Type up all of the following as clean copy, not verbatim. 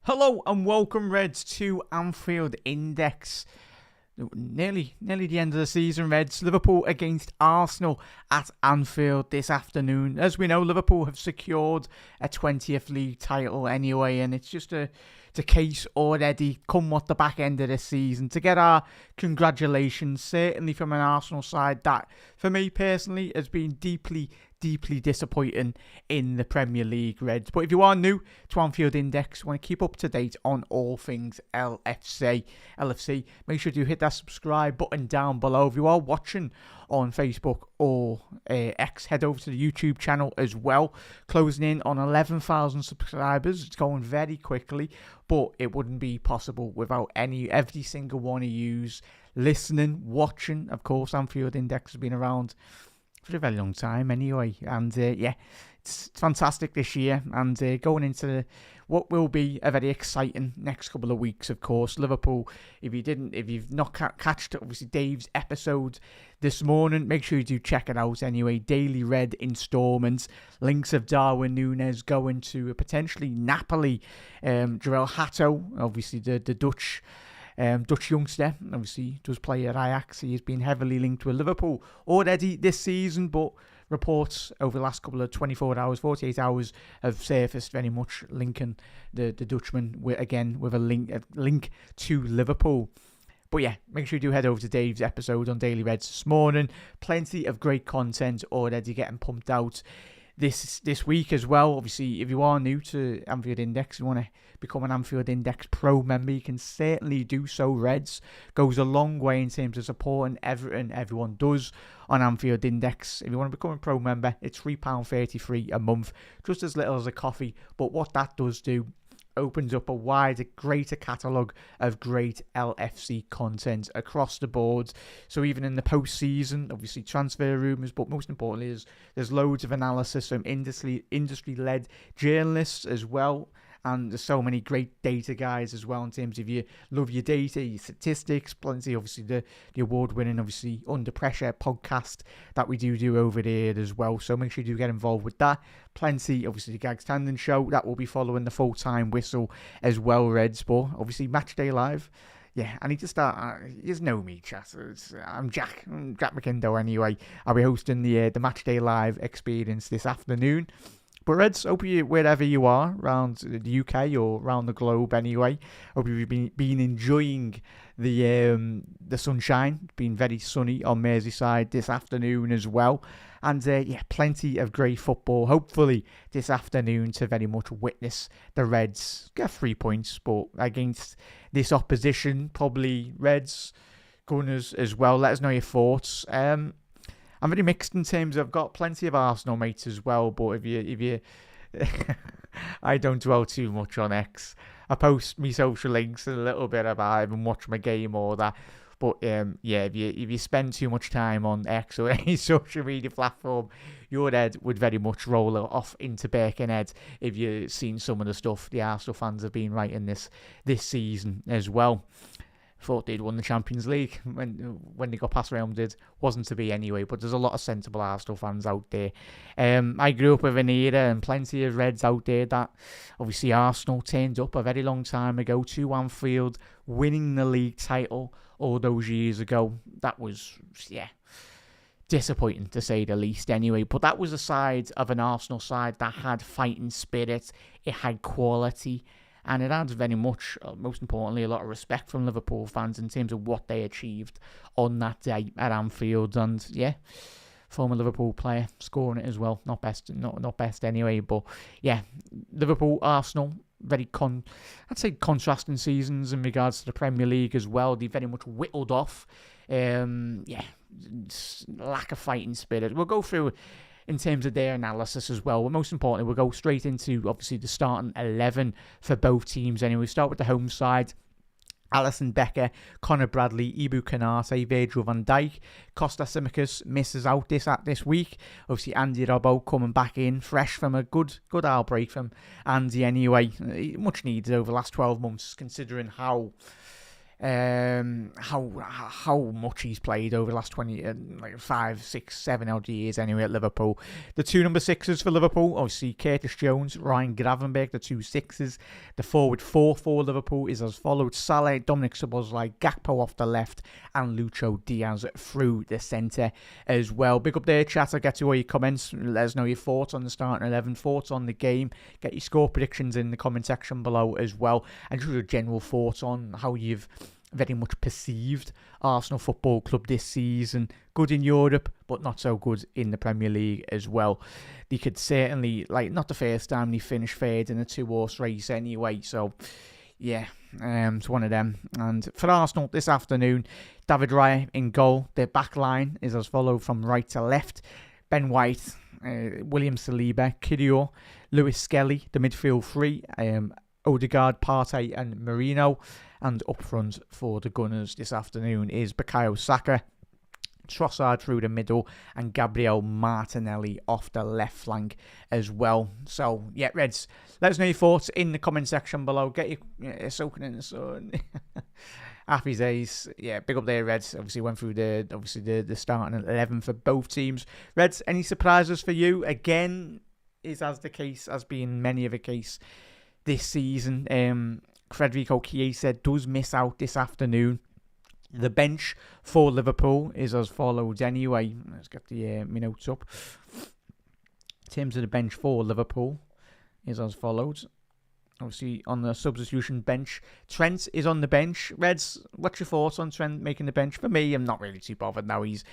Hello and welcome, Reds, to Anfield Index. Nearly the end of the season, Reds. Liverpool against Arsenal at Anfield this afternoon. As we know, Liverpool have secured a 20th league title anyway, and it's just a case already come what the back end of this season to get our congratulations, certainly from an Arsenal side that, for me personally, has been deeply disappointing in the Premier League, Reds. But if you are new to Anfield Index, want to keep up to date on all things LFC, make sure you hit that subscribe button down below. If you are watching on Facebook or X, head over to the YouTube channel as well. Closing in on 11,000 subscribers. It's going very quickly, but it wouldn't be possible without every single one of yous listening, watching. Of course, Anfield Index has been around for a very long time anyway, and it's fantastic this year, and going into what will be a very exciting next couple of weeks. Of course, Liverpool, if you've not catched obviously Dave's episode this morning, make sure you do check it out anyway. Daily Red installments, links of Darwin Núñez going to potentially Napoli, Jarell Hato, obviously the Dutch youngster, obviously does play at Ajax. He has been heavily linked with Liverpool already this season, but reports over the last couple of 24 hours, 48 hours have surfaced very much linking the Dutchman with a link to Liverpool. But yeah, make sure you do head over to Dave's episode on Daily Reds this morning. Plenty of great content already getting pumped out this week as well. Obviously, if you are new to Anfield Index, you want to become an Anfield Index Pro member, you can certainly do so. Reds goes a long way in terms of supporting everything everyone does on Anfield Index. If you want to become a Pro member, it's £3.33 a month, just as little as a coffee. But what that does do, opens up a wider, greater catalogue of great LFC content across the board. So even in the post-season, obviously transfer rumours, but most importantly, there's loads of analysis from industry-led journalists as well. And there's so many great data guys as well in terms of you love your data, your statistics, plenty, obviously the award-winning, obviously Under Pressure podcast that we do over there as well. So make sure you do get involved with that. Plenty, obviously the Gags Tandem show, that will be following the full-time whistle as well, Reds. But obviously Matchday Live. Yeah, I need to start. You just know me, chat. I'm Jack McIndoe anyway. I'll be hosting the Matchday Live experience this afternoon. But Reds, hope you, wherever you are, around the UK or around the globe anyway, hope you've been enjoying the sunshine. It's been very sunny on Merseyside this afternoon as well. And plenty of great football, hopefully, this afternoon to very much witness the Reds get 3 points. But against this opposition, probably Reds, Gunners as well. Let us know your thoughts. I'm very mixed in terms of I've got plenty of Arsenal mates as well, but if you I don't dwell too much on X. I post me social links and a little bit about even watch my game or that. But if you spend too much time on X or any social media platform, your head would very much roll off into Birkenhead if you've seen some of the stuff the Arsenal fans have been writing this season as well. Thought they'd won the Champions League when they got past Real Madrid. Wasn't to be anyway, but there's a lot of sensible Arsenal fans out there. I grew up with an era and plenty of Reds out there that obviously Arsenal turned up a very long time ago to Anfield, winning the league title all those years ago. That was, disappointing to say the least anyway. But that was a side of an Arsenal side that had fighting spirit, it had quality, and it adds very much, most importantly, a lot of respect from Liverpool fans in terms of what they achieved on that day at Anfield. And former Liverpool player scoring it as well. Not best anyway. But Liverpool, Arsenal, very contrasting seasons in regards to the Premier League as well. They very much whittled off. Lack of fighting spirit. We'll go through in terms of their analysis as well. But most importantly, we'll go straight into, obviously, the starting 11 for both teams. Anyway, we start with the home side. Alisson Becker, Conor Bradley, Ibu Konate, Virgil van Dijk. Kostas Tsimikas misses out this week. Obviously, Andy Robbo coming back in, fresh from a good outbreak from Andy anyway. Much needed over the last 12 months, considering how how much he's played over the last 20, like 5, 6, 7 odd years anyway at Liverpool. The two number sixes for Liverpool, obviously Curtis Jones, Ryan Gravenberch, the two sixes. The forward four for Liverpool is as followed: Salah, Dominic Szoboszlai, Gakpo off the left, and Lucho Diaz through the centre as well. Big up there, chat. I'll get to all your comments. Let us know your thoughts on the starting 11, thoughts on the game. Get your score predictions in the comment section below as well, and just your general thoughts on how you've very much perceived Arsenal Football Club this season. Good in Europe, but not so good in the Premier League as well. They could certainly, not the first time they finished third in a 2-horse race anyway, so yeah, it's one of them. And for Arsenal this afternoon, David Raya in goal. Their back line is as follows from right to left: Ben White, William Saliba, Kiwior, Lewis Skelly, the midfield three, Odegaard, Partey and Merino. And up front for the Gunners this afternoon is Bukayo Saka, Trossard through the middle, and Gabriel Martinelli off the left flank as well. So, yeah, Reds, let us know your thoughts in the comment section below. Get your soaking in the sun. Happy days. Yeah, big up there, Reds. Obviously went through the starting 11 for both teams. Reds, any surprises for you? Again, is as the case has been many of a case this season. Federico Chiesa does miss out this afternoon. The bench for Liverpool is as follows anyway. Let's get the my notes up. In terms of the bench for Liverpool is as follows. Obviously on the substitution bench, Trent is on the bench. Reds, what's your thoughts on Trent making the bench? For me, I'm not really too bothered now. He's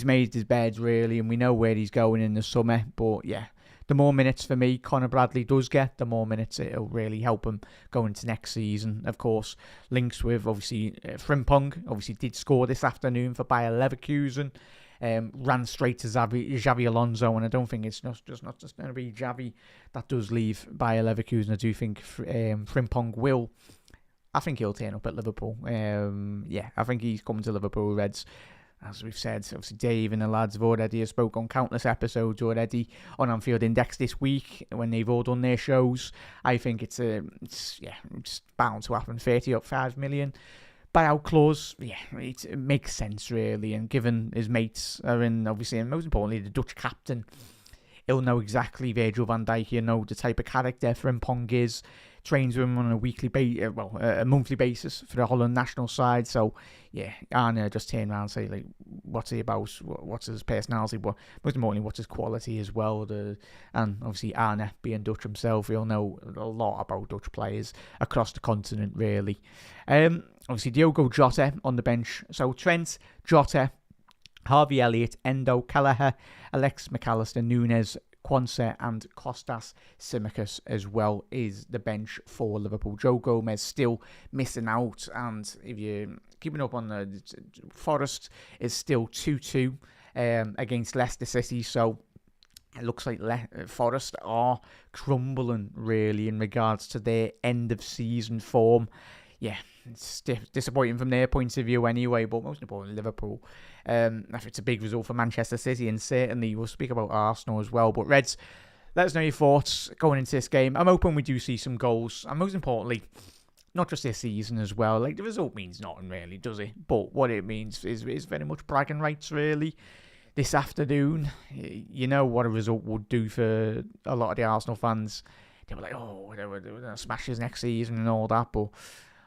made his bed really, and we know where he's going in the summer. But yeah, the more minutes for me Conor Bradley does get, the more minutes it'll really help him go into next season. Of course, links with obviously Frimpong, obviously did score this afternoon for Bayer Leverkusen. Ran straight to Xavi Alonso, and I don't think it's not just going to be Xavi that does leave Bayer Leverkusen. I do think Frimpong will. I think he'll turn up at Liverpool. I think he's coming to Liverpool, Reds. As we've said, obviously Dave and the lads have already spoke on countless episodes already on Anfield Index this week when they've all done their shows. I think it's bound to happen. 35 million buyout clause. Yeah, it makes sense really. And given his mates are in, obviously, and most importantly, the Dutch captain, he'll know exactly Virgil van Dijk. He'll know the type of character Frimpong is. Trains with him on a monthly basis for the Holland national side. So yeah, Arne just turned around and say, like, what's he about? What's his personality? But most importantly, what's his quality as well? And obviously Arne, being Dutch himself, he'll know a lot about Dutch players across the continent, really. Obviously Diogo Jota on the bench. So Trent, Jota, Harvey Elliott, Endo, Kelleher, Alex McAllister, Nunes, Quansah and Kostas Tsimikas as well is the bench for Liverpool. Joe Gomez still missing out, and if you're keeping up on the Forest is still 2-2 against Leicester City, so it looks like Forest are crumbling really in regards to their end of season form. Yeah, it's disappointing from their point of view anyway, but most importantly, Liverpool. If it's a big result for Manchester City, and certainly we'll speak about Arsenal as well. But Reds, let us know your thoughts going into this game. I'm hoping we do see some goals, and most importantly, not just this season as well. Like, the result means nothing really, does it? But what it means is very much bragging rights really. This afternoon, you know what a result would do for a lot of the Arsenal fans. They were like, oh, they were going to smash us next season and all that, but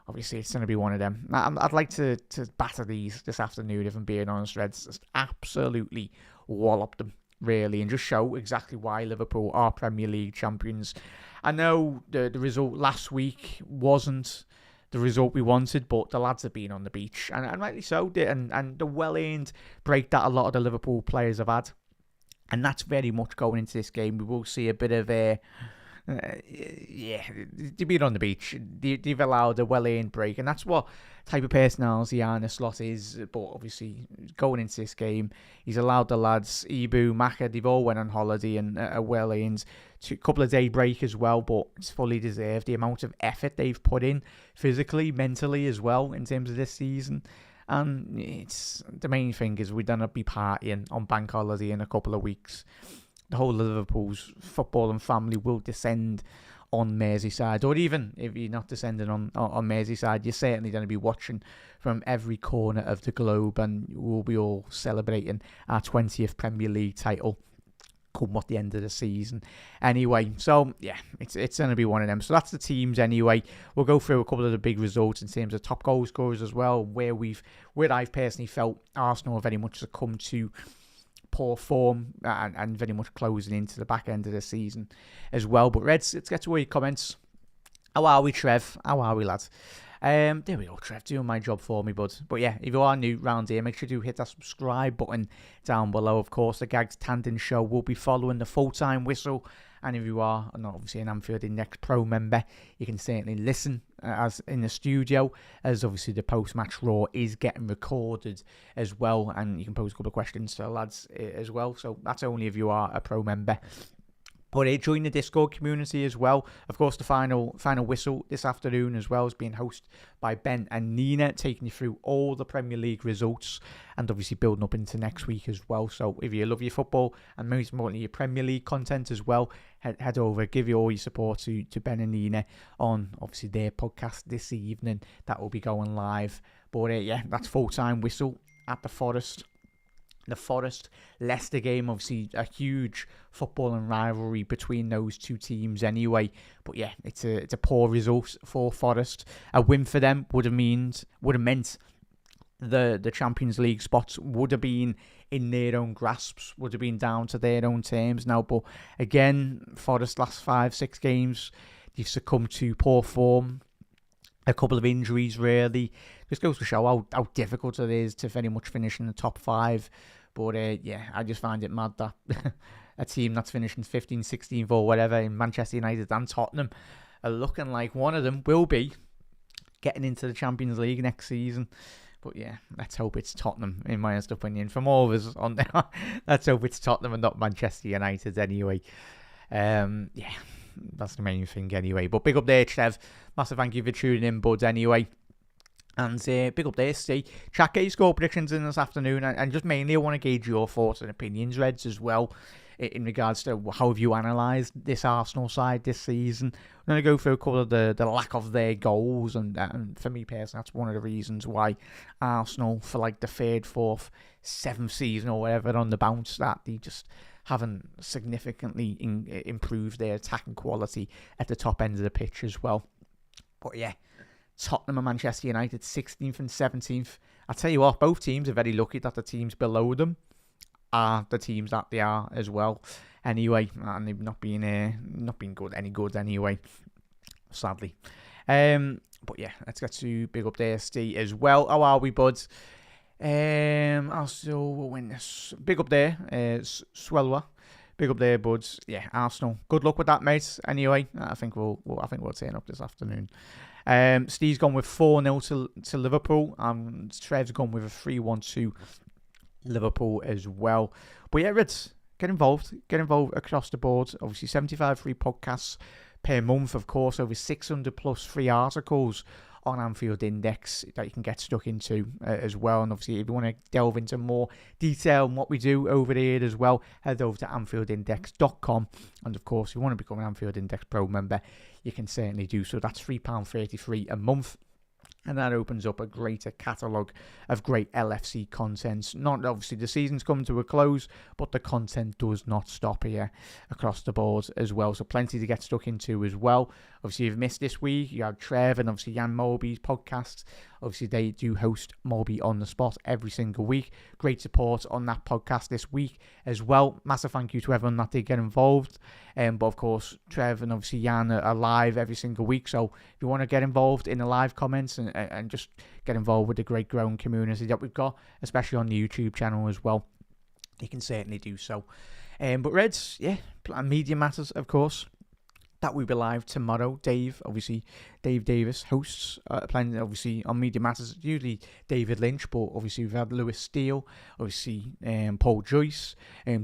obviously, it's going to be one of them. I'd like to batter these this afternoon, if I'm being honest, Reds. Just absolutely wallop them, really, and just show exactly why Liverpool are Premier League champions. I know the result last week wasn't the result we wanted, but the lads have been on the beach, and rightly so, and the well-earned break that a lot of the Liverpool players have had. And that's very much going into this game. We will see a bit of a... they've been on the beach. They've allowed a well-earned break, and that's what type of personality Arne Slot is. But obviously, going into this game, he's allowed the lads, Ibu, Maka, they've all went on holiday and a well-earned couple of day break as well. But it's fully deserved. The amount of effort they've put in, physically, mentally as well, in terms of this season. And it's the main thing is we're gonna be partying on bank holiday in a couple of weeks. The whole of Liverpool's football and family will descend on Merseyside, or even if you're not descending on Merseyside, you're certainly going to be watching from every corner of the globe, and we'll be all celebrating our 20th Premier League title come at the end of the season anyway. So yeah, it's going to be one of them. So that's the teams anyway. We'll go through a couple of the big results in terms of top goal scorers as well, where I've personally felt Arsenal have very much succumbed to poor form and very much closing into the back end of the season as well. But Reds, let's get to all your comments. How are we, Trev? How are we, lads? There we go, Trev, doing my job for me, bud. But yeah, if you are new round here, make sure to hit that subscribe button down below. Of course, the Gags Tandon Show will be following the full-time whistle. And if you are not obviously an Anfield Index Pro member, you can certainly listen as in the studio, as obviously the post-match Raw is getting recorded as well. And you can pose a couple of questions to the lads as well. So that's only if you are a Pro member. But join the Discord community as well. Of course, the final whistle this afternoon as well is being hosted by Ben and Nina, taking you through all the Premier League results and obviously building up into next week as well. So if you love your football and most importantly your Premier League content as well, head over, give you all your support to Ben and Nina on obviously their podcast this evening. That will be going live. But yeah, that's full-time whistle at the Forest. The Forest-Leicester game, obviously a huge footballing rivalry between those two teams anyway. But yeah, it's a poor result for Forest. A win for them would have meant the Champions League spots would have been in their own grasps, would have been down to their own terms now. But again, Forest last 5-6 games, they've succumbed to poor form. A couple of injuries really. Just goes to show how difficult it is to very much finish in the top 5. But yeah, I just find it mad that a team that's finishing 15th, 16th or whatever in Manchester United and Tottenham are looking like one of them will be getting into the Champions League next season. But yeah, let's hope it's Tottenham, in my honest opinion. From all of us on there, let's hope it's Tottenham and not Manchester United anyway. Yeah, that's the main thing anyway. But big up there, Trev. Massive thank you for tuning in, bud, anyway. And big up there, Steve. Chat, get your score predictions in this afternoon. And just mainly I want to gauge your thoughts and opinions, Reds, as well, in regards to how have you analysed this Arsenal side this season. I'm going to go through a couple of the lack of their goals. And for me personally, that's one of the reasons why Arsenal, for like the 3rd, 4th, 7th season or whatever on the bounce, that they just haven't significantly improved their attacking quality at the top end of the pitch as well. But yeah, Tottenham and Manchester United 16th and 17th. I tell you what, both teams are very lucky that the teams below them are the teams that they are as well. Anyway, and they've not been any good anyway, sadly. But yeah, let's get to big up there, Steve, as well. How are we, buds? Also, we'll win this. Big up there, Swelwa. Big up there, buds. Yeah, Arsenal. Good luck with that, mate. Anyway, I think we'll turn up this afternoon. Steve's gone with 4-0 to Liverpool. Trev's gone with a 3-1 to Liverpool as well. But yeah, Reds, get involved across the board. Obviously, 75 free podcasts per month, of course, over 600 plus free articles on Anfield Index that you can get stuck into as well. And obviously, if you want to delve into more detail on what we do over there as well, head over to AnfieldIndex.com. And of course, if you want to become an Anfield Index Pro member, you can certainly do so. That's £3.33 a month. And that opens up a greater catalogue of great LFC content. Not obviously the season's coming to a close, but the content does not stop here across the board as well. So plenty to get stuck into as well. Obviously, you've missed this week. You have Trev and obviously Jan Moby's podcast. Obviously, they do host Moby on the Spot every single week. Great support on that podcast this week as well. Massive thank you to everyone that did get involved. But of course, Trev and obviously Jan are live every single week. So if you want to get involved in the live comments and just get involved with the great growing community that we've got, especially on the YouTube channel as well, you can certainly do so. But Reds, yeah, Media Matters, of course. That will be live tomorrow. Dave Davis hosts, playing obviously on Media Matters. Usually David Lynch, but obviously we've had Lewis Steele, obviously Paul Joyce,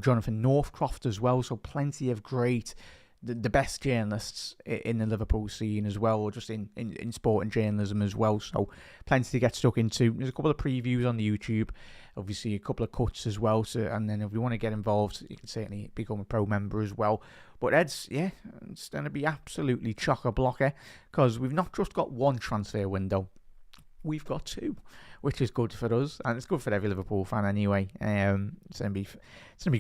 Jonathan Northcroft as well. So plenty of great the best journalists in the Liverpool scene as well, or just in sport and journalism as well. So plenty to get stuck into. There's a couple of previews on the YouTube, obviously a couple of cuts as well. So, and then if you want to get involved, you can certainly become a pro member as well. But Ed's, yeah, it's going to be absolutely chock-a-blocker because we've not just got one transfer window. We've got two, which is good for us, and it's good for every Liverpool fan anyway. It's gonna be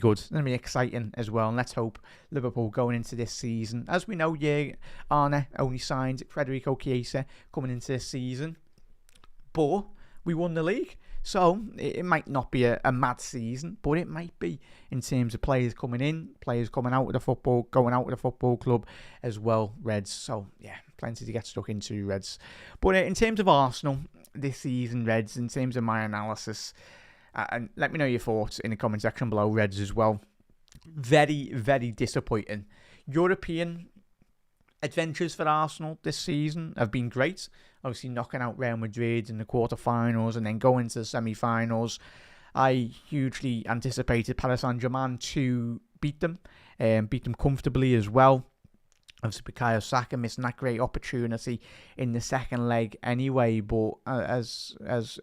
good. It's gonna be exciting as well. And let's hope Liverpool going into this season, as we know, Arne only signed Federico Chiesa coming into this season, but we won the league, so it might not be a mad season, but it might be in terms of players coming in, players coming out of the football, going out of the football club as well, Reds. So yeah, plenty to get stuck into, Reds. But in terms of Arsenal this season, Reds, in terms of my analysis, and let me know your thoughts in the comment section below, Reds, as well. Very, very disappointing. European adventures for Arsenal this season have been great. Obviously knocking out Real Madrid in the quarterfinals and then going to the semi-finals. I hugely anticipated Paris Saint-Germain to beat them comfortably as well. Obviously, Bukayo Saka missing that great opportunity in the second leg anyway. But as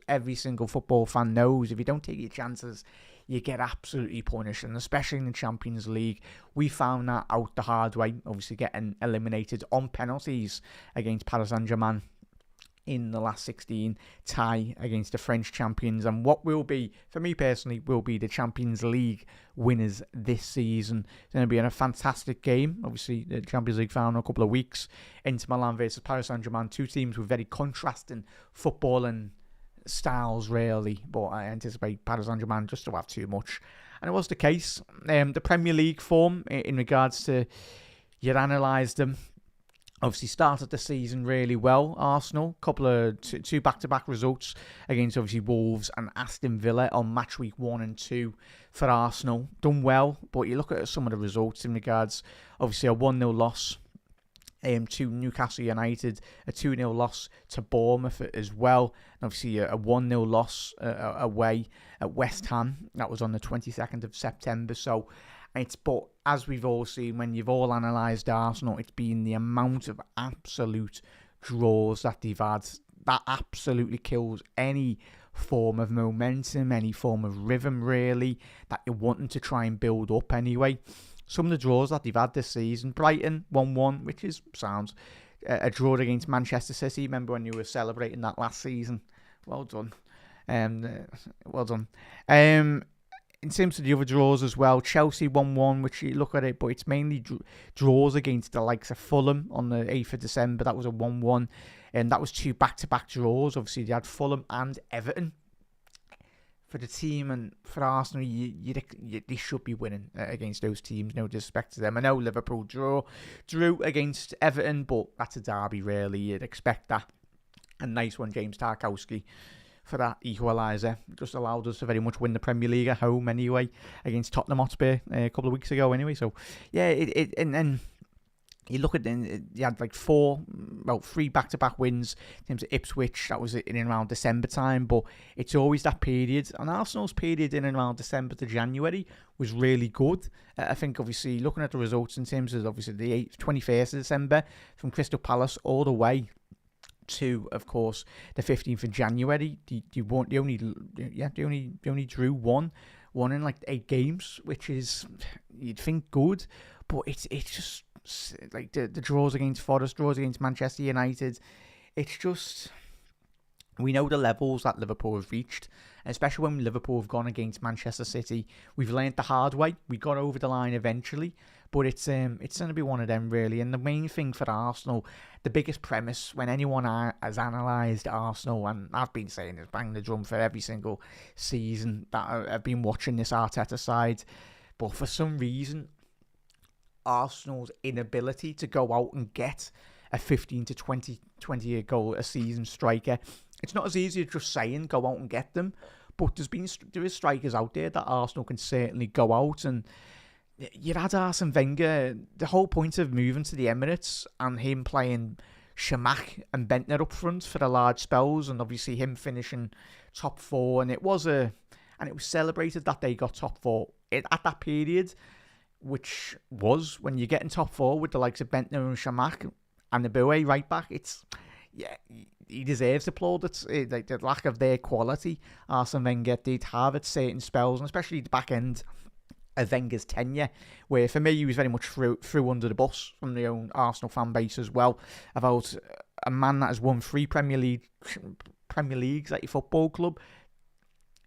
every single football fan knows, if you don't take your chances, you get absolutely punished. And especially in the Champions League, we found that out the hard way. Obviously, getting eliminated on penalties against Paris Saint-Germain in the last 16 tie against the French champions, and what will be, for me personally, will be the Champions League winners this season. It's going to be a fantastic game. Obviously, the Champions League final in a couple of weeks. Inter Milan versus Paris Saint-Germain, two teams with very contrasting footballing styles, really, but I anticipate Paris Saint-Germain just to have too much, and it was the case. The Premier League form, in regards to, you'd analyse them, obviously started the season really well. Arsenal, couple of two back-to-back results against obviously Wolves and Aston Villa on match week 1 and 2 for Arsenal. Done well, but you look at some of the results in regards, obviously a 1-0 loss to Newcastle United, a 2-0 loss to Bournemouth as well, and obviously a 1-0 loss away at West Ham. That was on the 22nd of September. So but as we've all seen, when you've all analysed Arsenal, it's been the amount of absolute draws that they've had that absolutely kills any form of momentum, any form of rhythm, really, that you're wanting to try and build up anyway. Some of the draws that they've had this season: Brighton 1-1, which is sounds. A draw against Manchester City. Remember when you were celebrating that last season? Well done. Well done. In terms of the other draws as well, Chelsea 1-1, which you look at it, but it's mainly draws against the likes of Fulham on the 8th of December. That was a 1-1, and that was two back-to-back draws. Obviously, they had Fulham and Everton. For the team and for Arsenal, they should be winning against those teams, no disrespect to them. I know Liverpool drew against Everton, but that's a derby, really. You'd expect that. A nice one, James Tarkowski, for that equaliser. Just allowed us to very much win the Premier League at home anyway against Tottenham Hotspur a couple of weeks ago anyway. So yeah, and then you look at you had like three back-to-back wins in terms of Ipswich. That was in and around December time, but it's always that period. And Arsenal's period in and around December to January was really good. I think obviously looking at the results in terms of obviously the 21st of December from Crystal Palace all the way to, of course, the 15th of January, they only drew one in like 8 games, which is, you'd think, good, but it's just like the draws against Forest, draws against Manchester United. It's just, we know the levels that Liverpool have reached, especially when Liverpool have gone against Manchester City. We've learned the hard way. We got over the line eventually, but it's going to be one of them, really. And the main thing for Arsenal, the biggest premise when anyone has analysed Arsenal, and I've been saying this, bang the drum for every single season that I've been watching this Arteta side, but for some reason, Arsenal's inability to go out and get a 15 to 20 goal a season striker. It's not as easy as just saying go out and get them, but there is strikers out there that Arsenal can certainly go out, and you had Arsene Wenger, the whole point of moving to the Emirates and him playing Shamak and Bentner up front for the large spells, and obviously him finishing top 4, and it was celebrated that they got top 4 at that period. which was when you're getting top four with the likes of Bentner and Shamak and the Boué right back. He deserves applaudits. Like the lack of their quality Arsene Wenger did have at certain spells, and especially the back end of Wenger's tenure, where for me he was very much threw under the bus from the own Arsenal fan base as well, about a man that has won 3 Premier Leagues at your football club.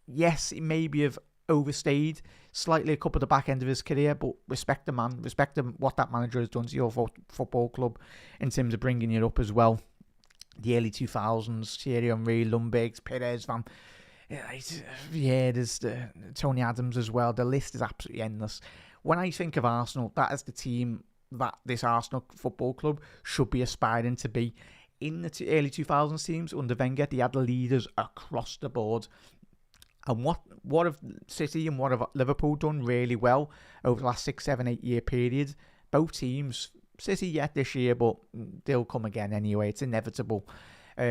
Yes, he maybe have overstayed slightly a couple of the back end of his career, but respect the man, respect what that manager has done to your football club in terms of bringing you up as well. The early 2000s, Thierry Henry, Lundbergs, Perez, there's Tony Adams as well. The list is absolutely endless. When I think of Arsenal, that is the team that this Arsenal Football Club should be aspiring to be. In the early 2000s teams under Wenger, they had leaders across the board. And what have City and what have Liverpool done really well over the last 6, 7, 8 year period? Both teams, City yet this year, but they'll come again anyway. It's inevitable.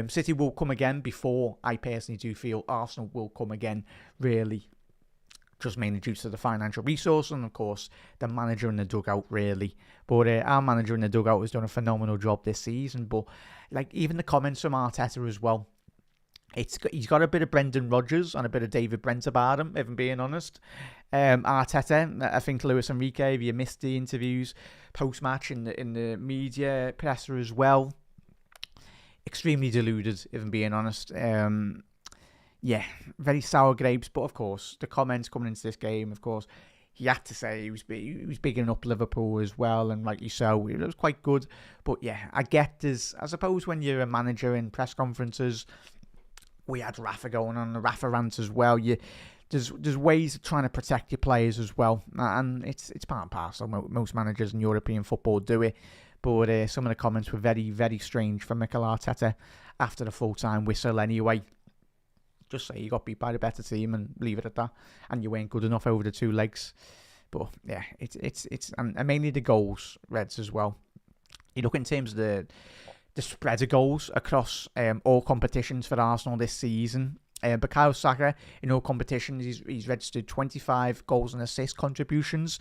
City will come again before I personally do feel Arsenal will come again, really. Just mainly due to the financial resource and, of course, the manager in the dugout, really. But our manager in the dugout has done a phenomenal job this season. But like even the comments from Arteta as well, he's got a bit of Brendan Rodgers and a bit of David Brent about him, if I'm being honest. Arteta, I think Luis Enrique, if you missed the interviews post-match in the media presser as well, extremely deluded, if I'm being honest. Very sour grapes. But of course, the comments coming into this game, of course, he had to say he was bigging up Liverpool as well, and rightly so. It was quite good. But yeah, I suppose when you're a manager in press conferences, we had Rafa going on the Rafa rant as well. There's ways of trying to protect your players as well, and it's part and parcel. Most managers in European football do it, but some of the comments were very, very strange from Mikel Arteta after the full-time whistle. Anyway, just say you got beat by the better team and leave it at that, and you weren't good enough over the 2 legs. But yeah, it's and mainly the goals, Reds as well. You look in terms of the spread of goals across all competitions for Arsenal this season. Bukayo Saka, in all competitions, he's registered 25 goals and assist contributions.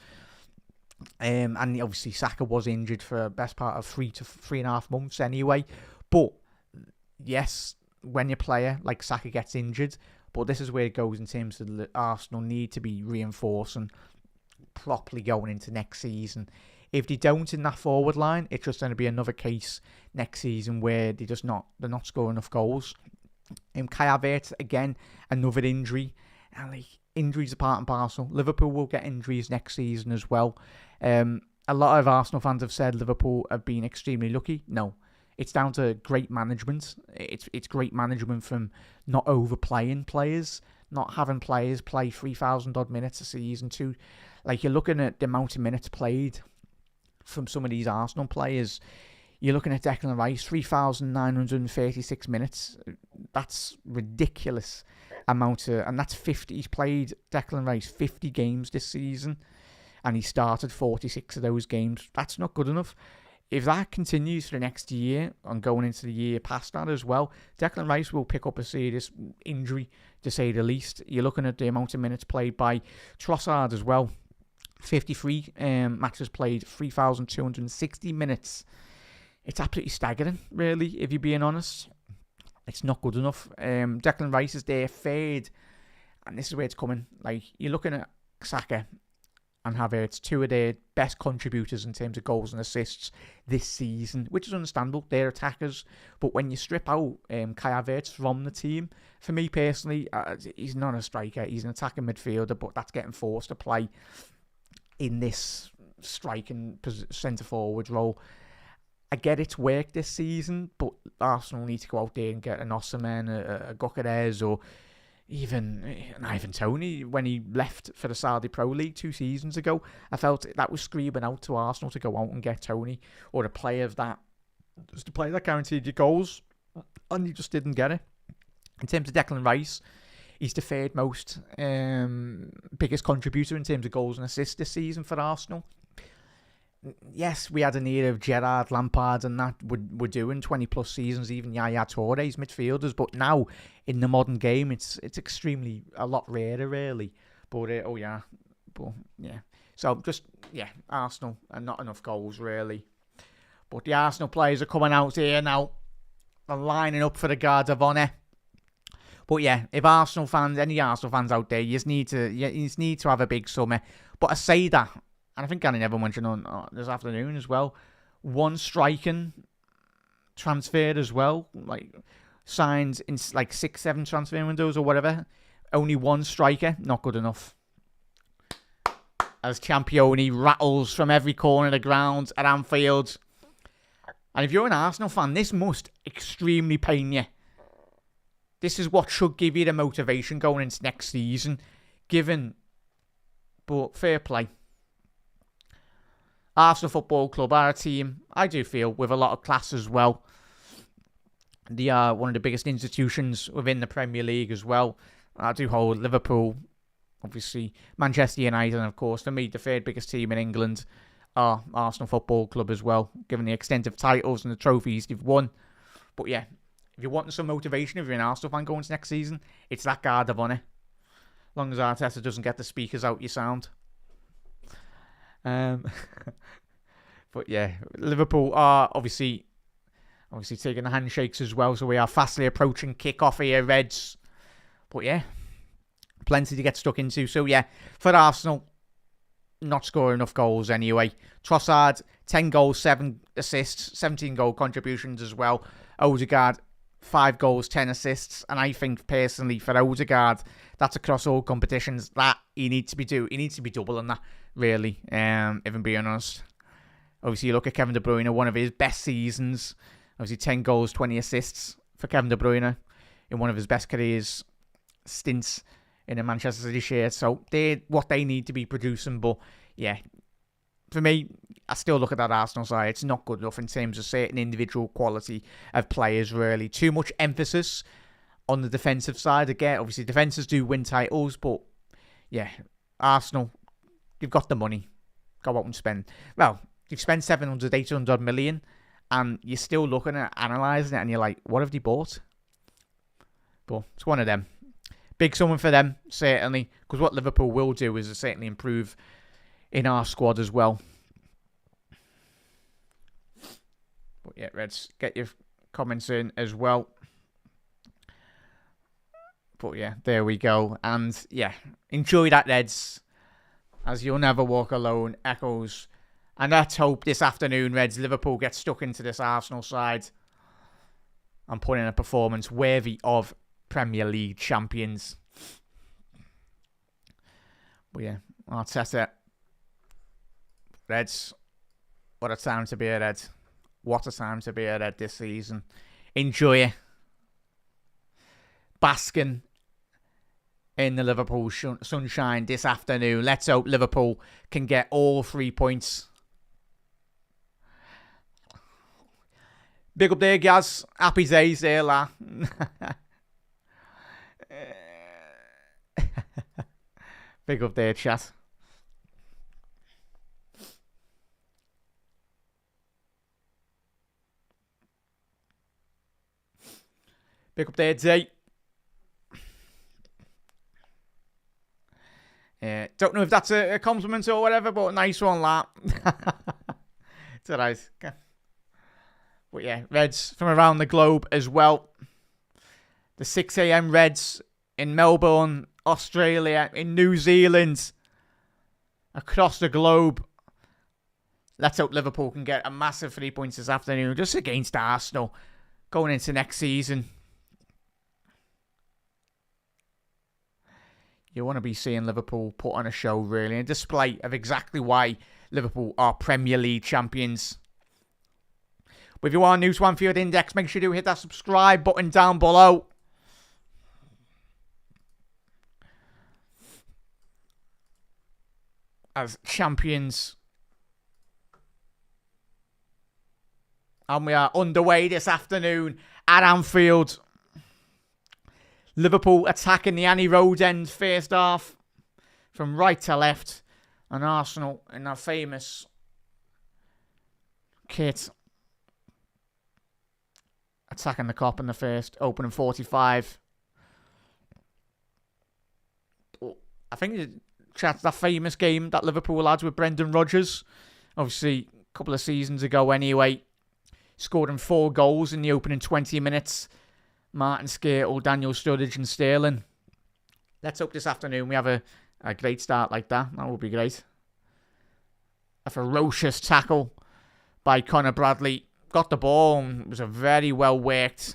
And obviously Saka was injured for the best part of 3 to 3.5 months anyway. But yes, when your player like Saka gets injured, but this is where it goes in terms of the Arsenal need to be reinforcing properly going into next season. If they don't in that forward line, it's just going to be another case next season where they're not scoring enough goals. Kai Havertz, again, another injury. And injuries are part and parcel. Liverpool will get injuries next season as well. A lot of Arsenal fans have said Liverpool have been extremely lucky. No, it's down to great management. It's great management from not overplaying players, not having players play 3,000 odd minutes a season too. You're looking at the amount of minutes played from some of these Arsenal players. You're looking at Declan Rice, 3,936 minutes. That's ridiculous amount and that's 50. He's played, Declan Rice, 50 games this season, and he started 46 of those games. That's not good enough. If that continues for the next year and going into the year past that as well, Declan Rice will pick up a serious injury, to say the least. You're looking at the amount of minutes played by Trossard as well. 53 matches played, 3,260 minutes. It's absolutely staggering, really, if you're being honest. It's not good enough. Declan Rice is there, third, and this is where it's coming. You're looking at Saka and Havertz, 2 of their best contributors in terms of goals and assists this season, which is understandable. They're attackers, but when you strip out Kai Havertz from the team, for me personally, he's not a striker. He's an attacking midfielder, but that's getting forced to play in this striking centre-forward role. I get it's worked this season, but Arsenal need to go out there and get an Osimhen, a Gyökeres, or even an Ivan Toney when he left for the Saudi Pro League 2 seasons ago. I felt that was screaming out to Arsenal to go out and get Toney, or a player that guaranteed you goals, and you just didn't get it. In terms of Declan Rice, he's the third most biggest contributor in terms of goals and assists this season for Arsenal. Yes, we had an era of Gerrard, Lampard, and that were doing 20 plus seasons, even Yaya Toure's midfielders. But now, in the modern game, it's extremely a lot rarer, really. But So just, yeah, Arsenal and not enough goals, really. But the Arsenal players are coming out here now. They're lining up for the Guard of Honour. But yeah, if Arsenal fans, any Arsenal fans out there, you just need to have a big summer. But I say that, and I think Gary Neville mentioned on this afternoon as well, one striking transfer as well, like signed in like 6-7 transfer windows or whatever. Only one striker, not good enough. As Championi rattles from every corner of the ground at Anfield. And if you're an Arsenal fan, this must extremely pain you. This is what should give you the motivation going into next season. But fair play. Arsenal Football Club are a team, I do feel, with a lot of class as well. They are one of the biggest institutions within the Premier League as well. I do hold Liverpool, obviously Manchester United, and of course, for me, the third biggest team in England are Arsenal Football Club as well, given the extent of titles and the trophies they've won. But yeah, if you're wanting some motivation, if you're an Arsenal fan going to next season, it's that Guard of Honour. As long as Arteta doesn't get the speakers out your sound. But yeah, Liverpool are obviously taking the handshakes as well, so we are fastly approaching kick-off here, Reds. But yeah, plenty to get stuck into. So yeah, for Arsenal, not scoring enough goals anyway. Trossard, 10 goals, 7 assists, 17 goal contributions as well. Odegaard, 5 goals, 10 assists. And I think personally for Odegaard, that's across all competitions that he needs to be doubling that, really, if I'm being honest. Obviously, you look at Kevin De Bruyne, one of his best seasons. Obviously, 10 goals, 20 assists for Kevin De Bruyne in one of his best careers stints in a Manchester City shirt. So they're what they need to be producing. But yeah, for me, I still look at that Arsenal side. It's not good enough in terms of certain individual quality of players, really. Too much emphasis on the defensive side. Again, obviously, defences do win titles. But yeah, Arsenal, you've got the money. Go out and spend. Well, you've spent 700, 800 million. And you're still looking at analysing it. And you're like, what have they bought? But it's one of them. Big summon for them, certainly. Because what Liverpool will do is certainly improve in our squad as well. But yeah, Reds, get your comments in as well. But yeah, there we go. And yeah, enjoy that, Reds. As you'll never walk alone, echoes. And let's hope this afternoon, Reds, Liverpool gets stuck into this Arsenal side and put in a performance worthy of Premier League champions. But yeah, Arteta. Reds, what a time to be a Red. What a time to be a Red this season. Enjoy it. Basking in the Liverpool sunshine this afternoon. Let's hope Liverpool can get all 3 points. Big up there, Gaz. Happy days there, la. Big up there, chat. Big up there, D. Don't know if that's a compliment or whatever, but nice one, la. It's alright. But yeah, Reds from around the globe as well. The 6 a.m. Reds in Melbourne, Australia, in New Zealand, across the globe. Let's hope Liverpool can get a massive 3 points this afternoon, just against Arsenal, going into next season. You want to be seeing Liverpool put on a show, really, a display of exactly why Liverpool are Premier League champions. But if you are new to Anfield Index, make sure you do hit that subscribe button down below. As champions. And we are underway this afternoon at Anfield. Liverpool attacking the Annie Road end first half. From right to left. And Arsenal in their famous kit. Attacking the Kop in the first. Opening 45. I think chat that famous game that Liverpool had with Brendan Rodgers. Obviously, a couple of seasons ago anyway. Scored him 4 goals in the opening 20 minutes. Martin Skrtel, Daniel Sturridge and Sterling. Let's hope this afternoon we have a great start like that. That would be great. A ferocious tackle by Connor Bradley. Got the ball and it was a very well worked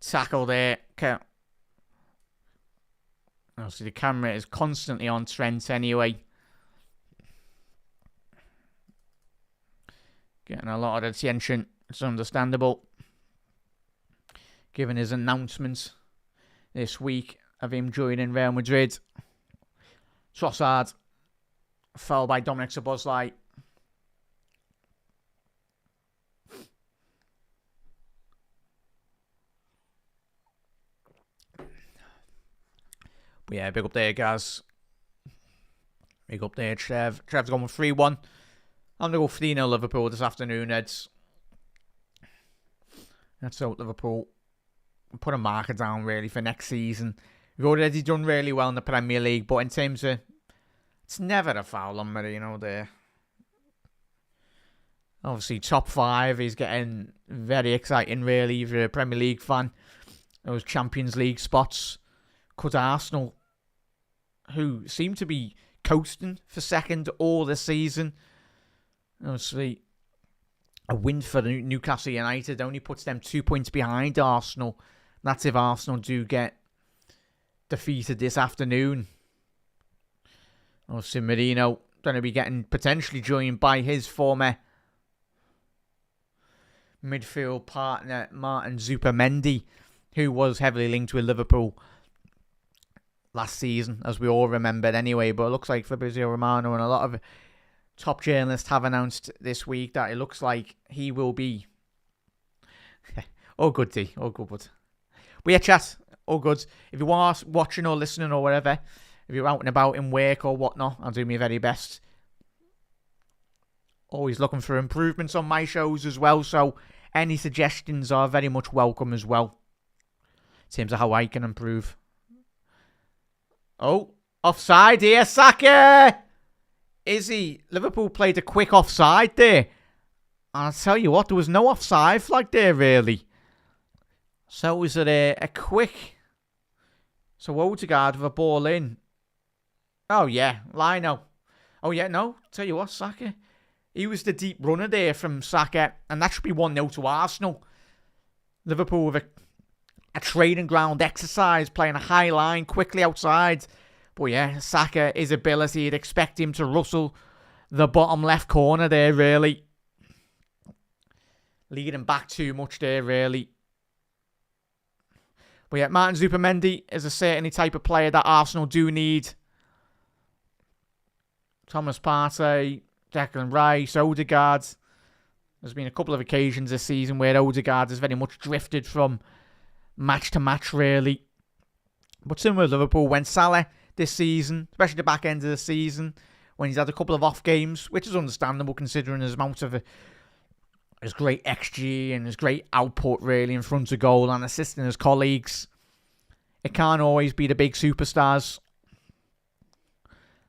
tackle there. Obviously the camera is constantly on Trent anyway. Getting a lot of attention. It's understandable. Given his announcement this week of him joining Real Madrid. Trossard fell by Dominic Szoboszlai. But yeah, big up there, guys. Big up there, Trev. Trev's going with 3-1. I'm going to go 3-0 Liverpool this afternoon, Eds. Let's hope Liverpool put a marker down, really, for next season. We've already done really well in the Premier League, but in terms of... It's never a foul on Marino there. Obviously, top 5 is getting very exciting, really, if you're a Premier League fan. Those Champions League spots. Could Arsenal, who seem to be coasting for second all this season... Obviously, a win for Newcastle United only puts them 2 points behind Arsenal. That's if Arsenal do get defeated this afternoon. Obviously, Marino going to be getting potentially joined by his former midfield partner, Martin Zupermendi, who was heavily linked with Liverpool last season, as we all remembered anyway. But it looks like Fabrizio Romano and a lot of top journalists have announced this week that it looks like he will be... all good, D. All good, bud. But yeah, chat. All good. If you are watching or listening or whatever, if you're out and about in work or whatnot, I'll do my very best. Always looking for improvements on my shows as well, so any suggestions are very much welcome as well. In terms of how I can improve. Oh, offside here, Saka! Izzy, Liverpool played a quick offside there. I'll tell you what, there was no offside flag there, really. So was it a quick... So Odegaard with a ball in. Oh, yeah, Lino. Oh, yeah, no, tell you what, Saka. He was the deep runner there from Saka, and that should be 1-0 to Arsenal. Liverpool with a training ground exercise, playing a high line quickly outside. But yeah, Saka, his ability, you'd expect him to rustle the bottom left corner there, really. Leading back too much there, really. But yeah, Martin Zupermendi is a certainly type of player that Arsenal do need. Thomas Partey, Declan Rice, Odegaard. There's been a couple of occasions this season where Odegaard has very much drifted from match to match, really. But similar to Liverpool, when Salah... this season, especially the back end of the season, when he's had a couple of off games, which is understandable considering his amount of his great XG and his great output really in front of goal and assisting his colleagues. It can't always be the big superstars.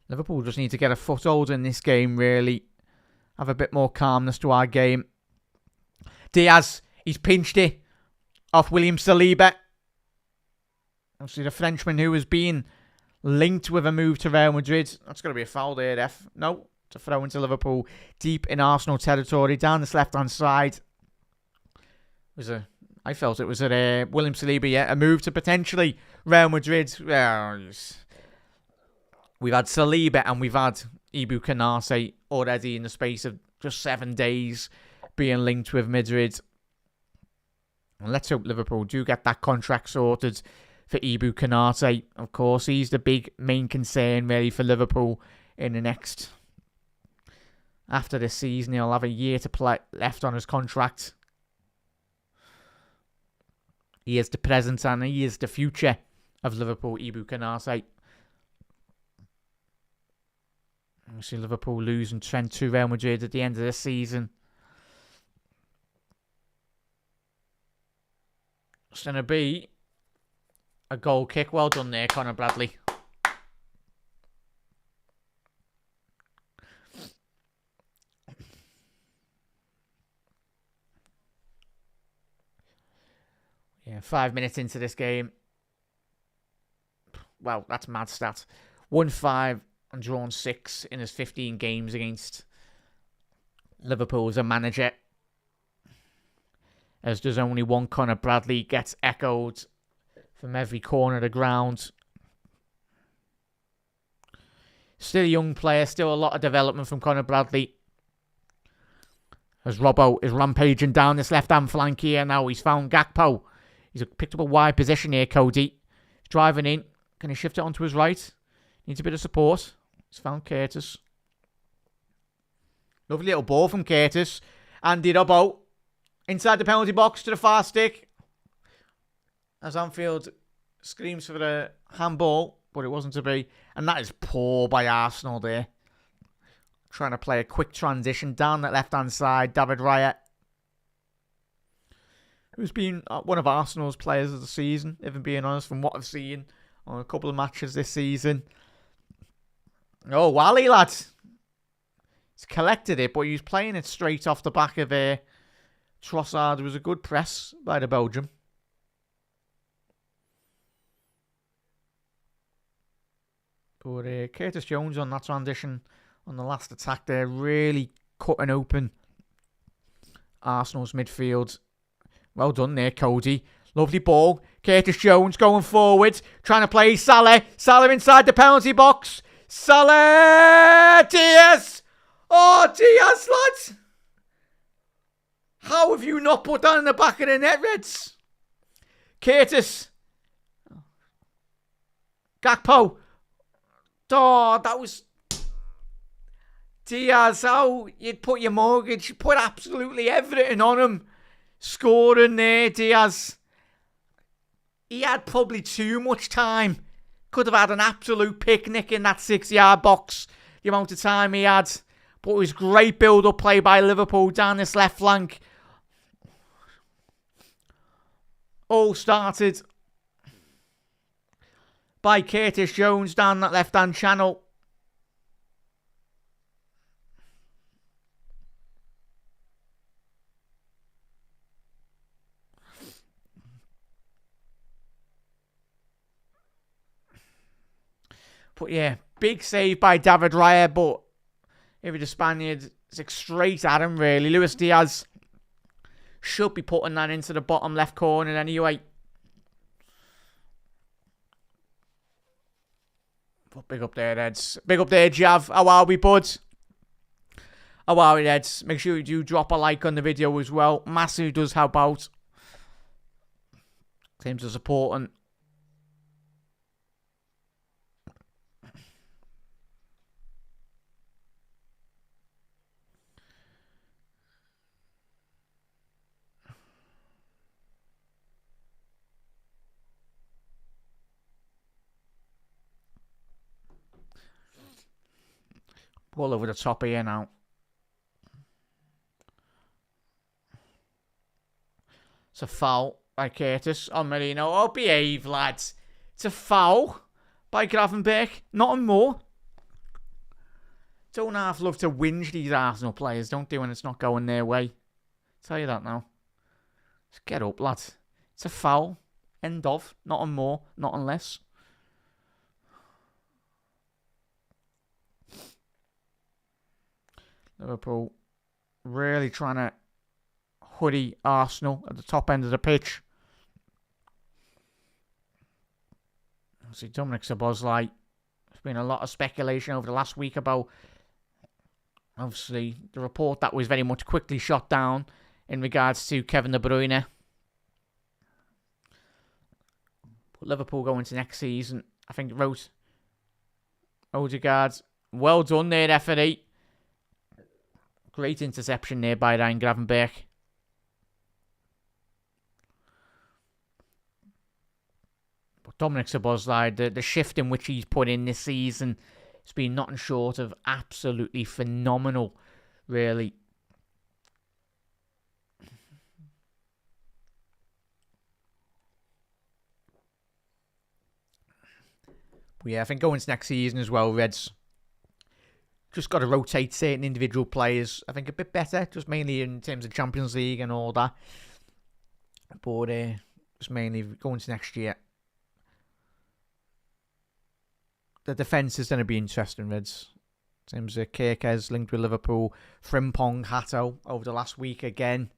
Liverpool just need to get a foothold in this game, really. Have a bit more calmness to our game. Diaz, he's pinched it off William Saliba. Obviously the Frenchman who has been linked with a move to Real Madrid. That's going to be a foul there, F. No, to throw into Liverpool deep in Arsenal territory down this left-hand side. I felt it was a William Saliba, yeah, a move to potentially Real Madrid. Well, we've had Saliba and we've had Ibu Konate already in the space of just 7 days being linked with Madrid. And let's hope Liverpool do get that contract sorted for Ibu Konate. Of course, he's the big main concern really for Liverpool in the next... After this season, he'll have a year to play left on his contract. He is the present and he is the future of Liverpool, Ibu Konate. We see Liverpool losing Trent to Real Madrid at the end of the season. It's going to be a goal kick. Well done there, Conor Bradley. Yeah, 5 minutes into this game. Well, that's mad stat. 1-5 and drawn 6 in his 15 games against Liverpool as a manager. As there's only one Conor Bradley, gets echoed from every corner of the ground. Still a young player, still a lot of development from Conor Bradley. As Robbo is rampaging down this left-hand flank here now. He's found Gakpo. He's picked up a wide position here, Cody. He's driving in. Can he shift it onto his right? Needs a bit of support. He's found Curtis. Lovely little ball from Curtis. Andy Robbo inside the penalty box to the far stick. As Anfield screams for the handball, but it wasn't to be. And that is poor by Arsenal there. Trying to play a quick transition down that left-hand side. David Raya, who's been one of Arsenal's players of the season, if I'm being honest, from what I've seen on a couple of matches this season. Oh, Wally, lad. He's collected it, but he was playing it straight off the back of Trossard. It was a good press by the Belgium. But Curtis Jones on that transition on the last attack there, really cutting open Arsenal's midfield. Well done there, Cody. Lovely ball. Curtis Jones going forward, trying to play Salah. Salah inside the penalty box. Salah! Diaz! Oh, Diaz, lads! How have you not put that in the back of the net, Reds? Curtis. Gakpo. Oh, that was... Diaz, how you'd put your mortgage, you put absolutely everything on him. Scoring there, Diaz. He had probably too much time. Could have had an absolute picnic in that 6-yard box, the amount of time he had. But it was great build-up play by Liverpool down this left flank. All started by Curtis Jones down that left-hand channel. But yeah, big save by David Raya, but if it's a Spaniard, it's straight at him really. Luis Diaz should be putting that into the bottom left corner anyway. But big up there, Eds. Big up there, Jav. How are we, bud? How are we, Eds? Make sure you do drop a like on the video as well. Massive does help out. Teams are supporting. All over the top here now. It's a foul by Curtis on Merino. Oh, behave, lads. It's a foul by Gravenberch. Nothing more. Don't half love to whinge these Arsenal players, don't they, when it's not going their way. I'll tell you that now. Just get up, lads. It's a foul. End of. Nothing more. Nothing less. Liverpool really trying to hoodie Arsenal at the top end of the pitch. See, Dominic Szoboszlai. There's been a lot of speculation over the last week about, obviously, the report that was very much quickly shot down in regards to Kevin De Bruyne. But Liverpool going into next season, I think wrote Odegaard. Well done there, referee. Great interception there by Ryan Gravenberch. But Dominic Szoboszlai, the shift in which he's put in this season has been nothing short of absolutely phenomenal, really. But yeah, I think going into next season as well, Reds just got to rotate certain individual players, I think, a bit better, just mainly in terms of Champions League and all that. But just mainly going into next year. The defence is going to be interesting, Reds. In terms of Kirkes linked with Liverpool, Frimpong, Hato over the last week again.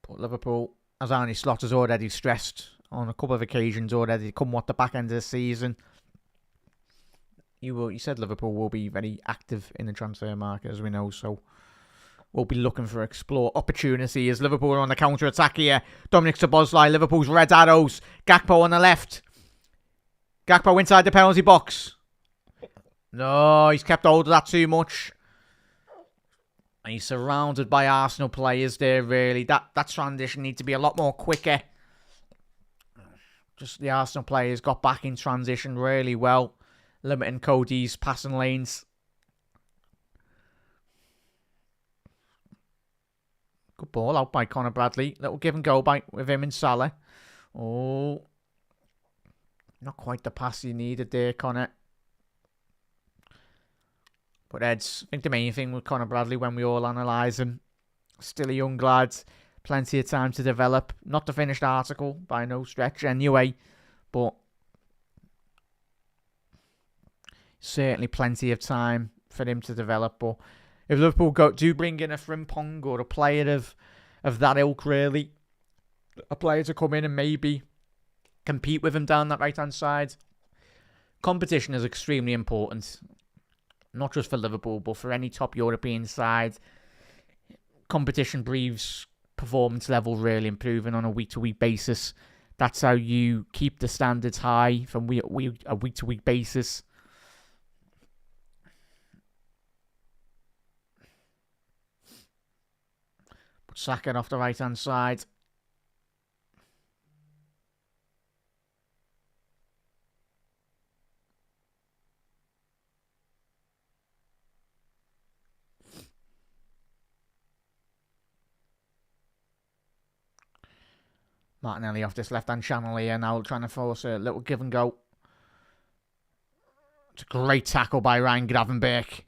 But Liverpool, as Arne Slot has already stressed on a couple of occasions already, come what the back end of the season, you said Liverpool will be very active in the transfer market, as we know, so we'll be looking for explore opportunity as Liverpool are on the counter-attack here. Dominic Szoboszlai, Liverpool's Red Arrows. Gakpo on the left. Gakpo inside the penalty box. No, he's kept hold of that too much. And he's surrounded by Arsenal players there, really. That transition needs to be a lot more quicker. Just the Arsenal players got back in transition really well, limiting Cody's passing lanes. Good ball out by Conor Bradley. Little give and go with him and Salah. Oh, not quite the pass he needed there, Conor. But Eds, I think the main thing with Conor Bradley when we all analyse him, still a young lad, plenty of time to develop. Not the finished article by no stretch anyway, but certainly plenty of time for him to develop. But if Liverpool do bring in a Frimpong or a player of that ilk, really, a player to come in and maybe compete with him down that right-hand side, competition is extremely important. Not just for Liverpool, but for any top European side. Competition breeds performance level really improving on a week-to-week basis. That's how you keep the standards high from a week-to-week basis. But Saka off the right-hand side. Martinelli off this left-hand channel here now, trying to force a little give and go. It's a great tackle by Ryan Gravenberch.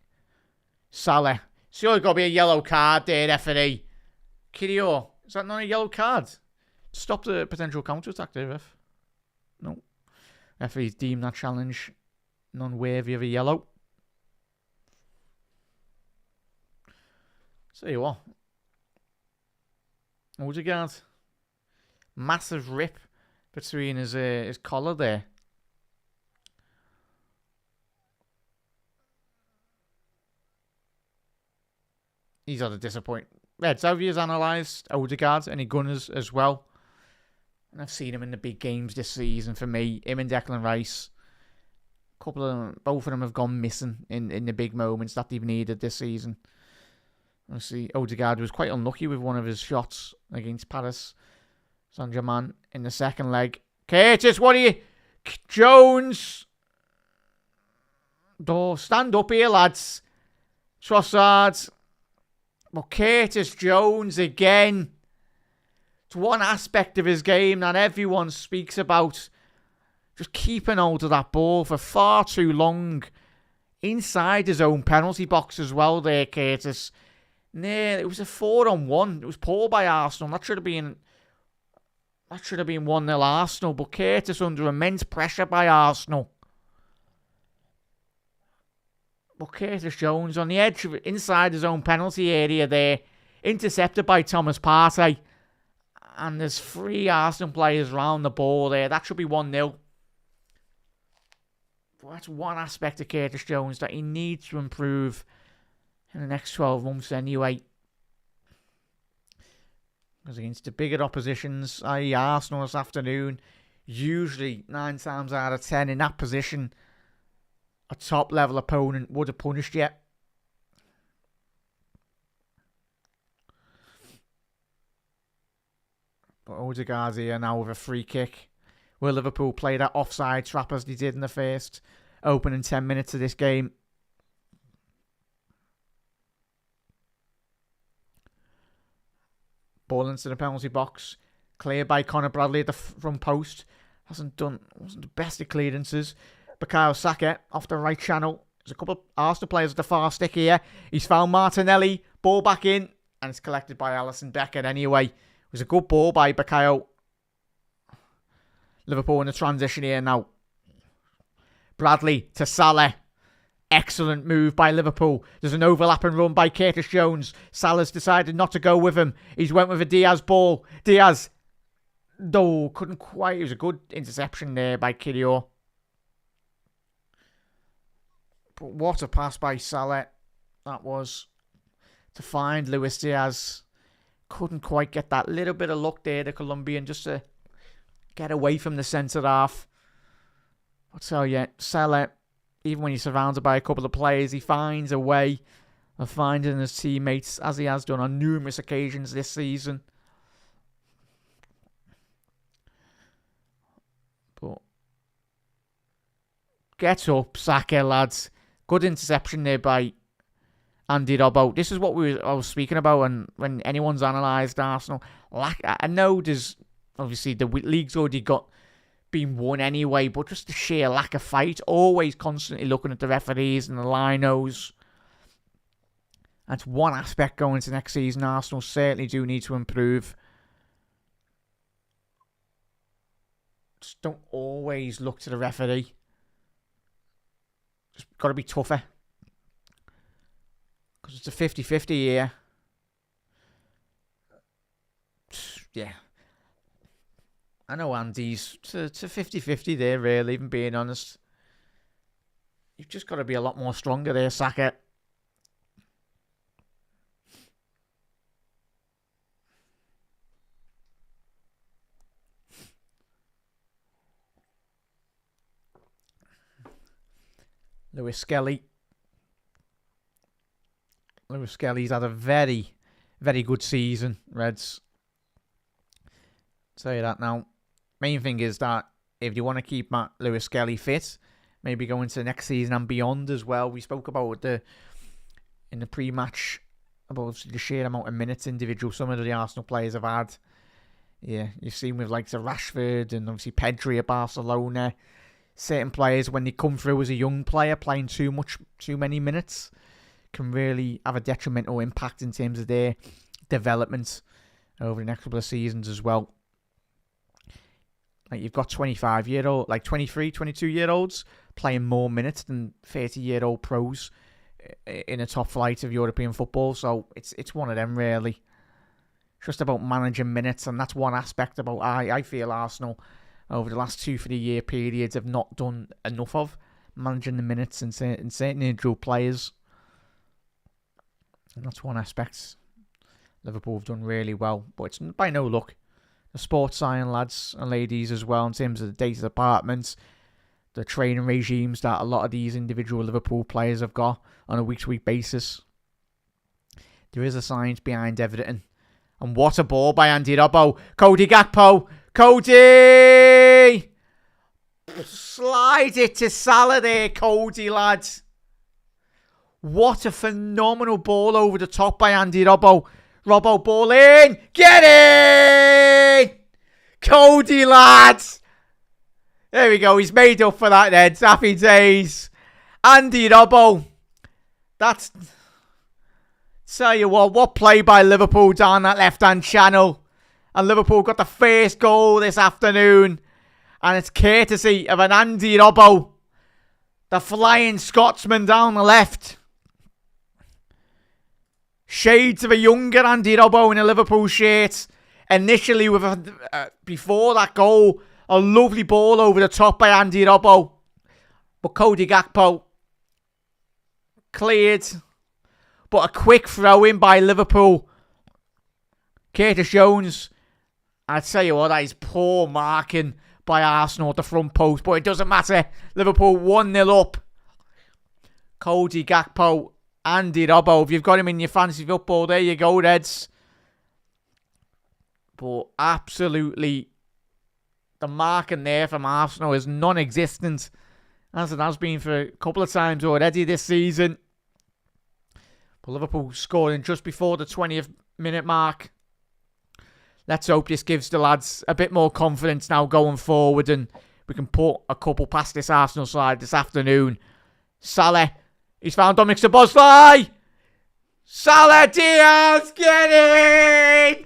Salah. It's got to be a yellow card there, referee. Kirio, is that not a yellow card? Stop the potential counter-attack there, ref. No. Referee's deemed that challenge non-worthy of a yellow. See you what. Odegaard. Massive rip between his collar there. He's had a disappointment. Reds, how have you analysed Odegaard? Any gunners as well? And I've seen him in the big games this season for me. Him and Declan Rice. Couple of them, both of them have gone missing in the big moments that they've needed this season. I see Odegaard was quite unlucky with one of his shots against Paris Saint-Germain in the second leg. Curtis, what are you? Jones. Stand up here, lads. Trossard. But Curtis Jones again. It's one aspect of his game that everyone speaks about. Just keeping hold of that ball for far too long. Inside his own penalty box as well there, Curtis. It was a 4-on-1. It was poor by Arsenal. That should have been 1-0 Arsenal, but Curtis under immense pressure by Arsenal. But Curtis Jones on the edge of inside his own penalty area there, intercepted by Thomas Partey. And there's 3 Arsenal players round the ball there. That should be 1-0. But that's one aspect of Curtis Jones that he needs to improve in the next 12 months anyway. Because against the bigger oppositions, i.e. Arsenal this afternoon, usually 9 times out of 10 in that position, a top-level opponent would have punished you. But Odegaard here now with a free kick. Will Liverpool play that offside trap as they did in the first opening 10 minutes of this game? Ball into the penalty box. Cleared by Conor Bradley at the front post. Wasn't the best of clearances. Bukayo Saka off the right channel. There's a couple of Arsenal players at the far stick here. He's found Martinelli. Ball back in. And it's collected by Alisson Becker anyway. It was a good ball by Bukayo. Liverpool in the transition here now. Bradley to Salah. Excellent move by Liverpool. There's an overlapping run by Curtis Jones. Salah's decided not to go with him. He's went with a Diaz ball. Diaz. No, couldn't quite. It was a good interception there by Kidio. But what a pass by Salah that was to find Luis Diaz. Couldn't quite get that little bit of luck there, the Colombian, just to get away from the centre half. But so yeah, Salah, even when he's surrounded by a couple of players, he finds a way of finding his teammates, as he has done on numerous occasions this season. But get up, Saka, lads. Good interception there by Andy Robbo. This is what I was speaking about when anyone's analysed Arsenal. I know there's obviously the league's already been won anyway, but just the sheer lack of fight. Always constantly looking at the referees and the linos. That's one aspect going into next season. Arsenal certainly do need to improve. Just don't always look to the referee. Just got to be tougher. Because it's a 50-50 here. Yeah. I know Andy's. It's a 50-50 there, really, even being honest. You've just got to be a lot more stronger there, Saka. Lewis Skelly. Lewis Skelly's had a very, very good season, Reds. Tell you that now. Main thing is that if you want to keep Lewis Skelly fit, maybe go into the next season and beyond as well. We spoke about in the pre-match about the sheer amount of minutes individual some of the Arsenal players have had. Yeah, you've seen with like Rashford and obviously Pedri at Barcelona. Certain players, when they come through as a young player, playing too many minutes, can really have a detrimental impact in terms of their development over the next couple of seasons as well. Like, you've got 25-year-old, like 23, 22-year-olds playing more minutes than 30-year-old pros in a top flight of European football. So it's one of them, really. It's just about managing minutes, and that's one aspect about I feel Arsenal over the last 2-3 year periods have not done enough of, managing the minutes and certain individual players. And that's one aspect Liverpool have done really well, but it's by no luck. The sports science lads and ladies as well, in terms of the data departments, the training regimes that a lot of these individual Liverpool players have got on a week-to-week basis. There is a science behind everything. And what a ball by Andy Robbo. Cody Gakpo. Cody! Slide it to Salah there, Cody, lads. What a phenomenal ball over the top by Andy Robbo. Robbo, ball in. Get in! Cody, lads. There we go. He's made up for that then. Happy days. Andy Robbo. That's... Tell you what play by Liverpool down that left-hand channel. And Liverpool got the first goal this afternoon. And it's courtesy of an Andy Robbo. The flying Scotsman down the left. Shades of a younger Andy Robbo in a Liverpool shirt. Initially, with before that goal, a lovely ball over the top by Andy Robbo. But Cody Gakpo cleared. But a quick throw in by Liverpool. Curtis Jones. I tell you what, that is poor marking by Arsenal at the front post. But it doesn't matter. Liverpool 1-0 up. Cody Gakpo. Andy Robbo. If you've got him in your fantasy football, there you go, Reds. But absolutely, the marking there from Arsenal is non-existent, as it has been for a couple of times already this season. But Liverpool scoring just before the 20th minute mark. let's hope this gives the lads a bit more confidence now going forward, and we can put a couple past this Arsenal side this afternoon. Salah, he's found Dominic Szoboszlai. Salah Diaz, get in!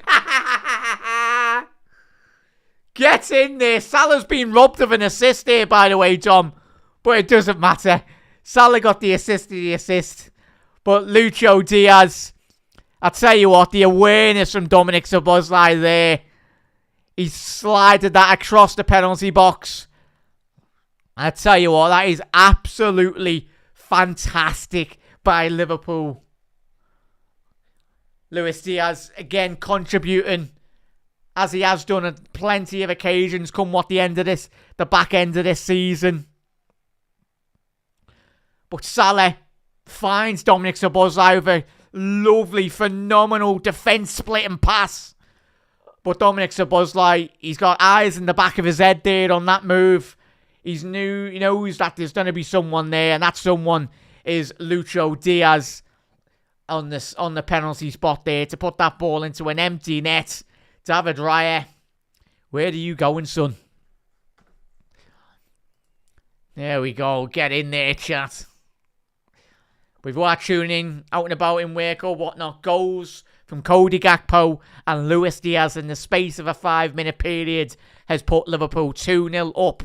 Get in there. Salah's been robbed of an assist here, by the way, Tom. But it doesn't matter. Salah got the assist to the assist. But Lucho Diaz, I tell you what, the awareness from Dominic Szoboszlai there. He slided that across the penalty box. I tell you what, that is absolutely fantastic by Liverpool. Luis Diaz again contributing, as he has done on plenty of occasions come what the back end of this season. But Salah finds Dominic Szoboszlai with a lovely, phenomenal defence splitting pass. But Dominic Szoboszlai, he's got eyes in the back of his head there on that move. He knows that there's going to be someone there, and that someone is Lucho Diaz on the penalty spot there to put that ball into an empty net. David Raya, where are you going, son? There we go. Get in there, chat. Before I tune in, out and about in work or whatnot, goals from Cody Gakpo and Luis Diaz in the space of a 5-minute period has put Liverpool 2-0 up.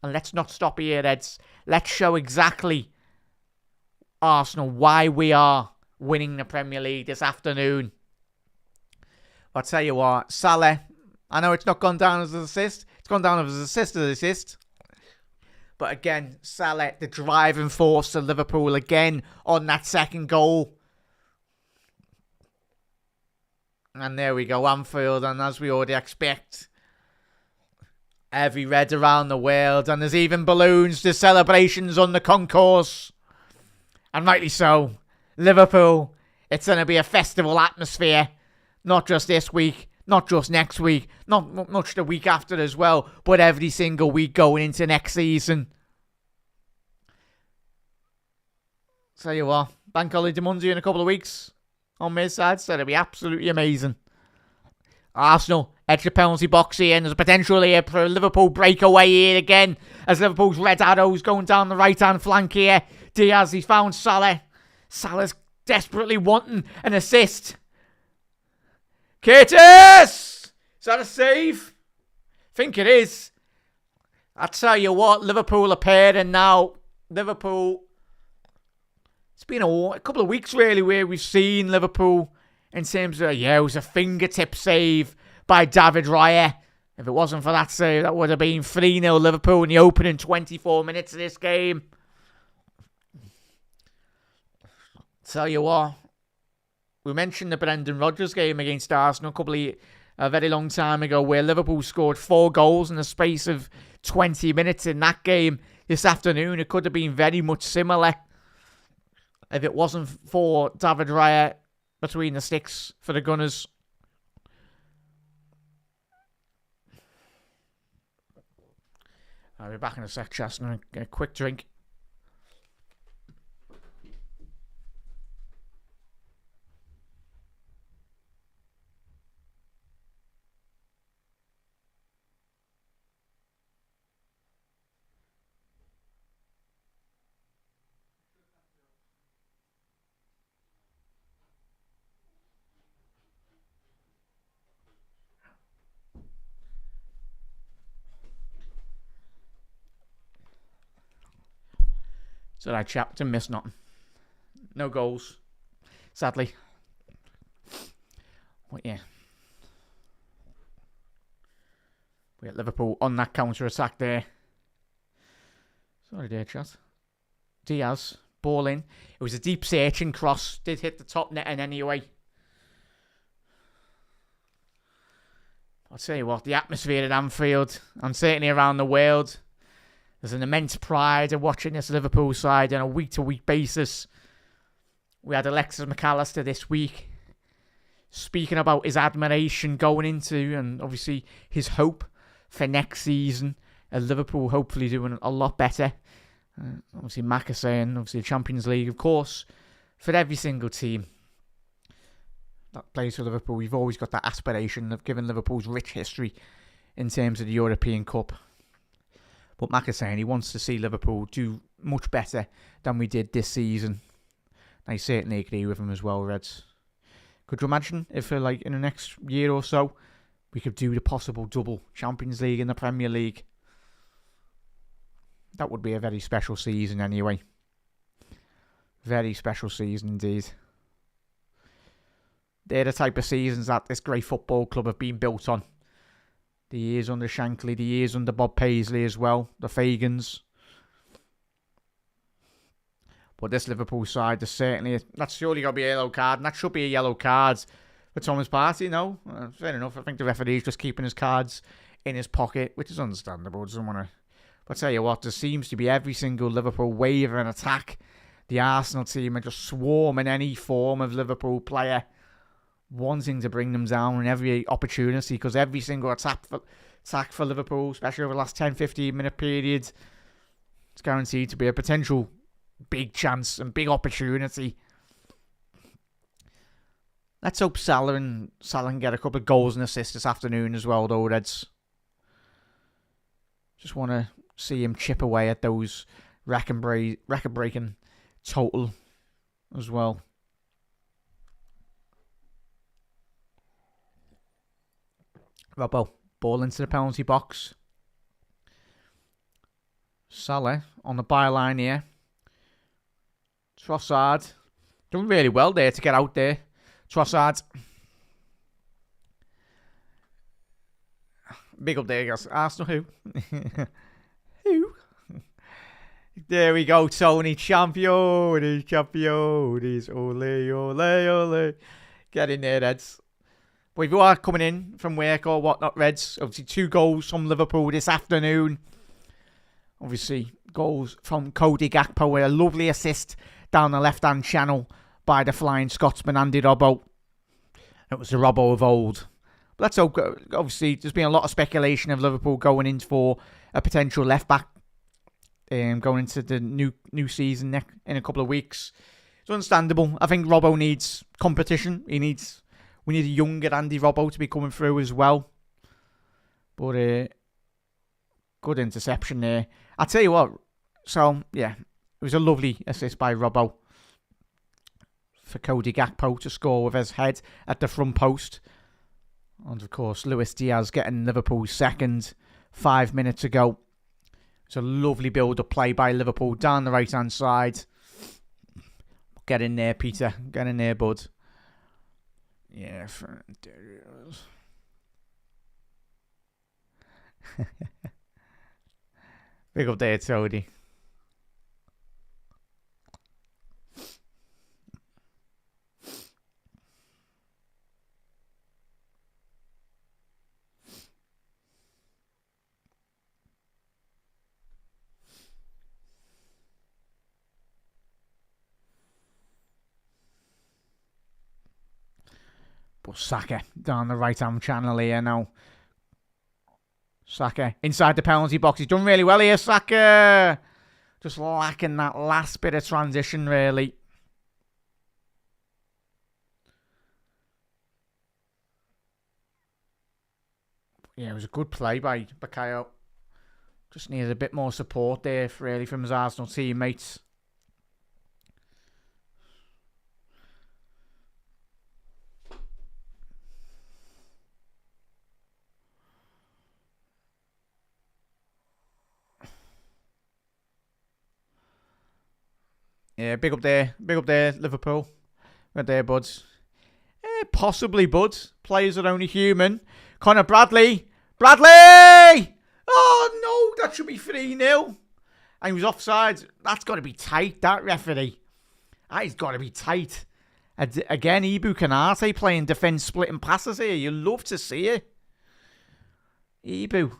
And let's not stop here, Reds. Let's show exactly Arsenal why we are winning the Premier League this afternoon. I'll tell you what, Salah, I know it's not gone down as an assist. It's gone down as an assist. But again, Salah, the driving force of Liverpool again on that second goal. And there we go, Anfield, and as we already expect, every red around the world, and there's even balloons, there's celebrations on the concourse. And rightly so. Liverpool, it's going to be a festival atmosphere. Not just this week, not just next week, not much the week after as well, but every single week going into next season. Tell you what, Bank Holiday Monday in a couple of weeks on my side, so it'll be absolutely amazing. Arsenal, edge the penalty box here, and there's a potential here for a Liverpool breakaway here again, as Liverpool's red arrows going down the right-hand flank here. Diaz, he's found Salah. Salah's desperately wanting an assist. Curtis! Is that a save? I think it is. I tell you what, Liverpool are pairing now. Liverpool. It's been a couple of weeks really where we've seen Liverpool in terms of, it was a fingertip save by David Raya. If it wasn't for that save, that would have been 3-0 Liverpool in the opening 24 minutes of this game. Tell you what, we mentioned the Brendan Rodgers game against Arsenal a very long time ago, where Liverpool scored 4 goals in the space of 20 minutes in that game. This afternoon, it could have been very much similar if it wasn't for David Raya between the sticks for the Gunners. I'll be back in a sec, Chester. A quick drink. So I chapped and missed nothing. No goals, sadly. But yeah. We got Liverpool on that counter-attack there. Sorry there, chat. Diaz, ball in. It was a deep searching cross. Did hit the top net anyway. I'll tell you what, the atmosphere at Anfield, and certainly around the world, there's an immense pride in watching this Liverpool side on a week-to-week basis. We had Alexis McAllister this week speaking about his admiration going into, and obviously his hope for next season. Liverpool hopefully doing a lot better. Obviously Mac is saying, obviously the Champions League, of course, for every single team. that plays for Liverpool. We've always got that aspiration of giving Liverpool's rich history in terms of the European Cup. But Mac is saying he wants to see Liverpool do much better than we did this season. I certainly agree with him as well, Reds. Could you imagine if, like, in the next year or so, we could do the possible double Champions League and the Premier League? That would be a very special season anyway. Very special season indeed. They're the type of seasons that this great football club have been built on. The years under Shankly, the years under Bob Paisley as well, the Fagans. But this Liverpool side, there's certainly... That's surely got to be a yellow card, and that should be a yellow card for Thomas Partey, no? Fair enough, I think the referee's just keeping his cards in his pocket, which is understandable, doesn't want to... But I tell you what, there seems to be every single Liverpool wave and attack. The Arsenal team are just swarming any form of Liverpool player, wanting to bring them down in every opportunity, because every single attack for Liverpool, especially over the last 10-15 minute period, it's guaranteed to be a potential big chance and big opportunity. Let's hope Salah can get a couple of goals and assists this afternoon as well, though, Reds. Just want to see him chip away at those record-breaking total as well. Robbo, ball into the penalty box. Salah on the byline here. Trossard doing really well there to get out there. Trossard. Big up there, guys. Arsenal who? Who? There we go, Tony. Champions. Ole, ole, ole. Get in there, Reds. But if you are coming in from work or whatnot, Reds, obviously 2 goals from Liverpool this afternoon. Obviously, goals from Cody Gakpo with a lovely assist down the left-hand channel by the Flying Scotsman, Andy Robbo. It was the Robbo of old. But let's hope, obviously, there's been a lot of speculation of Liverpool going in for a potential left-back going into the new season in a couple of weeks. It's understandable. I think Robbo needs competition. We need a younger Andy Robbo to be coming through as well. But good interception there. I'll tell you what. So, yeah, it was a lovely assist by Robbo for Cody Gakpo to score with his head at the front post. And, of course, Luis Diaz getting Liverpool's second 5 minutes ago. It's a lovely build-up play by Liverpool down the right-hand side. Get in there, Peter. Get in there, bud. Yeah, there it is. Big up there, Tony. But Saka down the right-hand channel here now. Saka inside the penalty box. He's done really well here, Saka. Just lacking that last bit of transition, really. Yeah, it was a good play by Bakayo. Just needed a bit more support there, really, from his Arsenal teammates. Yeah, big up there, Liverpool. Right there, buds. Possibly, buds. Players are only human. Connor Bradley! Oh, no, that should be 3-0. And he was offside. That's got to be tight, that referee. That has got to be tight. Again, Ibu Kanate playing defence splitting passes here. You love to see it. Ibu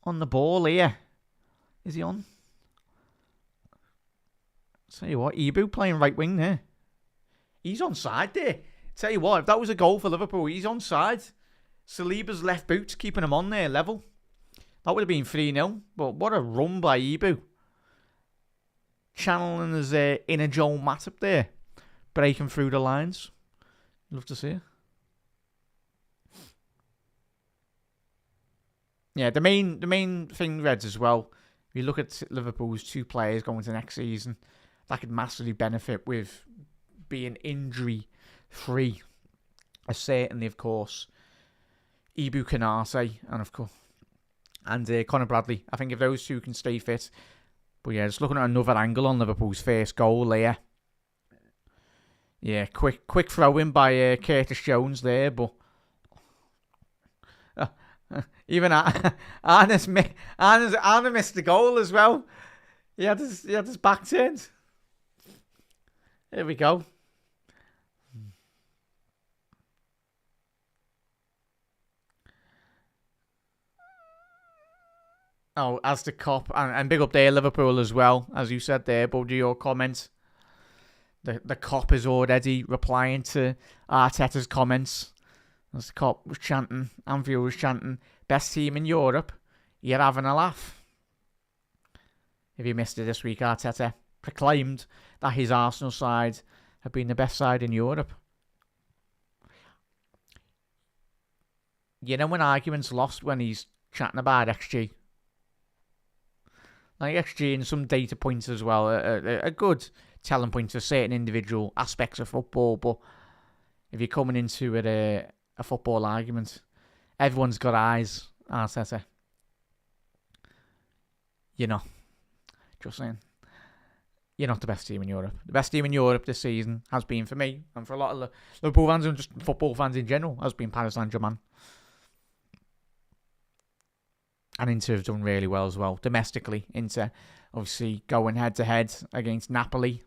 on the ball here. Is he on? Tell you what, Ibu playing right wing there. He's onside there. Tell you what, if that was a goal for Liverpool, he's onside. Saliba's left boot's keeping him on there, level. That would have been 3-0. But what a run by Ibu. Channeling his inner Joel Matip there. Breaking through the lines. Love to see it. Yeah, the main thing, Reds, as well, if you look at Liverpool's 2 players going to next season, that could massively benefit with being injury-free. Certainly, of course, Ibu Kanate and Conor Bradley. I think if those 2 can stay fit. But yeah, just looking at another angle on Liverpool's first goal there. Yeah, quick throw in by Curtis Jones there, but even Arne missed the goal as well. He had his back turned. Here we go. Oh, as the cop, and big up there, Liverpool as well, as you said there, but do your comments. The cop is already replying to Arteta's comments. As the cop was chanting, Anfield was chanting, best team in Europe, you're having a laugh. If you missed it this week, Arteta proclaimed that his Arsenal side have been the best side in Europe. You know when arguments lost when he's chatting about XG? Like XG and some data points as well, a good telling point for certain individual aspects of football, but if you're coming into it, a football argument, everyone's got eyes, Arteta. You're not. Just saying. You're not the best team in Europe. The best team in Europe this season has been, for me, and for a lot of Liverpool fans and just football fans in general, has been Paris Saint-Germain. And Inter have done really well as well, domestically. Inter, obviously, going head-to-head against Napoli.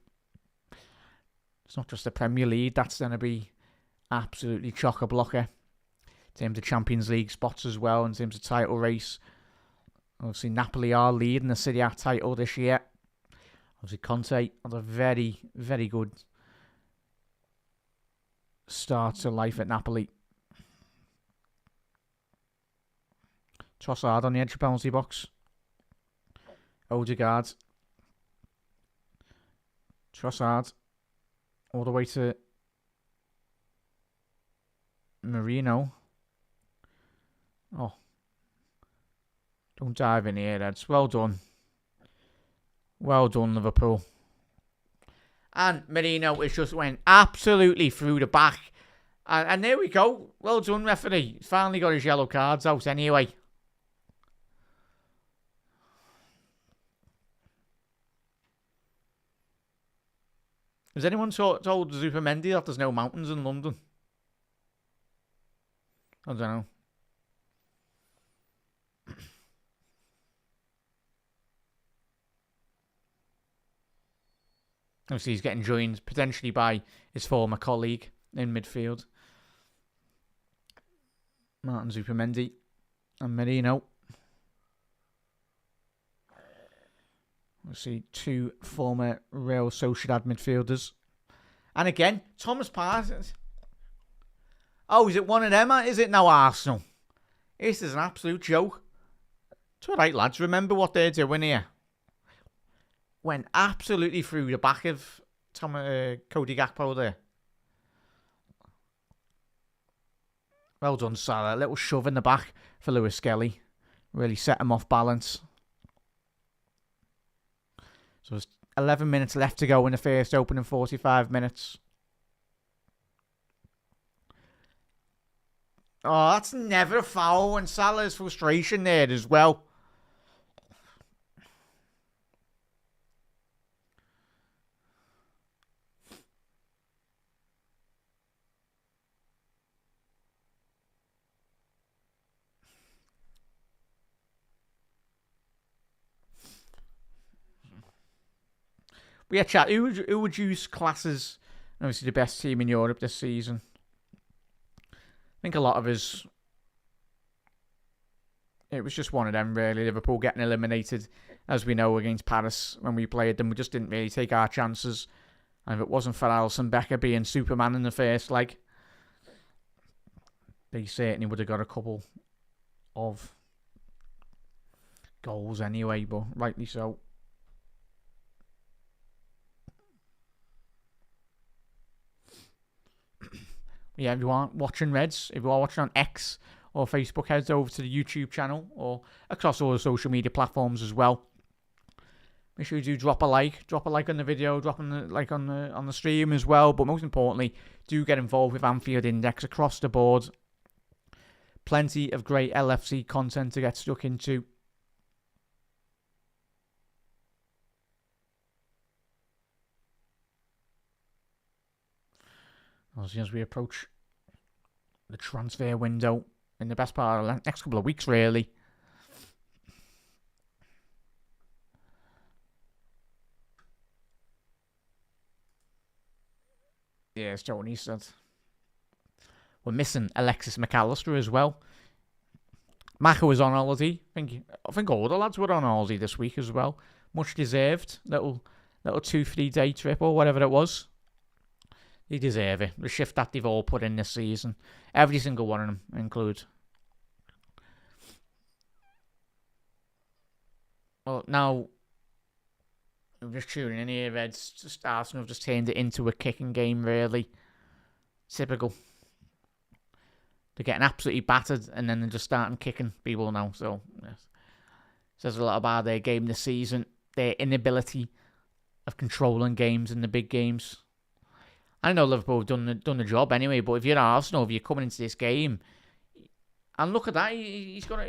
It's not just the Premier League, that's going to be absolutely chock-a-blocker. In terms of Champions League spots as well, in terms of title race. Obviously, Napoli are leading the Serie A title this year. Obviously, Conte had a very, very good start to life at Napoli. Trossard on the edge of penalty box. Odegaard. Trossard. All the way to Marino. Oh. Don't dive in here, lads. Well done. Well done, Liverpool. And Marino has just went absolutely through the back. And there we go. Well done, referee. He's finally got his yellow cards out anyway. Has anyone told Zubimendi that there's no mountains in London? I don't know. Obviously, he's getting joined potentially by his former colleague in midfield. Martin Zubimendi and Merino. We'll see 2 former Real Sociedad midfielders. And again, Thomas Partey. Oh, is it one of them? Is it now Arsenal? This is an absolute joke. It's all right, lads. Remember what they're doing here. Went absolutely through the back of Cody Gakpo there. Well done, Salah. A little shove in the back for Lewis Skelly. Really set him off balance. So there's 11 minutes left to go in the first opening 45 minutes. Oh, that's never a foul. And Salah's frustration there as well. But yeah, chat, who would you class as obviously the best team in Europe this season? I think a lot of us, it was just one of them really. Liverpool getting eliminated, as we know, against Paris when we played them. We just didn't really take our chances. And if it wasn't for Alisson Becker being Superman in the first leg, they certainly would have got a couple of goals anyway, but rightly so. yeah, if you aren't watching Reds, if you are watching on X or Facebook, head over to the YouTube channel or across all the social media platforms as well. Make sure you do drop a like on the video, drop a like on the stream as well. But most importantly, do get involved with Anfield Index across the board. Plenty of great LFC content to get stuck into. As we approach the transfer window in the best part of the next couple of weeks, really. Yeah, as Tony said. We're missing Alexis McAllister as well. Maka was on holiday. I think all the lads were on holiday this week as well. Much deserved. Little 2-3 day trip or whatever it was. They deserve it. The shift that they've all put in this season. Every single one of them include. Well, now, I'm just tuning in here, Reds. Just Arsenal have just turned it into a kicking game, really. Typical. They're getting absolutely battered, and then they're just starting kicking people now. So, yes. Says a lot about their game this season. Their inability of controlling games in the big games. I know Liverpool have done the job anyway, but if you're Arsenal, if you're coming into this game, and look at that, he's got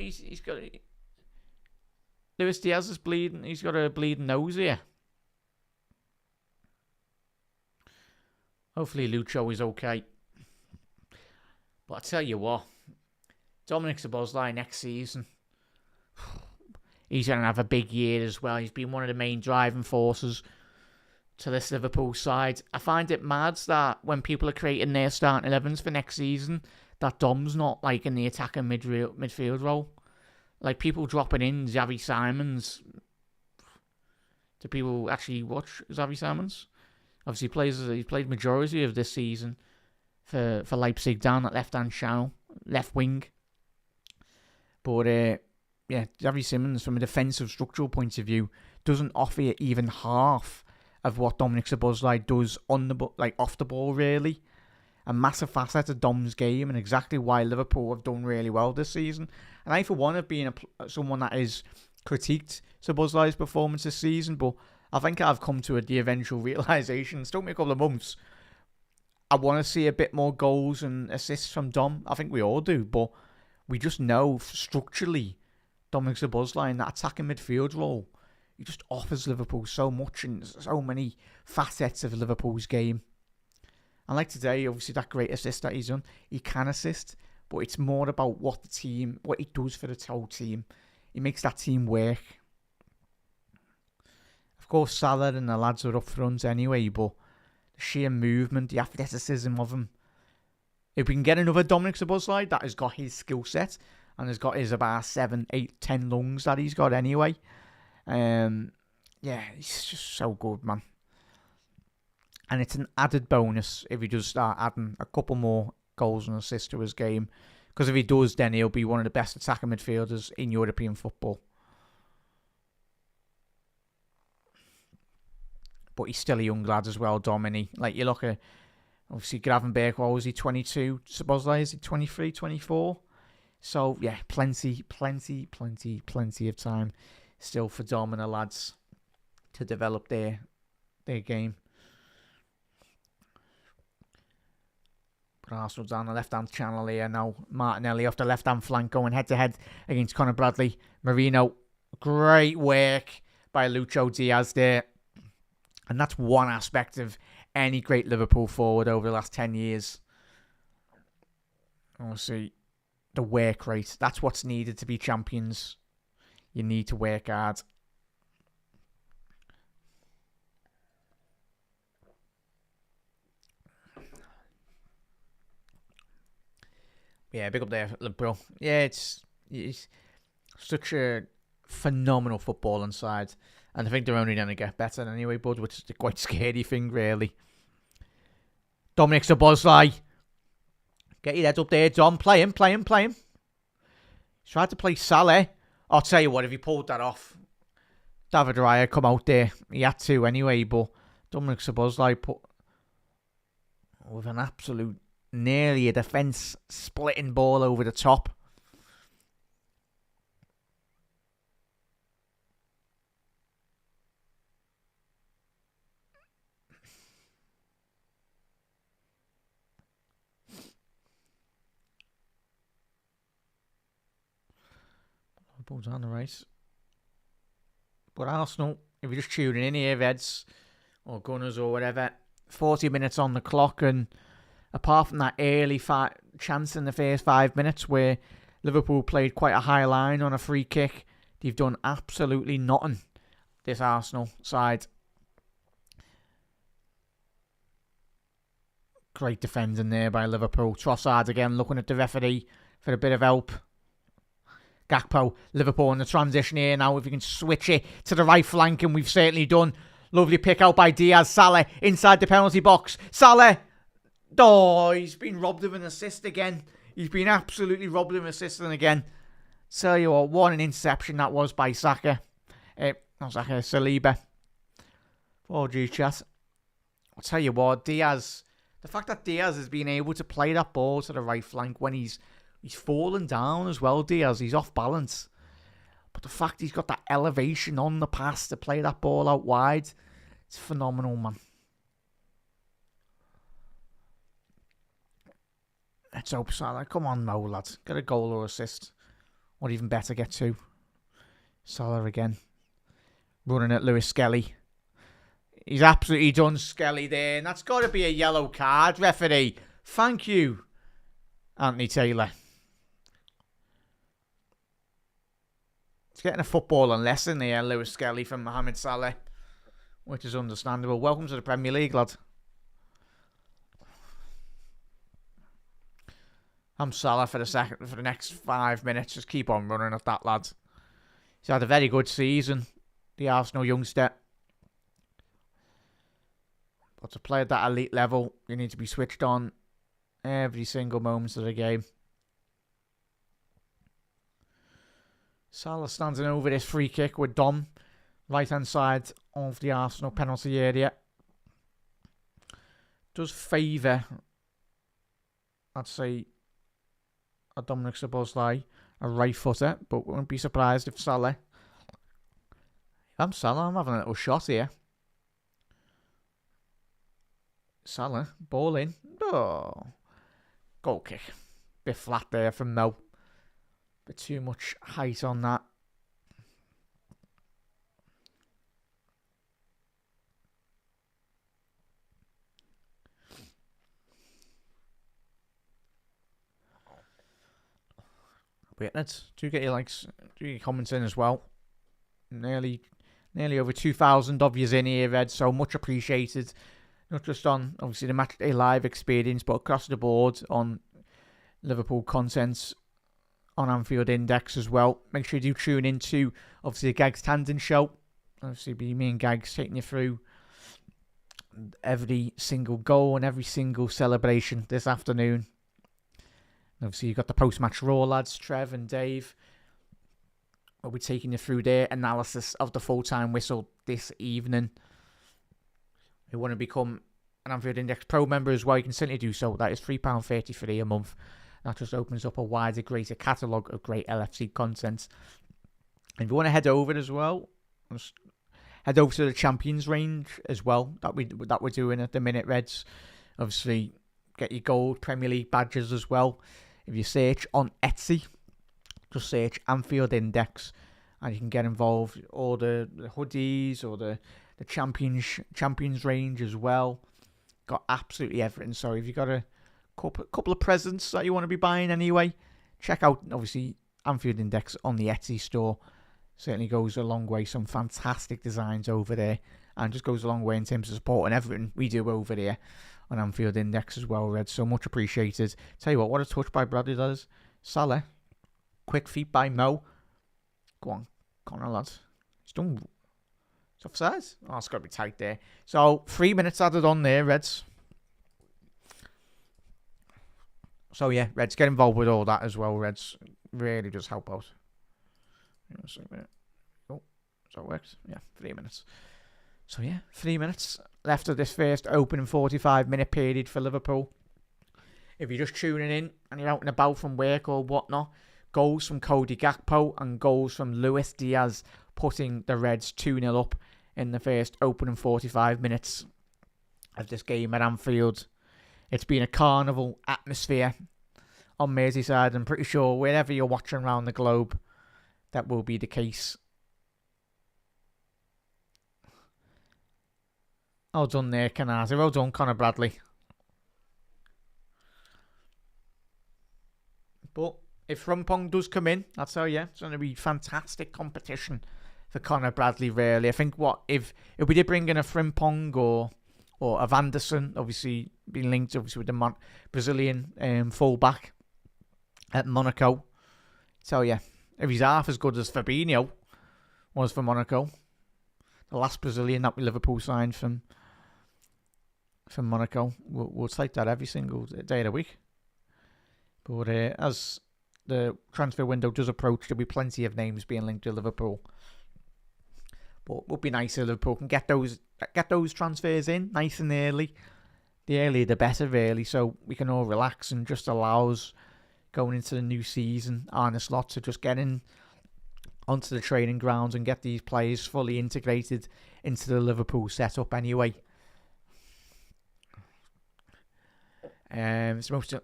Luis Diaz is bleeding. He's got a bleeding nose here. Hopefully Lucho is okay. But I tell you what, Dominic Szoboszlai next season, he's going to have a big year as well. He's been one of the main driving forces to this Liverpool side. I find it mad that when people are creating their starting 11s for next season, that Dom's not like in the attacking midfield role. Like people dropping in Xavi Simons. Do people actually watch Xavi Simons? Obviously, he played majority of this season for Leipzig down that left-hand channel, left wing. But yeah, Xavi Simons, from a defensive structural point of view, doesn't offer you even half of what Dominic Szoboszlai does off the ball, really. A massive facet of Dom's game, and exactly why Liverpool have done really well this season. And I, for one, have been someone that has critiqued Szoboszlai's performance this season, but I think I've come to the eventual realisation. It's took me a couple of months. I want to see a bit more goals and assists from Dom. I think we all do, but we just know structurally Dominic Szoboszlai in that attacking midfield role, he just offers Liverpool so much and so many facets of Liverpool's game. And like today, obviously that great assist that he's done, he can assist, but it's more about what he does for the whole team. He makes that team work. Of course, Salah and the lads are up front anyway, but the sheer movement, the athleticism of him. If we can get another Dominic Szoboszlai that has got his skill set and has got his about 7, 8, 10 lungs that he's got anyway. Yeah, he's just so good, man. And it's an added bonus if he does start adding a couple more goals and assists to his game. Because if he does, then he'll be one of the best attacking midfielders in European football. But he's still a young lad as well, Dominic. Like, you look at, obviously, Gravenberch, what was he, 22? Szoboszlai, is he 23, 24? So, yeah, plenty of time still for Dom and the lads to develop their game. But Arsenal down the left-hand channel here now. Martinelli off the left-hand flank going head-to-head against Conor Bradley. Marino, great work by Lucho Diaz there. And that's one aspect of any great Liverpool forward over the last 10 years. Obviously, the work rate. That's what's needed to be champions. You need to work hard. Yeah, big up there, Liverpool. Yeah, it's such a phenomenal footballing side. And I think they're only going to get better anyway, bud, which is a quite scary thing, really. Dominic Szoboszlai. Get your head up there, Dom. Play him. He's tried to play Salah. I'll tell you what, if he pulled that off, David Raya come out there. He had to anyway, but Dominic Szoboszlai put with an absolute nearly a defence splitting ball over the top. Ball's on the right. But Arsenal, if you're just tuning in here, Reds or Gunners or whatever, 40 minutes on the clock, and apart from that early chance in the first 5 minutes where Liverpool played quite a high line on a free kick, they've done absolutely nothing, this Arsenal side. Great defending there by Liverpool. Trossard again looking at the referee for a bit of help. Gakpo, Liverpool in the transition here now. If you can switch it to the right flank, and we've certainly done. Lovely pick out by Diaz. Salah inside the penalty box. Salah! Oh, he's been robbed of an assist again. He's been absolutely robbed of an assist again. Tell you what an interception that was by Saka. Not Saka, Saliba. Oh, gee, chat. I'll tell you what, Diaz. The fact that Diaz has been able to play that ball to the right flank when he's fallen down as well, Diaz. He's off balance. But the fact he's got that elevation on the pass to play that ball out wide, it's phenomenal, man. Let's hope Salah. Come on, Mo, lads. Get a goal or assist. Or even better, get two. Salah again. Running at Lewis Skelly. He's absolutely done Skelly there. And that's got to be a yellow card, referee. Thank you, Anthony Taylor. He's getting a footballing lesson here, Lewis Skelly, from Mohamed Salah, which is understandable. Welcome to the Premier League, lad. I'm Salah for the next 5 minutes. Just keep on running at that, lad. He's had a very good season, the Arsenal youngster. But to play at that elite level, you need to be switched on every single moment of the game. Salah standing over this free kick with Dom, right hand side of the Arsenal penalty area. Does favour, I'd say, a Dominic Szoboszlai, a right footer, but wouldn't be surprised if Salah. I'm Salah, I'm having a little shot here. Salah, ball in. Oh, goal kick. Bit flat there from Mo. Bit too much height on that. Wait, do get your likes, do your comments in as well. Nearly over 2,000 of yous in here, Red, so much appreciated. Not just on, obviously, the Matchday Live experience, but across the board on Liverpool content on Anfield Index as well. Make sure you do tune into, obviously, the Gags Tandon show. Obviously, be me and Gags taking you through every single goal and every single celebration this afternoon. Obviously, you've got the post-match Raw lads, Trev and Dave. We'll be taking you through their analysis of the full-time whistle this evening. If you want to become an Anfield Index Pro member as well, you can certainly do so. That is £3.33 a month. That just opens up a wider, greater catalogue of great LFC content. And if you want to head over as well, just head over to the Champions range as well that we're doing at the minute, Reds. Obviously, get your gold Premier League badges as well. If you search on Etsy, just search Anfield Index, and you can get involved. All the hoodies or the Champions range as well. Got absolutely everything. So if you've got a couple of presents that you want to be buying anyway, check out, obviously, Anfield Index on the Etsy store. Certainly goes a long way. Some fantastic designs over there, and just goes a long way in terms of supporting everything we do over there on Anfield Index as well, Red. So much appreciated. Tell you what a touch by Bradley does. Salah. Quick feet by Mo. Go on, Connor, lads. He's done. It's offside. Oh, it's got to be tight there. So, 3 minutes added on there, Reds. So, yeah, Reds, get involved with all that as well, Reds. Really does help out. Oh, so it works. Yeah, 3 minutes. So, yeah, 3 minutes left of this first opening 45-minute period for Liverpool. if you're just tuning in and you're out and about from work or whatnot, goals from Cody Gakpo and goals from Luis Diaz putting the Reds 2-0 up in the first opening 45 minutes of this game at Anfield. It's been a carnival atmosphere on Merseyside. I'm pretty sure wherever you're watching around the globe, that will be the case. Well done there, Canazzi. Well done, Conor Bradley. But if Frimpong does come in, I'll tell you, it's going to be fantastic competition for Conor Bradley, really. I think if we did bring in a Frimpong or a Vanderson, obviously being linked obviously with the Brazilian fullback at Monaco. So yeah, if he's half as good as Fabinho was for Monaco, the last Brazilian that Liverpool signed from Monaco, we'll take that every single day of the week. But as the transfer window does approach, there'll be plenty of names being linked to Liverpool. But it would be nice if Liverpool can get those transfers in nice and early. The earlier the better, really, so we can all relax and just allows going into the new season Arne Slot to just get in onto the training grounds and get these players fully integrated into the Liverpool setup anyway. It's most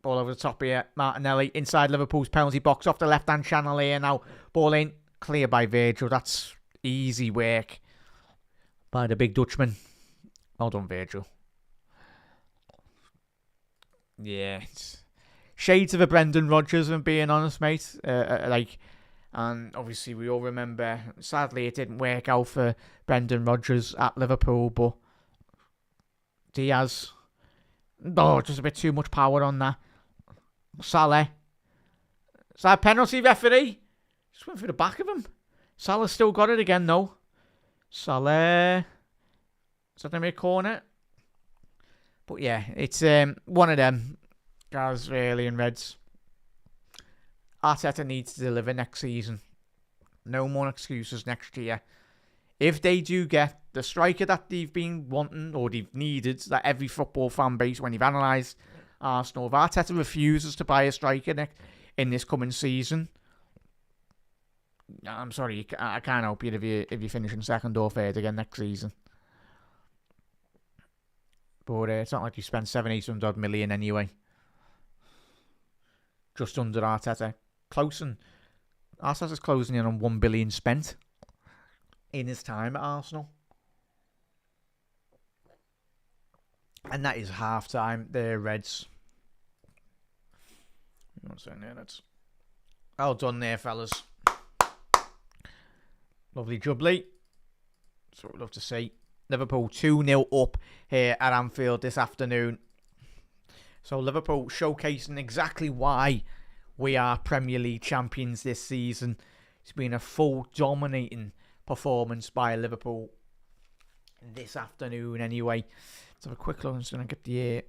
ball over the top here. Martinelli inside Liverpool's penalty box off the left-hand channel here now. Ball in, clear by Virgil. That's easy work by the big Dutchman. Well done, Virgil. Yeah, it's shades of a Brendan Rodgers, if I'm being honest, mate. And obviously we all remember, sadly it didn't work out for Brendan Rodgers at Liverpool, but Diaz, just a bit too much power on that. Salah. Is that a penalty, referee? Just went through the back of him. Salah still got it again, though. Salah. Is that going to be a corner? But yeah, it's one of them guys, really, in Reds. Arteta needs to deliver next season. No more excuses next year. If they do get the striker that they've been wanting or they've needed, that every football fan base, when you've analysed Arsenal, if Arteta refuses to buy a striker in this coming season, I'm sorry, I can't help you if you're finishing second or third again next season. But it's not like you spent 700-800 million anyway. Just under Arteta. Arteta's closing in on 1 billion spent in his time at Arsenal. And that is half time. The Reds. What's that there? That's well done there, fellas. Lovely jubbly. That's what we'd love to see. Liverpool 2-0 up here at Anfield this afternoon. So Liverpool showcasing exactly why we are Premier League champions this season. It's been a full dominating performance by Liverpool this afternoon anyway. Let's have a quick look. I'm just going to get the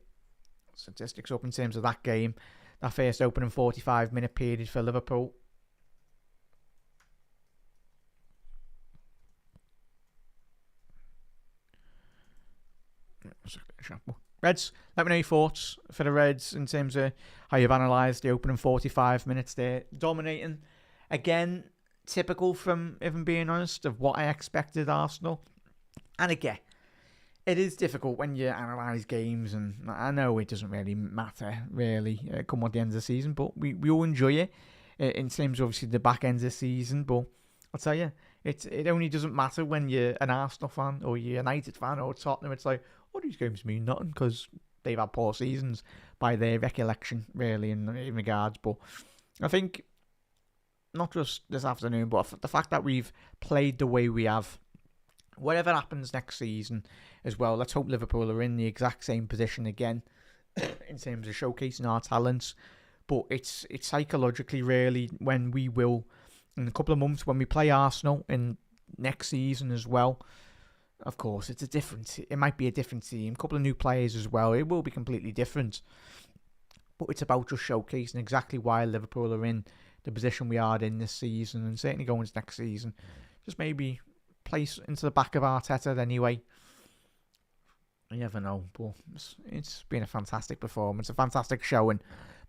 statistics up in terms of that game. That first opening 45-minute period for Liverpool. Reds, let me know your thoughts for the Reds in terms of how you've analysed the opening 45 minutes there. Dominating. Again, typical from, if I'm being honest, of what I expected Arsenal. And again, it is difficult when you analyse games, and I know it doesn't really matter, really, come at the end of the season, but we all enjoy it in terms of obviously the back end of the season. But I'll tell you, it only doesn't matter when you're an Arsenal fan or you're a United fan or Tottenham. It's like, oh, these games mean nothing because they've had poor seasons by their recollection, really, in regards. But I think not just this afternoon, but the fact that we've played the way we have, whatever happens next season as well, let's hope Liverpool are in the exact same position again in terms of showcasing our talents. But it's psychologically, really, when we will, in a couple of months, when we play Arsenal in next season as well. Of course, it might be a different team, a couple of new players as well. It will be completely different. But it's about just showcasing exactly why Liverpool are in the position we are in this season, and certainly going into next season. Just maybe place into the back of Arteta anyway. You never know, but it's been a fantastic performance, a fantastic showing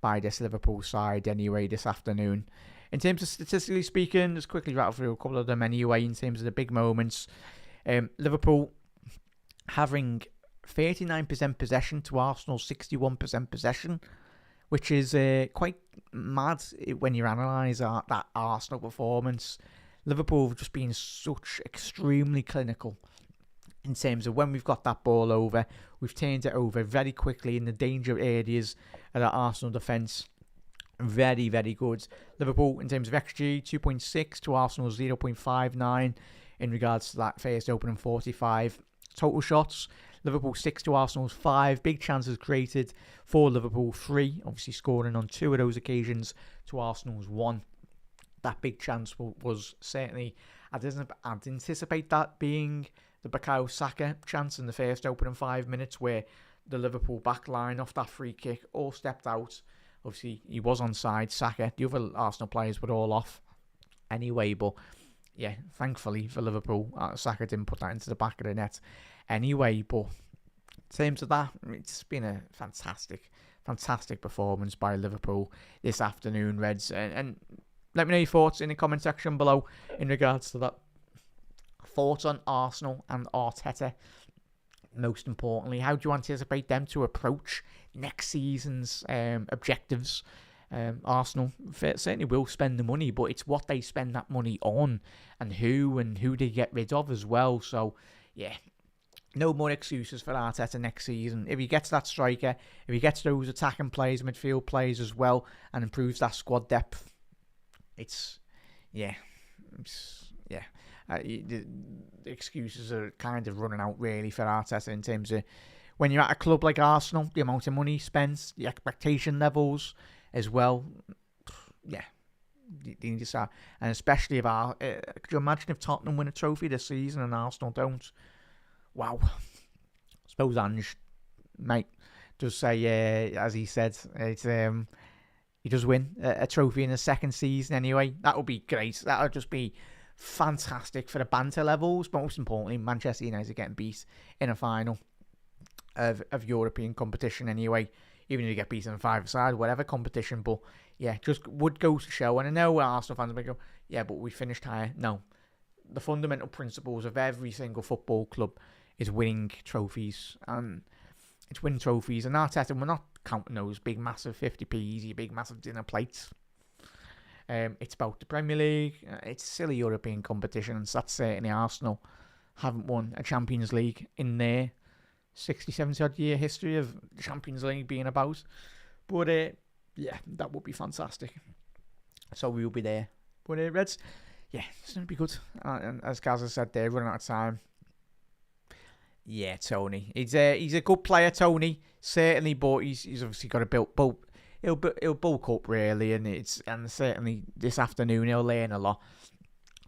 by this Liverpool side anyway this afternoon. In terms of statistically speaking, just quickly rattle through a couple of them anyway in terms of the big moments. Liverpool having 39% possession to Arsenal's 61% possession, which is quite mad when you analyse that Arsenal performance. Liverpool have just been such extremely clinical in terms of when we've got that ball over, we've turned it over very quickly in the danger areas of the Arsenal defence. Very, very good. Liverpool, in terms of XG, 2.6 to Arsenal's 0.59 in regards to that first opening 45. Total shots, Liverpool 6 to Arsenal's 5. Big chances created for Liverpool 3. Obviously scoring on 2 of those occasions to Arsenal's 1. That big chance was certainly, I'd anticipate that being the Bukayo Saka chance in the first opening 5 minutes where the Liverpool back line off that free kick all stepped out. Obviously, he was onside, Saka. The other Arsenal players were all off anyway, but yeah, thankfully for Liverpool, Saka didn't put that into the back of the net anyway. But in terms of that, it's been a fantastic performance by Liverpool this afternoon, Reds. And let me know your thoughts in the comment section below in regards to that. Thoughts on Arsenal and Arteta. Most importantly, how do you anticipate them to approach next season's objectives? Arsenal certainly will spend the money, but it's what they spend that money on and who they get rid of as well. So, yeah, no more excuses for Arteta next season. If he gets that striker, if he gets those attacking players, midfield players as well, and improves that squad depth, the excuses are kind of running out really for Arteta in terms of when you're at a club like Arsenal, the amount of money spent, the expectation levels as well. Yeah, you need to start. And especially if could you imagine if Tottenham win a trophy this season and Arsenal don't? Wow. I suppose Ange, mate, does say, as he said, it's he does win a trophy in his second season anyway. That would be great. That would just be fantastic for the banter levels. But most importantly, Manchester United are getting beat in a final of European competition anyway. Even if you get beaten in 5-a-side, whatever competition. But yeah, just would go to show. And I know Arsenal fans may go, yeah, but we finished higher. No. The fundamental principles of every single football club is winning trophies. And it's winning trophies. And Arteta, we're not counting those big, massive 50p's, your big, massive dinner plates. It's about the Premier League. It's silly European competition. And that's certainly Arsenal haven't won a Champions League in their 60, 70 odd year history of the Champions League being about. But yeah, that would be fantastic. So we will be there. But Reds, yeah, it's going to be good. And as Gaza said there, running out of time. Yeah, Tony. He's a good player, Tony. Certainly, but he's obviously got to build. He'll bulk up really, and certainly this afternoon he'll learn a lot.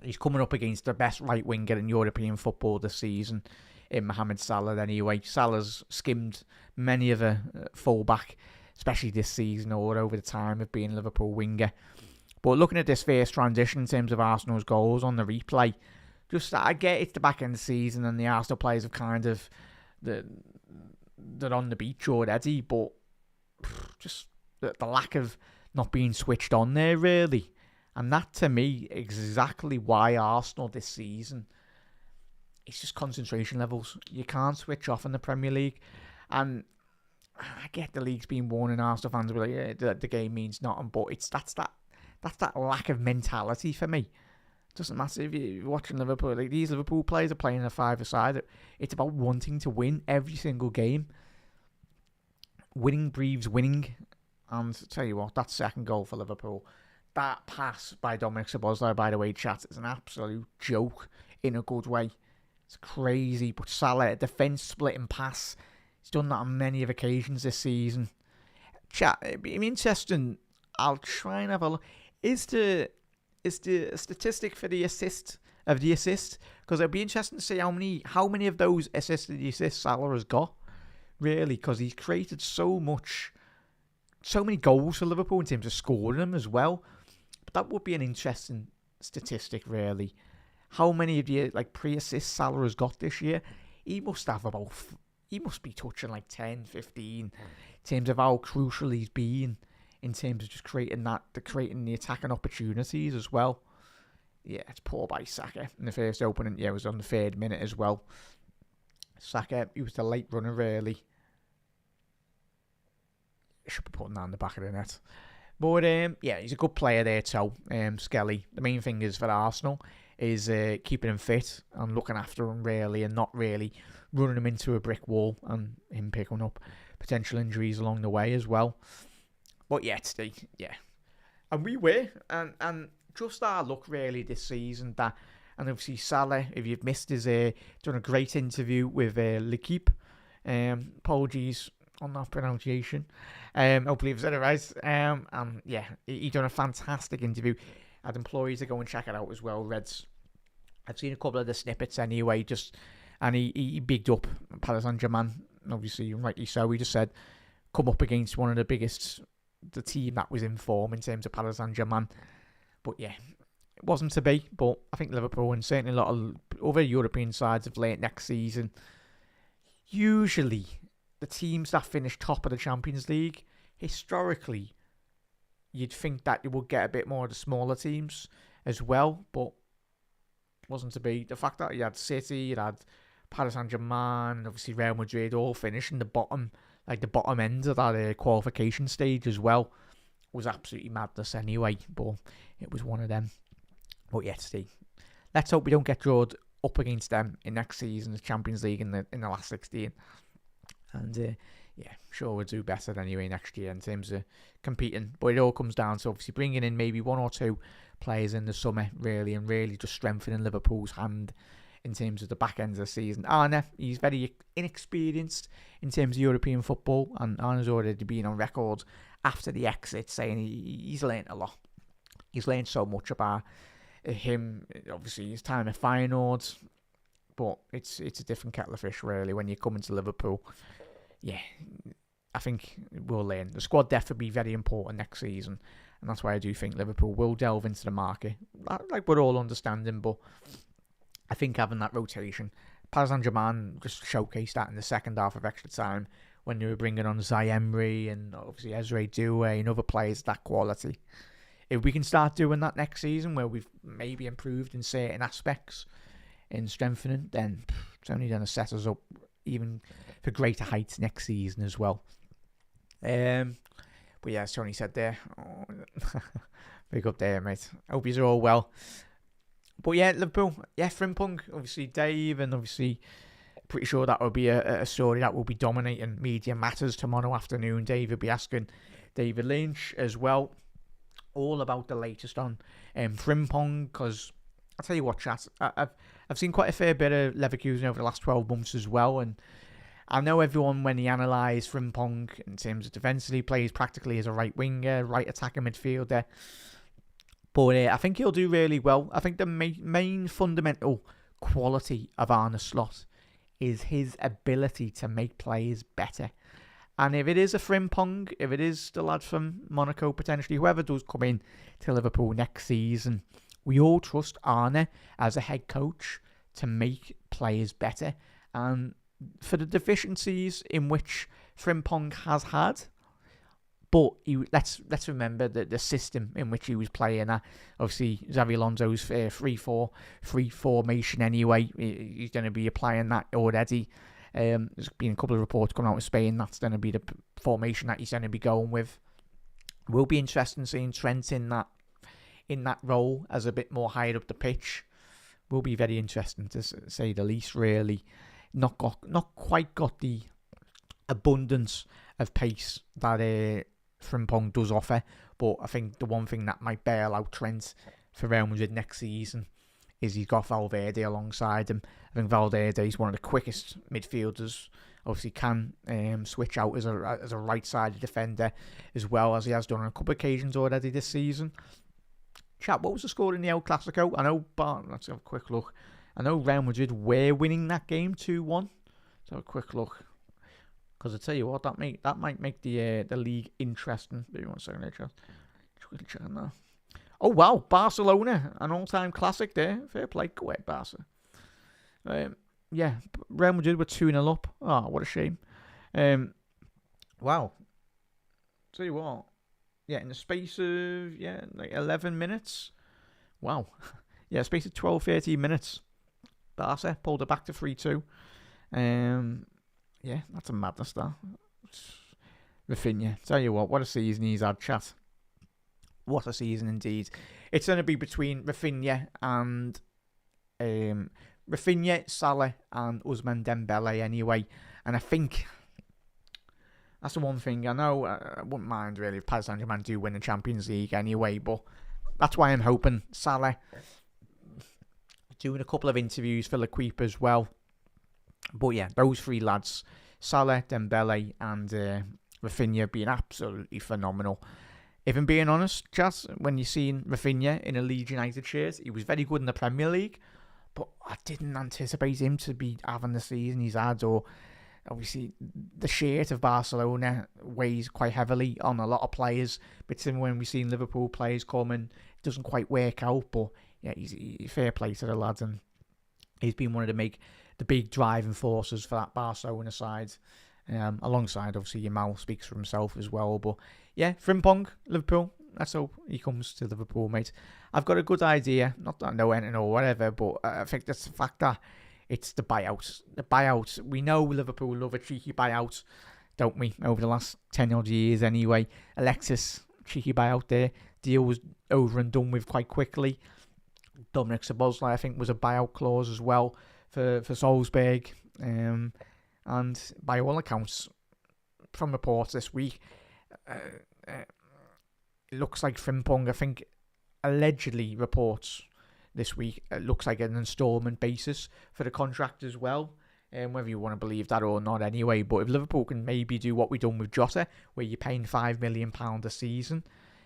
He's coming up against the best right winger in European football this season, in Mohamed Salah. Anyway, Salah's skimmed many of a fullback, especially this season or over the time of being a Liverpool winger. But looking at this first transition in terms of Arsenal's goals on the replay, I get it's the back end of the season and the Arsenal players have kind of they're on the beach already, but just the lack of not being switched on there really, and that to me exactly why Arsenal this season. It's just concentration levels. You can't switch off in the Premier League, and I get the league's being won and Arsenal fans will be like, yeah, the game means nothing, but that's that lack of mentality for me. Doesn't matter if you're watching Liverpool. Like these Liverpool players are playing a 5-a-side. It's about wanting to win every single game. Winning breeds winning. And I'll tell you what, that second goal for Liverpool, that pass by Dominic Szoboszlai, by the way, chat, is an absolute joke in a good way. It's crazy. But Salah, a defence splitting pass, he's done that on many of occasions this season. Chat, it'd be interesting. I'll try and have a look. Is the statistic for the assist because it'd be interesting to see how many of those assists the assist Salah has got really, because he's created so many goals for Liverpool in terms of scoring them as well. But that would be an interesting statistic really. How many of the pre-assists Salah has got this year? He must have about he must be touching like 10, 15 in terms of how crucial he's been in terms of just creating the attacking opportunities as well. Yeah, it's poor by Saka in the first opening. Yeah, it was on the 3rd minute as well. Saka, he was the late runner really. Should be putting that in the back of the net. But yeah, he's a good player there too, Skelly. The main thing is for Arsenal is keeping him fit and looking after him really, and not really running him into a brick wall and him picking up potential injuries along the way as well. But yeah, yeah. And we were, and just our luck really this season, that, and obviously Salah, if you've missed his, done a great interview with L'Equipe. Apologies on that pronunciation. Hopefully I've said it right. And yeah, he done a fantastic interview. I'd implore you to go and check it out as well, Reds. I've seen a couple of the snippets anyway, and he bigged up Paris Saint-Germain, obviously, rightly so. He just said, come up against one of the biggest, the team that was in form in terms of Paris Saint-Germain. But yeah, it wasn't to be. But I think Liverpool, and certainly a lot of other European sides of late next season, usually the teams that finish top of the Champions League, historically, you'd think that you would get a bit more of the smaller teams as well, but it wasn't to be. The fact that you had City, you had Paris Saint-Germain, and obviously Real Madrid all finishing the bottom end of that qualification stage as well, was absolutely madness anyway, but it was one of them. But yeah, let's hope we don't get drawn up against them in next season's Champions League in the last 16. And yeah, sure we'll do better anyway next year in terms of competing. But it all comes down to obviously bringing in maybe one or two players in the summer, really, and really just strengthening Liverpool's hand in terms of the back end of the season. Arne, he's very inexperienced in terms of European football, and Arne's already been on record after the exit saying he's learned a lot. He's learned so much about him, obviously his time at Feyenoord, but it's a different kettle of fish really when you come into Liverpool. Yeah, I think we'll learn. The squad depth will be very important next season, and that's why I do think Liverpool will delve into the market, like we're all understanding, but I think having that rotation, Paris Saint-Germain just showcased that in the second half of extra time when they were bringing on Zay Emery and obviously Ezra Doué and other players of that quality. If we can start doing that next season, where we've maybe improved in certain aspects in strengthening, then it's only going to set us up even for greater heights next season as well. But yeah, as Tony said there, big up there, mate. Hope you're all well. But yeah, Liverpool, yeah, Frimpong, obviously Dave, and obviously pretty sure that will be a story that will be dominating Media Matters tomorrow afternoon. Dave will be asking David Lynch as well all about the latest on Frimpong, because I'll tell you what, chat, I've seen quite a fair bit of Leverkusen over the last 12 months as well, and I know everyone, when they analyse Frimpong in terms of defensively, plays practically as a right winger, right attacking midfielder, but I think he'll do really well. I think the main fundamental quality of Arne Slot is his ability to make players better. And if it is a Frimpong, if it is the lad from Monaco potentially, whoever does come in to Liverpool next season, we all trust Arne as a head coach to make players better. And for the deficiencies in which Frimpong has had, but let's remember the system in which he was playing at. Obviously, Xabi Alonso's 3-4-3 formation anyway. He's going to be applying that already. There's been a couple of reports coming out of Spain. That's going to be the formation that he's going to be going with. Will be interesting seeing Trent in that role as a bit more higher up the pitch. Will be very interesting to say the least. Really, not quite got the abundance of pace that Frimpong does offer, but I think the one thing that might bail out Trent for Real Madrid next season is he's got Valverde alongside him. I think Valverde is one of the quickest midfielders. Obviously can switch out as a right-sided defender, as well as he has done on a couple of occasions already this season. Chat, what was the score in the El Clasico? I know, let's have a quick look. I know Real Madrid were winning that game 2-1. Let's have a quick look. Because I tell you what, that might make the league interesting. Maybe 1 second, just quickly checking that. Oh wow, Barcelona, an all-time classic there. Fair play, go ahead, Barca. yeah, Real Madrid were 2-0 up. Oh, what a shame. Wow. Tell you what. Yeah, in the space of, like 11 minutes. Wow. Yeah, space of 12, 13 minutes. Barca pulled it back to 3-2. Yeah, that's a madness, that. Rafinha. Tell you what a season he's had, chat. What a season indeed. It's going to be between Rafinha and Rafinha, Salah, and Ousmane Dembele anyway. And I think that's the one thing. I know I wouldn't mind really if Paris Saint-Germain do win the Champions League anyway, but that's why I'm hoping Salah doing a couple of interviews for L'Equipe as well. But yeah, those three lads, Salah, Dembele, and Rafinha, being absolutely phenomenal. If I'm being honest, chat, when you're seeing Rafinha in a Leeds United shirt, he was very good in the Premier League, but I didn't anticipate him to be having the season he's had. Or obviously, the shirt of Barcelona weighs quite heavily on a lot of players. But when we've seen Liverpool players come and it doesn't quite work out, but yeah, he's fair play to the lads, and he's been one of the big driving forces for that Barcelona side. Alongside, obviously, Yamal speaks for himself as well. But yeah, Frimpong, Liverpool. Let's hope he comes to Liverpool, mate. I've got a good idea. Not that I know anything or whatever, but I think that's the fact that it's the buyout. The buyout. We know Liverpool love a cheeky buyout, don't we? Over the last 10 odd years anyway. Alexis, cheeky buyout there. Deal was over and done with quite quickly. Dominic Szoboszlai, I think, was a buyout clause as well for Salzburg. And by all accounts, from reports this week, it looks like Frimpong, I think, allegedly reports this week, it looks like an instalment basis for the contract as well. Whether you want to believe that or not anyway. But if Liverpool can maybe do what we've done with Jota, where you're paying £5 million a season,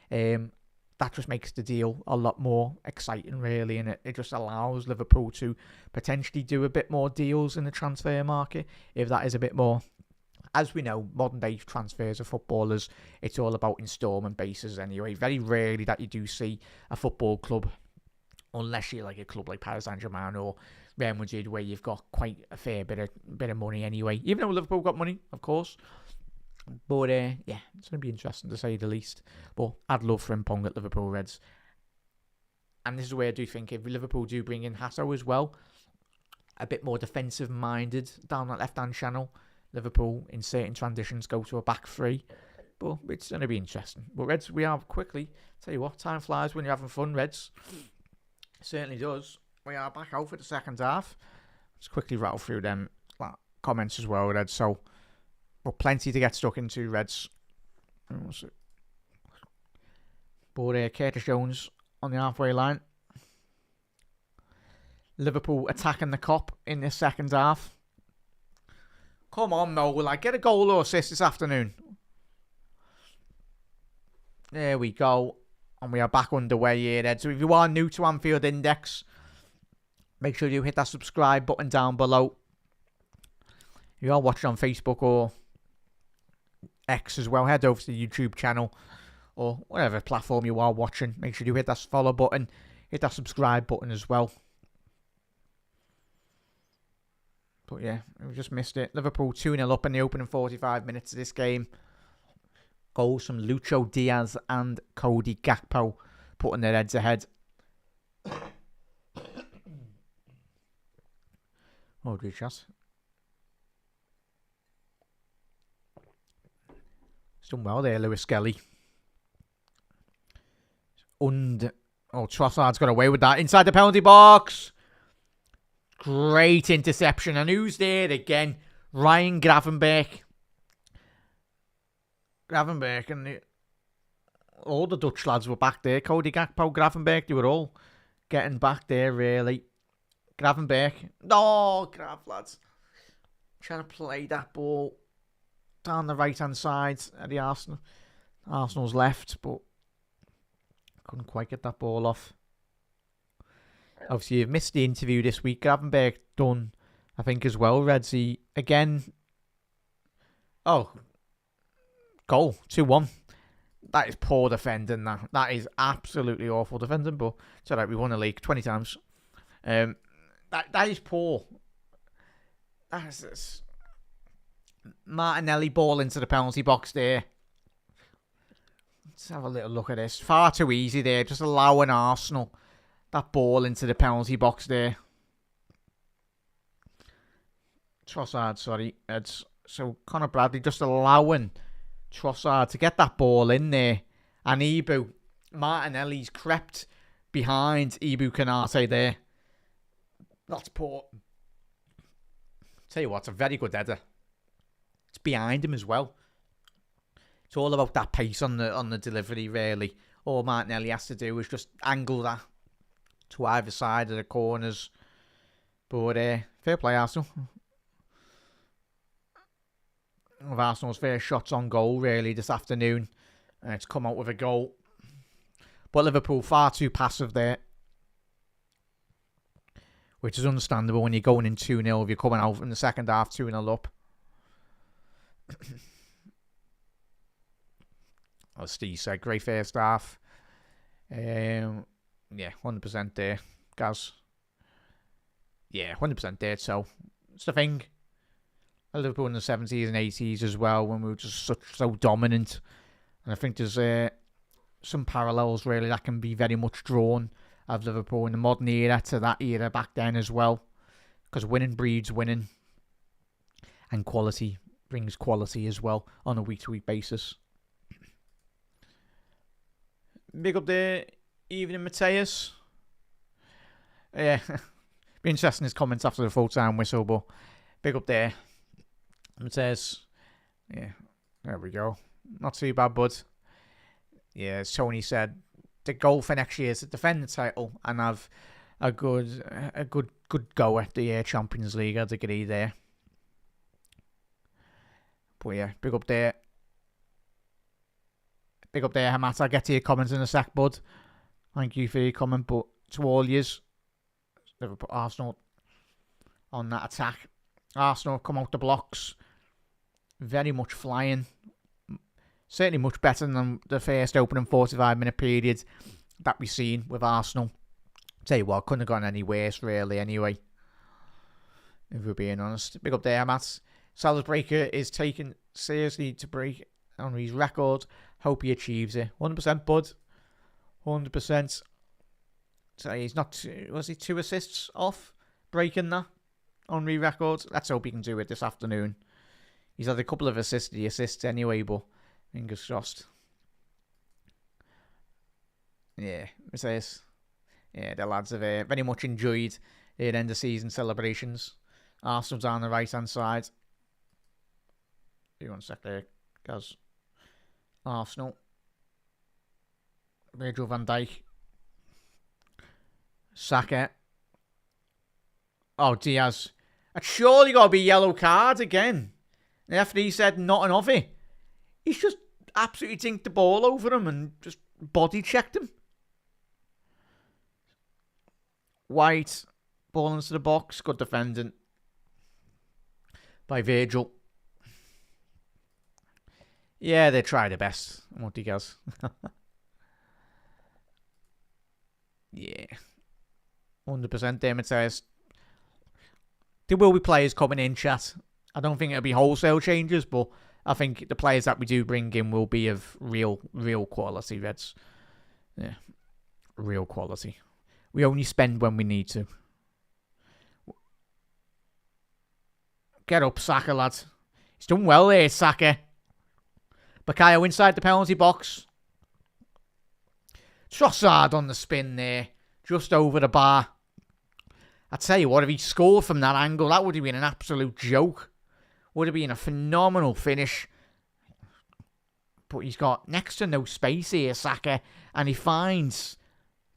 that just makes the deal a lot more exciting, really, and it just allows Liverpool to potentially do a bit more deals in the transfer market, if that is a bit more. As we know, modern day transfers of footballers, it's all about instalment basis anyway. Very rarely that you do see a football club, unless you're like a club like Paris Saint-Germain or Real Madrid, where you've got quite a fair bit of money anyway. Even though Liverpool got money, of course. But yeah, it's going to be interesting to say the least. But I'd love Frimpong at Liverpool Reds. And this is where I do think if Liverpool do bring in Hasso as well, a bit more defensive minded down that left hand channel, Liverpool in certain transitions go to a back three. But it's going to be interesting. But Reds, we are quickly, tell you what, time flies when you're having fun, Reds. It certainly does. We are back out for the second half. Let's quickly rattle through them comments as well, Reds. So, but plenty to get stuck into, Reds. But Curtis Jones on the halfway line. Liverpool attacking the Kop in this second half. Come on, Mo. Like, get a goal or assist this afternoon. There we go. And we are back underway here, Ed. So if you are new to Anfield Index, make sure you hit that subscribe button down below. If you are watching on Facebook or X as well, head over to the YouTube channel or whatever platform you are watching. Make sure you hit that follow button, hit that subscribe button as well. But yeah, we just missed it. Liverpool 2-0 up in the opening 45 minutes of this game. Goals from Lucho Diaz and Cody Gakpo putting their heads ahead. Oh, dear chas. Done well there, Lewis Skelly. Trossard's got away with that. Inside the penalty box. Great interception. And who's there again? Ryan Gravenberch. And all the Dutch lads were back there. Cody Gakpo, Gravenberch, they were all getting back there, really. Gravenberch. No, Grav, lads. Trying to play that ball down the right-hand side of the Arsenal's left, but couldn't quite get that ball off. Obviously, you've missed the interview this week. Gravenberch done, I think, as well. Redsy again. Oh, goal 2-1. That is poor defending. That is absolutely awful defending. But it's alright. We won the league 20 times. That is poor. Martinelli ball into the penalty box there. Let's have a little look at this. Far too easy there. Just allowing Arsenal that ball into the penalty box there. Trossard, sorry. So Conor Bradley just allowing Trossard to get that ball in there. And Martinelli's crept behind Ibu Kanate there. That's poor. Tell you what, it's a very good header. It's behind him as well. It's all about that pace on the delivery, really. All Martinelli has to do is just angle that to either side of the corners. But fair play, Arsenal. One of Arsenal's first shots on goal, really, this afternoon. And it's come out with a goal. But Liverpool far too passive there. Which is understandable when you're going in 2-0. If you're coming out in the second half 2-0 up. As Steve said, great first half. Yeah, 100% there, Gaz. Yeah, 100% there. So, it's the thing. Liverpool in the 70s and 80s as well, when we were just so dominant. And I think there's some parallels, really, that can be very much drawn of Liverpool in the modern era to that era back then as well. Because winning breeds winning. And quality brings quality as well on a week-to-week basis. Big up there, Evening Mateus. Yeah, be interesting his comments after the full-time whistle, but big up there, Mateus. Yeah, there we go. Not too bad, bud. Yeah, as Tony said, the goal for next year is to defend the title and have a good go at the Champions League. I'd agree there. But yeah, big up there. Big up there, Hamat. I'll get to your comments in a sec, bud. Thank you for your comment, but to all yous, Liverpool, Arsenal on that attack. Arsenal come out the blocks, very much flying. Certainly much better than the first opening 45-minute period that we've seen with Arsenal. Tell you what, couldn't have gone any worse, really, anyway. If we're being honest. Big up there, Matt. Salzbreaker is taken seriously to break Henry's record. Hope he achieves it. 100%, bud. 100%. So he's not... Was he 2 assists off breaking that Henry record? Let's hope he can do it this afternoon. He's had a couple of assists anyway, but fingers crossed. Yeah, it says. Yeah, the lads have very much enjoyed the end of season celebrations. Arsenal's on the right hand side. Give me 1 sec there, guys. Arsenal. Virgil van Dijk. Saka. Oh, Diaz. That's surely got to be a yellow card again. The referee said nothing of it. He's just absolutely tinked the ball over him and just body checked him. White. Ball into the box. Good defending by Virgil. Yeah, they try their best. What he goes. Yeah. 100% Damon says. There will be players coming in, chat. I don't think it'll be wholesale changes, but I think the players that we do bring in will be of real quality, Reds. Yeah. Real quality. We only spend when we need to. Get up, Saka, lad. He's done well there, Saka. Bakayo inside the penalty box. Trossard on the spin there. Just over the bar. I tell you what, if he scored from that angle, that would have been an absolute joke. Would have been a phenomenal finish. But he's got next to no space here, Saka. And he finds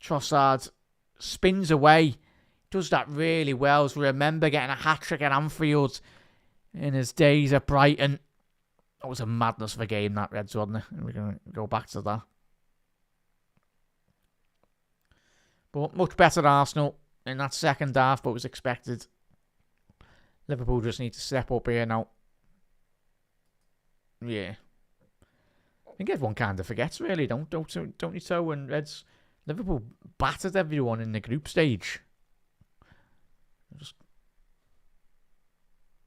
Trossard. Spins away. Does that really well. So remember getting a hat-trick at Anfield in his days at Brighton. That was a madness of a game, that, Reds, wasn't it? And we're going to go back to that. But much better Arsenal in that second half, but was expected. Liverpool just need to step up here now. Yeah. I think everyone kind of forgets, really, don't you so? When Reds, Liverpool battered everyone in the group stage. Just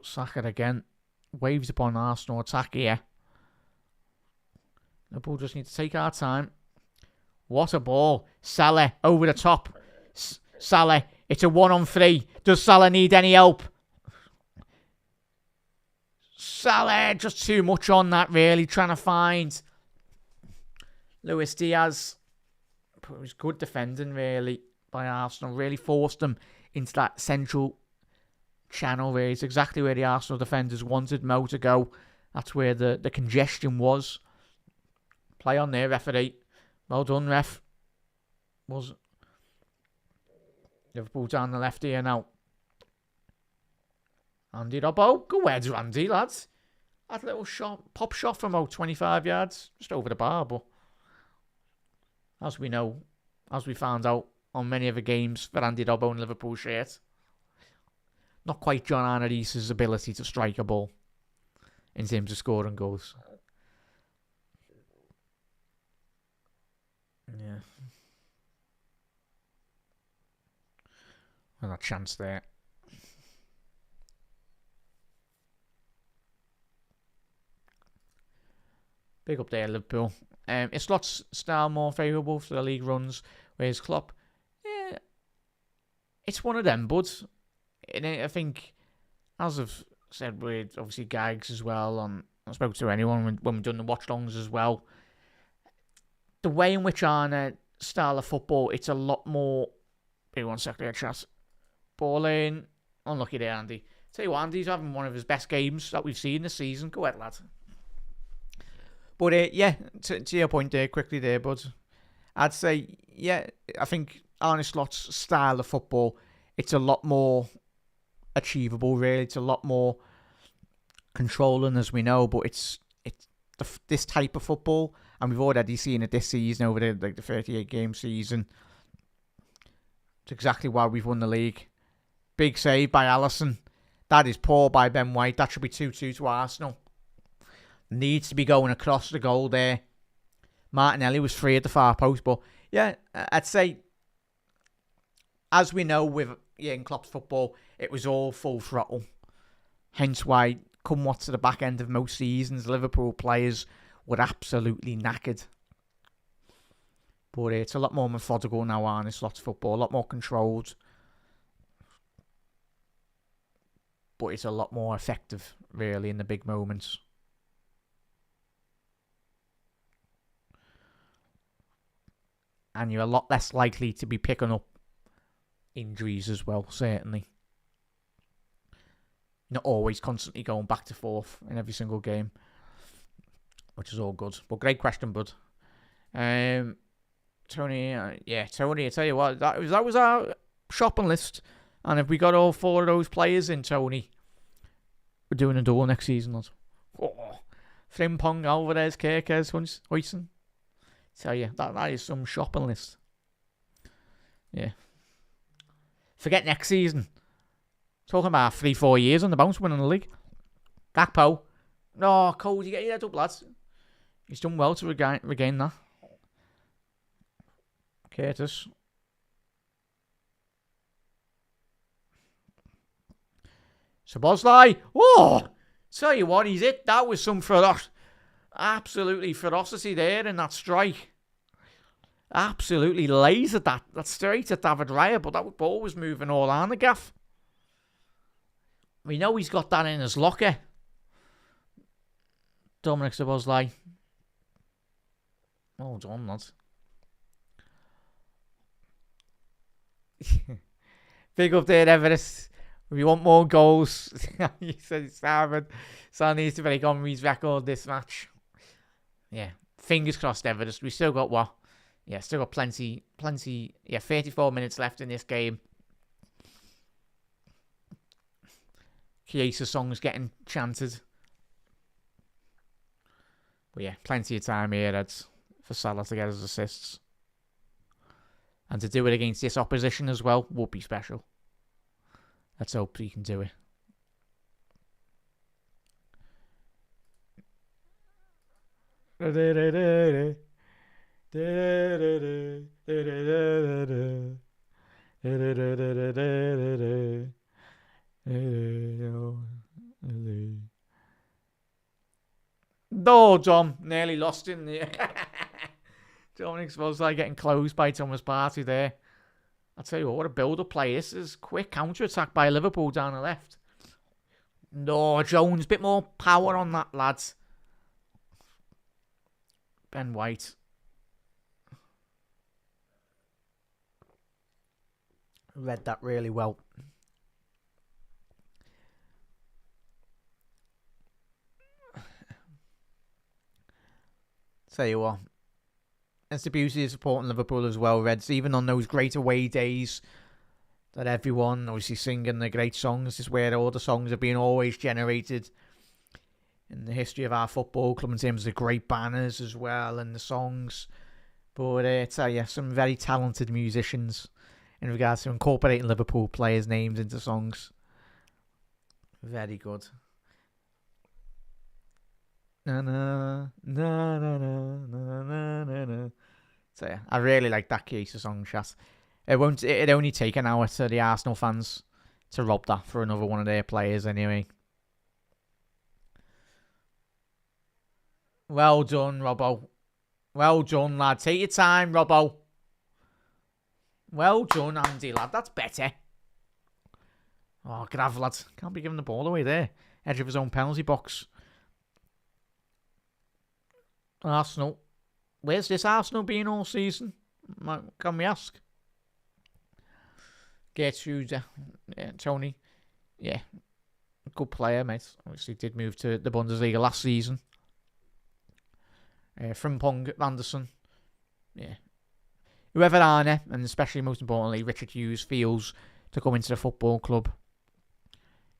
Saka again. Waves upon Arsenal attack here. Liverpool just need to take our time. What a ball. Salah over the top. Salah. It's a 1-on-3. Does Salah need any help? Salah just too much on that, really. Trying to find Luis Diaz. But it was good defending, really, by Arsenal. Really forced them into that central channel, really. It's exactly where the Arsenal defenders wanted Mo to go. That's where the congestion was. Play on there, referee. Well done, ref. Was Liverpool down the left here now. Andy Robbo. Go ahead, Randy, lads. That little shot, pop shot from about 25 yards. Just over the bar, but as we know, as we found out on many of the games for Andy Robbo in Liverpool shirt, not quite John Arneris's ability to strike a ball in terms of scoring goals. Yeah. Well, a chance there. Big up there, Liverpool. Is Slott's style more favourable for the league runs? Whereas Klopp, yeah, it's one of them, bud. And I think, as I've said with obviously Gags as well, I spoke to anyone when we've done the watch-alongs as well, the way in which Arne style of football, it's a lot more... Wait 1 second there, chat. Ball in. Unlucky there, Andy. Tell you what, Andy's having one of his best games that we've seen this season. Go ahead, lad. But yeah, to your point there, quickly there, bud. I'd say, yeah, I think Arne Slot's style of football, it's a lot more achievable, really. It's a lot more controlling, as we know, but it's this type of football, and we've already seen it this season over the 38-game season. It's exactly why we've won the league. Big save by Alisson. That is poor by Ben White. That should be 2-2 to Arsenal. Needs to be going across the goal there. Martinelli was free at the far post, but yeah, I'd say, as we know with Jurgen Klopp's football, it was all full throttle. Hence why, come what's to the back end of most seasons, Liverpool players were absolutely knackered. But it's a lot more methodical now, Arne Slot's football, a lot more controlled. But it's a lot more effective, really, in the big moments. And you're a lot less likely to be picking up injuries as well, certainly. Not always constantly going back to forth in every single game, which is all good. But great question, bud. Tony, Tony, I tell you what, that was our shopping list. And if we got all 4 of those players in, Tony, we're doing a duel next season, lad. Oh, Frimpong, Alvarez, Kerkez, Huysen. Tell you, that is some shopping list. Yeah. Forget next season. Talking about 3-4 years on the bounce winning the league. Gakpo. No, Cody, get your head up, lads. He's done well to regain that. Curtis. Szoboszlai. Oh! Tell you what, he's it. That was some absolutely ferocity there in that strike. Absolutely lasered that. That's straight at David Raya, but that ball was moving all on the gaff. We know he's got that in his locker. Dominic Szoboszlai. Well done, lads. Big up there, Everest. If you want more goals, you said Sam needs to break Omri's record this match. Yeah, fingers crossed, Everest. We still got what? Yeah, still got plenty. Yeah, 34 minutes left in this game. Chiesa song's getting chanted. But yeah, plenty of time here, Eds, for Salah to get his assists. And to do it against this opposition as well would be special. Let's hope he can do it. No, Dom. Nearly lost in the... Dominic's supposed to like getting closed by Thomas Partey there. I'll tell you what a build-up play. This is quick counter-attack by Liverpool down the left. No, Jones, bit more power on that, lads. Ben White. Read that really well. Tell you what. That's the beauty of supporting Liverpool as well, Reds. Even on those great away days that everyone obviously singing the great songs. This is where all the songs are being always generated in the history of our football club in terms of the great banners as well and the songs. But I tell you, some very talented musicians in regards to incorporating Liverpool players' names into songs. Very good. Na na na na na na na na. So yeah, I really like that case of song, chat. It'd only take an hour to the Arsenal fans to rob that for another one of their players anyway. Well done, Robbo. Well done, lad. Take your time, Robbo. Well done, Andy, lad. That's better. Oh, Grav, lad. Can't be giving the ball away there. Edge of his own penalty box. Arsenal. Where's this Arsenal been all season? Can we ask? Gertrude, Tony. Yeah. Good player, mate. Obviously did move to the Bundesliga last season. Frimpong, Anderson. Yeah. Whoever Arne, and especially most importantly, Richard Hughes feels to come into the football club.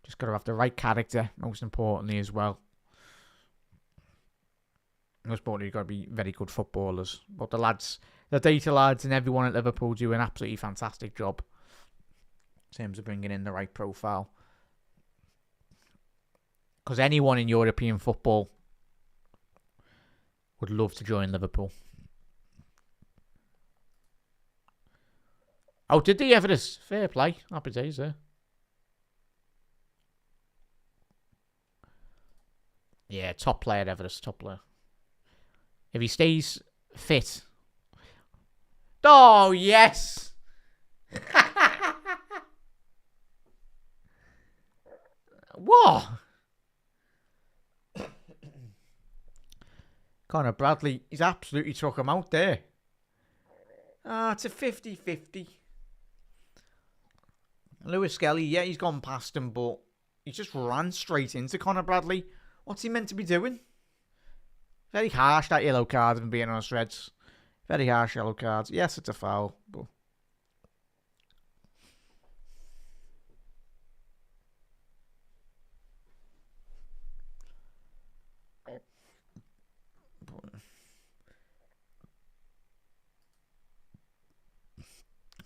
Just got to have the right character, most importantly as well. Most importantly, you've got to be very good footballers. But the lads, the data lads and everyone at Liverpool do an absolutely fantastic job in terms of bringing in the right profile. Because anyone in European football would love to join Liverpool. Oh, did the Everest? Fair play. Happy days there. Yeah, top player, Everest. Top player. If he stays fit. Oh, yes! What? Conor Bradley, he's absolutely took him out there. It's a 50-50. Lewis Skelly, yeah, he's gone past him, but he just ran straight into Conor Bradley. What's he meant to be doing? Very harsh, that yellow card, if I'm being honest, Reds. Very harsh yellow cards. Yes, it's a foul, but...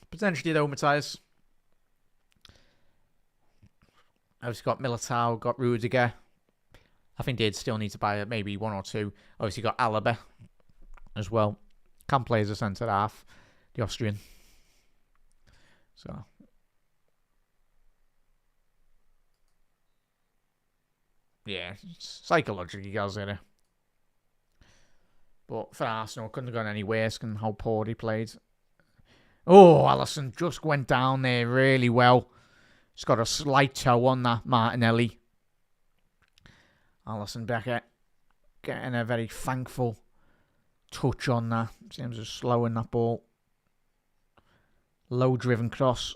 Potentially though, Matthias. Obviously got Militao, got Rudiger. I think they'd still need to buy maybe one or two. Obviously got Alaba as well. Can play as a centre half, the Austrian. So. Yeah, psychologically goes in it. But for Arsenal, couldn't have gone any worse than how poor he played. Oh, Alisson just went down there really well. He's got a slight toe on that, Martinelli. Alisson Becker getting a very thankful touch on that. Seems to slowing that ball. Low driven cross.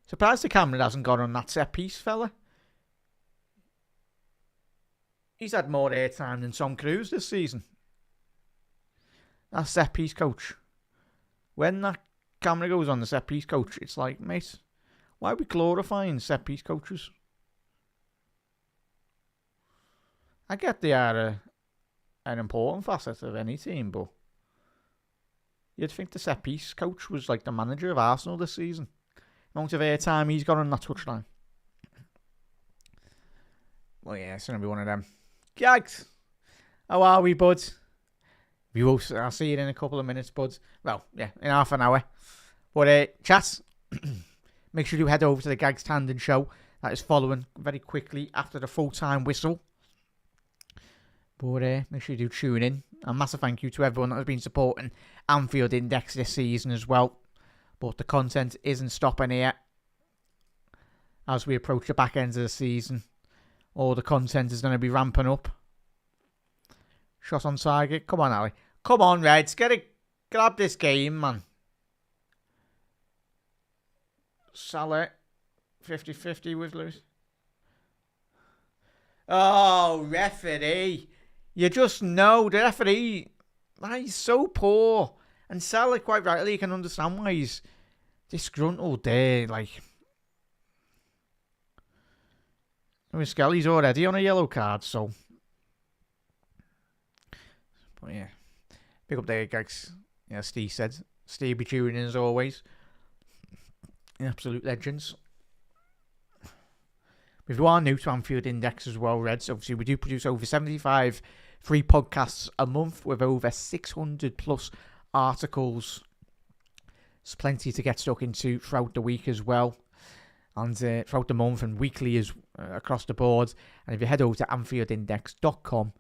Surprised the camera hasn't got on that set piece, fella. He's had more airtime than Tom Cruise this season. That set piece coach. When that camera goes on the set piece coach, it's like, mate, why are we glorifying set piece coaches? I get they are an important facet of any team, but you'd think the set piece coach was like the manager of Arsenal this season. The amount of airtime he's got on that touchline. Well, yeah, it's going to be one of them. Gags, how are we, bud? I'll see you in a couple of minutes, bud. Well, yeah, in half an hour. But, chat, make sure you head over to the Gags Tandon show. That is following very quickly after the full-time whistle. But make sure you do tune in. A massive thank you to everyone that has been supporting Anfield Index this season as well. But the content isn't stopping here. As we approach the back end of the season, all the content is going to be ramping up. Shot on target. Come on, Ali. Come on, Reds. Grab this game, man. Salah. 50-50 with Lewis. Oh, referee. You just know the referee, he's so poor. And Salah, quite rightly, you can understand why he's disgruntled there. Like, I mean, Skelly's already on a yellow card, so. But yeah, pick up there, guys. Yeah, Steve said. Steve be tuning in as always. Absolute legends. If you are new to Anfield Index as well, Reds, obviously we do produce over 75 free podcasts a month with over 600 plus articles. There's plenty to get stuck into throughout the week as well. And throughout the month and weekly is across the board. And if you head over to AnfieldIndex.com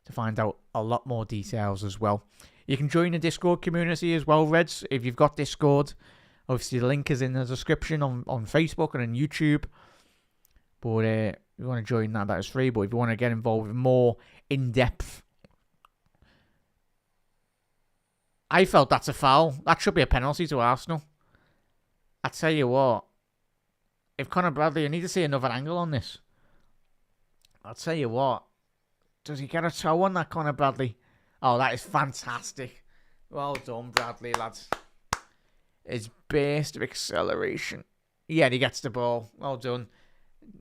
to find out a lot more details as well. You can join the Discord community as well, Reds, if you've got Discord. Obviously the link is in the description on Facebook and on YouTube. But if you want to join that is free. But if you want to get involved with more in-depth, I felt that's a foul. That should be a penalty to Arsenal. I tell you what, if Conor Bradley, I need to see another angle on this. I'll tell you what, does he get a toe on that, Conor Bradley? Oh, that is fantastic. Well done, Bradley, lads. His burst of acceleration. Yeah, he gets the ball. Well done.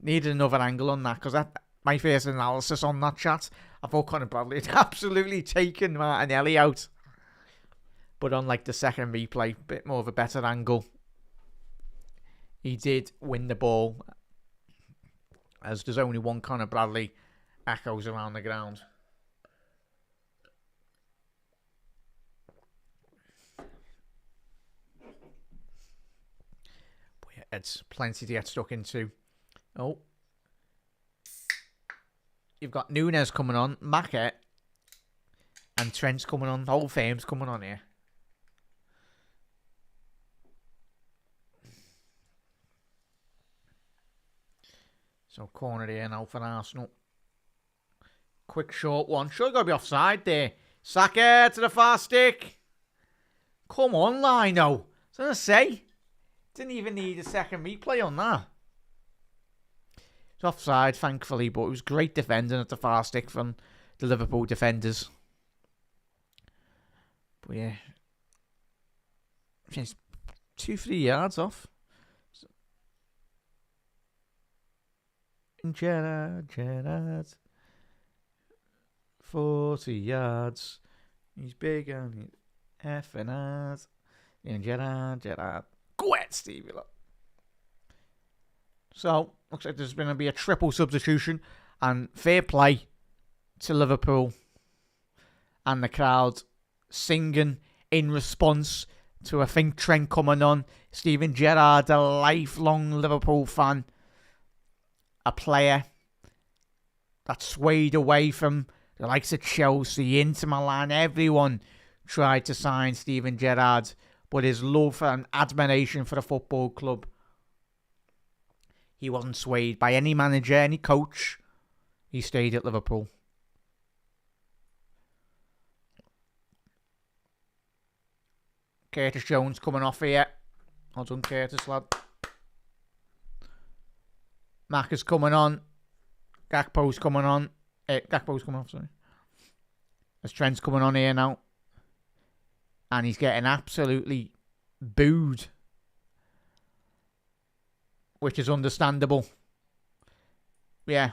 Needed another angle on that because my first analysis on that chat, I thought Conor Bradley had absolutely taken Martinelli out. But on like the second replay, bit more of a better angle. He did win the ball, as there's only one Conor Bradley echoes around the ground. But yeah, it's plenty to get stuck into. Oh. You've got Núñez coming on, Mackett, and Trent's coming on. The whole fame's coming on here. So corner here now for Arsenal. Quick short one. Sure, got to be offside there. Saka to the far stick. Come on, Lino. I was going to say. Didn't even need a second replay on that. It's offside, thankfully, but it was great defending at the far stick from the Liverpool defenders. But yeah. It's 2-3 yards off. Gerrard. 40 yards. He's big and he's effing hard. And Gerrard. Go ahead, Stevie. Look. So, looks like there's going to be a triple substitution. And fair play to Liverpool and the crowd singing in response to, I think, Trent coming on. Steven Gerrard, a lifelong Liverpool fan. A player that swayed away from the likes of Chelsea, Inter Milan. Everyone tried to sign Steven Gerrard, but his love and admiration for the football club, he wasn't swayed by any manager, any coach. He stayed at Liverpool. Curtis Jones coming off here. Well done, Curtis, lad. Mack is coming on. Gakpo's coming on. Gakpo's coming off, sorry. As Trent's coming on here now. And he's getting absolutely booed. Which is understandable. Yeah.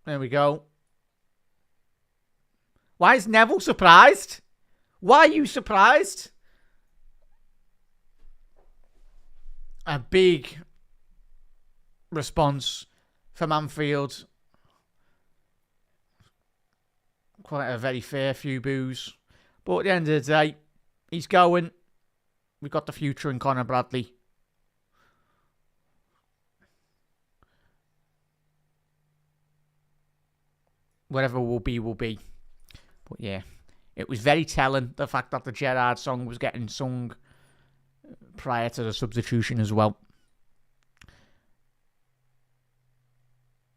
There we go. Why is Neville surprised? Why are you surprised? A big response from Anfield. Quite a very fair few boos. But at the end of the day, he's going. We've got the future in Conor Bradley. whatever will be, will be. But yeah, it was very telling, the fact that the Gerrard song was getting sung prior to the substitution as well.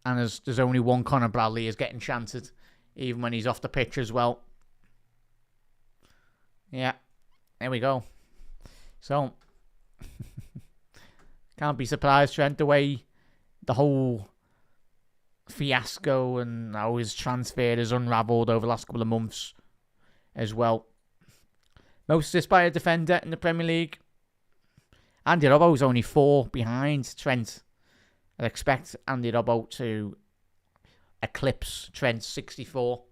And there's only one Conor Bradley is getting chanted, even when he's off the pitch as well. Yeah, there we go. So, can't be surprised, Trent, the way the whole fiasco and how his transfer has unravelled over the last couple of months as well. Most assists by a defender in the Premier League. Andy Robbo's only 4 behind Trent. I'd expect Andy Robbo to eclipse Trent's 64.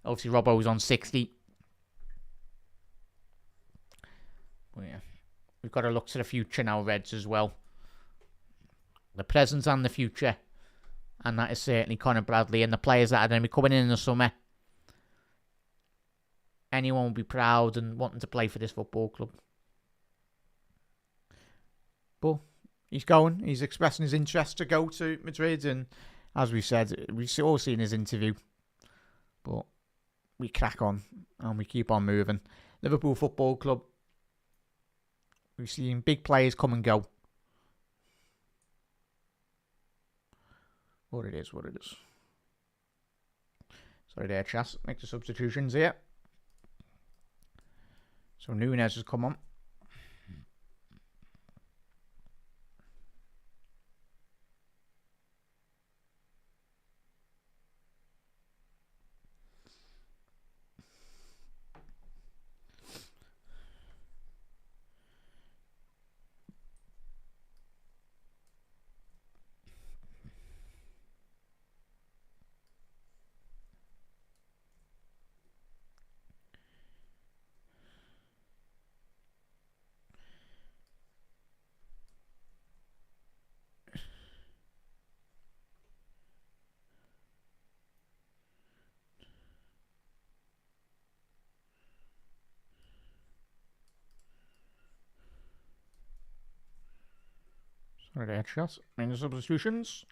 Obviously, Robbo's on 60. But yeah, we've got to look to the future now, Reds, as well. The present and the future. And that is certainly Conor Bradley and the players that are going to be coming in the summer. Anyone will be proud and wanting to play for this football club. But he's going. He's expressing his interest to go to Madrid. And as we said, we've all seen his interview. But we crack on and we keep on moving. Liverpool Football Club. We've seen big players come and go. What it is. Sorry there, chat. Make the substitutions here. So Núñez has come on. Sorry there, chat. Make the substitutions.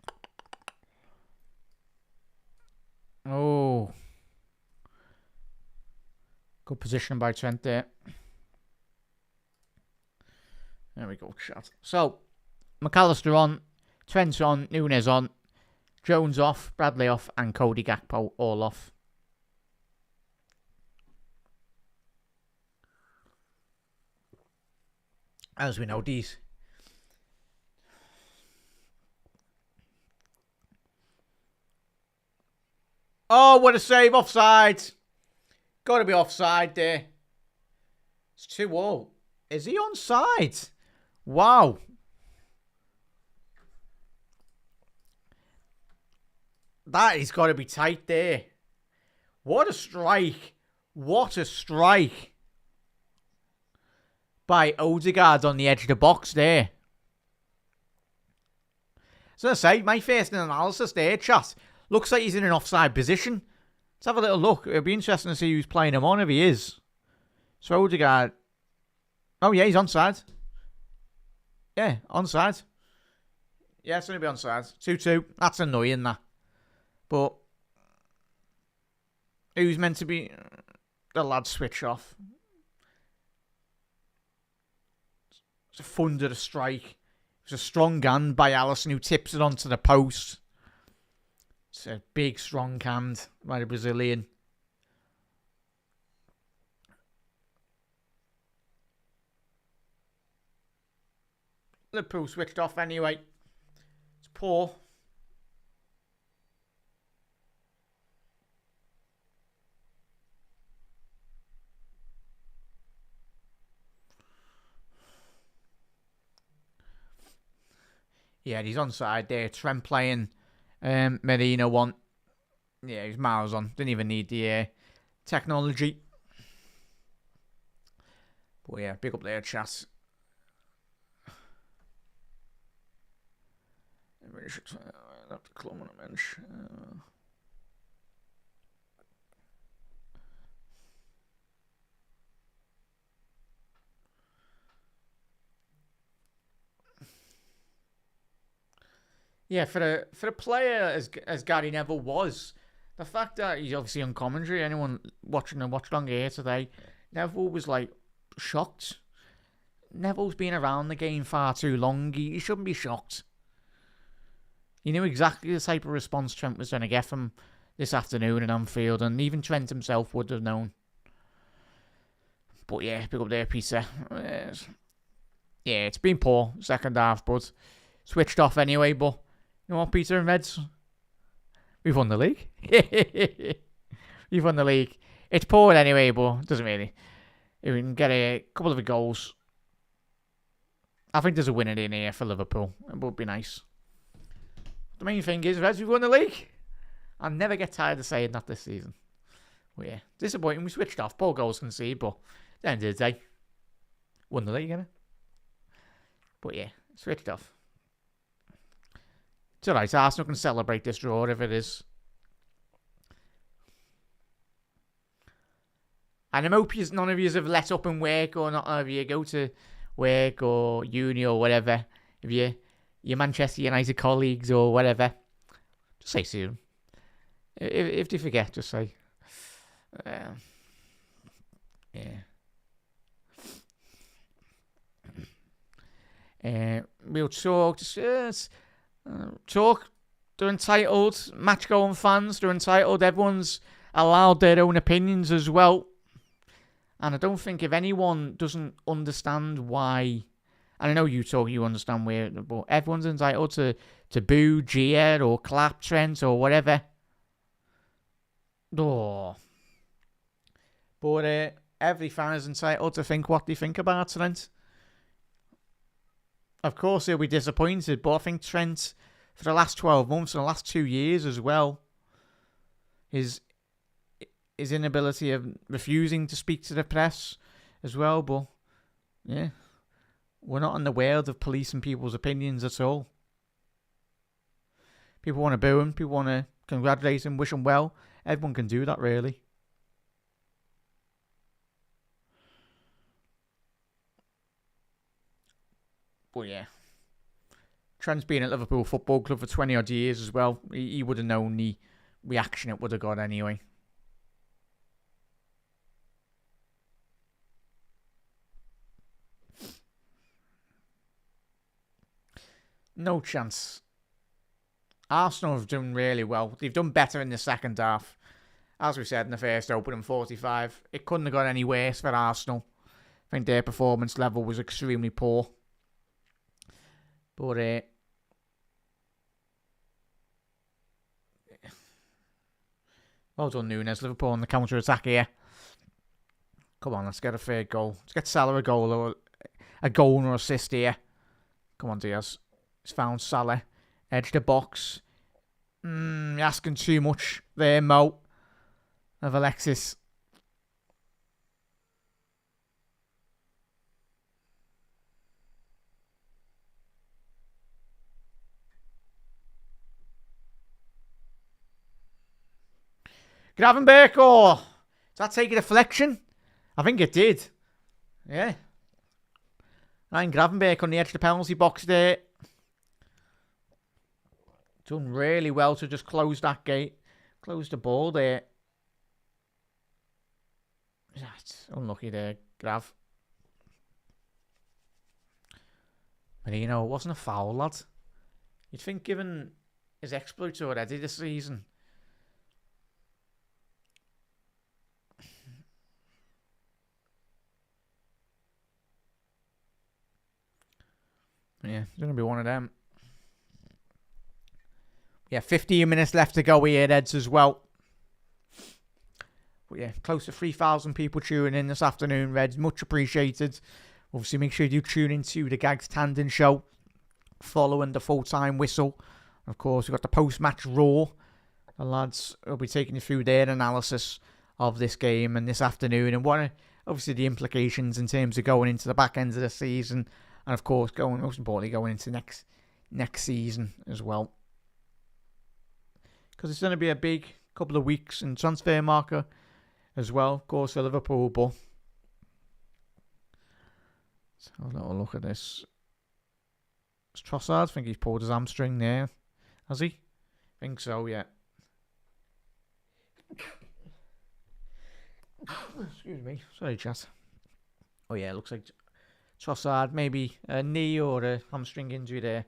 Oh. Good position by Trent there. There we go, chat. So, McAllister on, Trent on, Núñez on, Jones off, Bradley off, and Cody Gakpo all off. As we know, these. Oh, what a save. Offside. Got to be offside there. It's 2-0. Is he onside? Wow. That has got to be tight there. What a strike. What a strike. By Odegaard on the edge of the box there. So I say, my first analysis there, chat. Looks like he's in an offside position. Let's have a little look. It'll be interesting to see who's playing him on if he is. So Odegaard. Oh yeah, he's onside. Yeah, onside. Yeah, it's going to be onside. 2-2. That's annoying, that. But who's meant to be the lad switch off? It's a thunder to strike. It's a strong hand by Alisson who tips it onto the post. It's a big, strong hand by the Brazilian. Liverpool switched off anyway. It's poor. Yeah, he's onside there. Trent playing. Medina one. Yeah, he's miles on. Didn't even need the technology. But yeah, big up there, chat. Have to clump on a bench. Yeah, for a player as Gary Neville was, The fact that he's obviously on commentary, anyone watching the watch long here today, Neville was like shocked. Neville's been around the game far too long. He shouldn't be shocked. He knew exactly the type of response Trent was going to get from this afternoon in Anfield, and even Trent himself would have known. But yeah, pick up there, Peter. Yeah, it's been poor second half, but switched off anyway. But you know what, Peter and Reds? We've won the league. We've won the league. It's poor anyway, but it doesn't really. If we can get a couple of goals, I think there's a winner in here for Liverpool. It would be nice. The main thing is, Reds, we've won the league. I'll never get tired of saying that this season. But yeah, disappointing. We switched off. Poor goals conceded, but at the end of the day, won the league, innit? But yeah, switched off. It's alright. Arsenal can celebrate this draw if it is. And I hope none of you have let up in work, or not of you go to work or uni or whatever. If your Manchester United colleagues or whatever, just say soon. If they forget, just say. Yeah. We'll talk. Talk. They're entitled. Match-going fans. They're entitled. Everyone's allowed their own opinions as well. And I don't think if anyone doesn't understand why, and I know you understand where, but everyone's entitled to boo, jeer, or clap Trent or whatever. Oh. But every fan is entitled to think what they think about Trent. Of course, he'll be disappointed, but I think Trent, for the last 12 months and the last 2 years as well, his inability of refusing to speak to the press as well. But yeah, we're not in the world of policing people's opinions at all. People want to boo him, people want to congratulate him, wish him well. Everyone can do that, really. But yeah, Trent's been at Liverpool Football Club for 20 odd years as well. He would have known the reaction it would have got anyway. No chance. Arsenal have done really well. They've done better in the second half. As we said in the first opening 45, it couldn't have got any worse for Arsenal. I think their performance level was extremely poor. But well done, Nunes. Liverpool on the counter-attack here. Come on, let's get a third goal. Let's get Salah a goal or an assist here. Come on, Diaz. He's found Salah. Edge the box. You're asking too much there, Mo. Of Alexis. Gravenberch, or does that take a deflection? I think it did. Yeah. Ryan Gravenberch on the edge of the penalty box there. Done really well to just close that gate. Close the ball there. That's unlucky there, Grav. But you know, it wasn't a foul, lad. You'd think given his exploits already this season. Yeah, it's going to be one of them. Yeah, 15 minutes left to go here, Eds, as well. But yeah, close to 3,000 people tuning in this afternoon, Reds. Much appreciated. Obviously, make sure you tune into the Gags Tandon show following the full-time whistle. Of course, we've got the post-match Raw. The lads will be taking you through their analysis of this game and this afternoon, and what obviously the implications in terms of going into the back end of the season, and of course, most importantly, going into next season as well. Because it's going to be a big couple of weeks in transfer market as well, of course, for Liverpool. But let's have a little look at this. It's Trossard. I think he's pulled his hamstring there. Has he? I think so, yeah. Excuse me. Sorry, chat. Oh yeah, it looks like Trossard, maybe a knee or a hamstring injury there.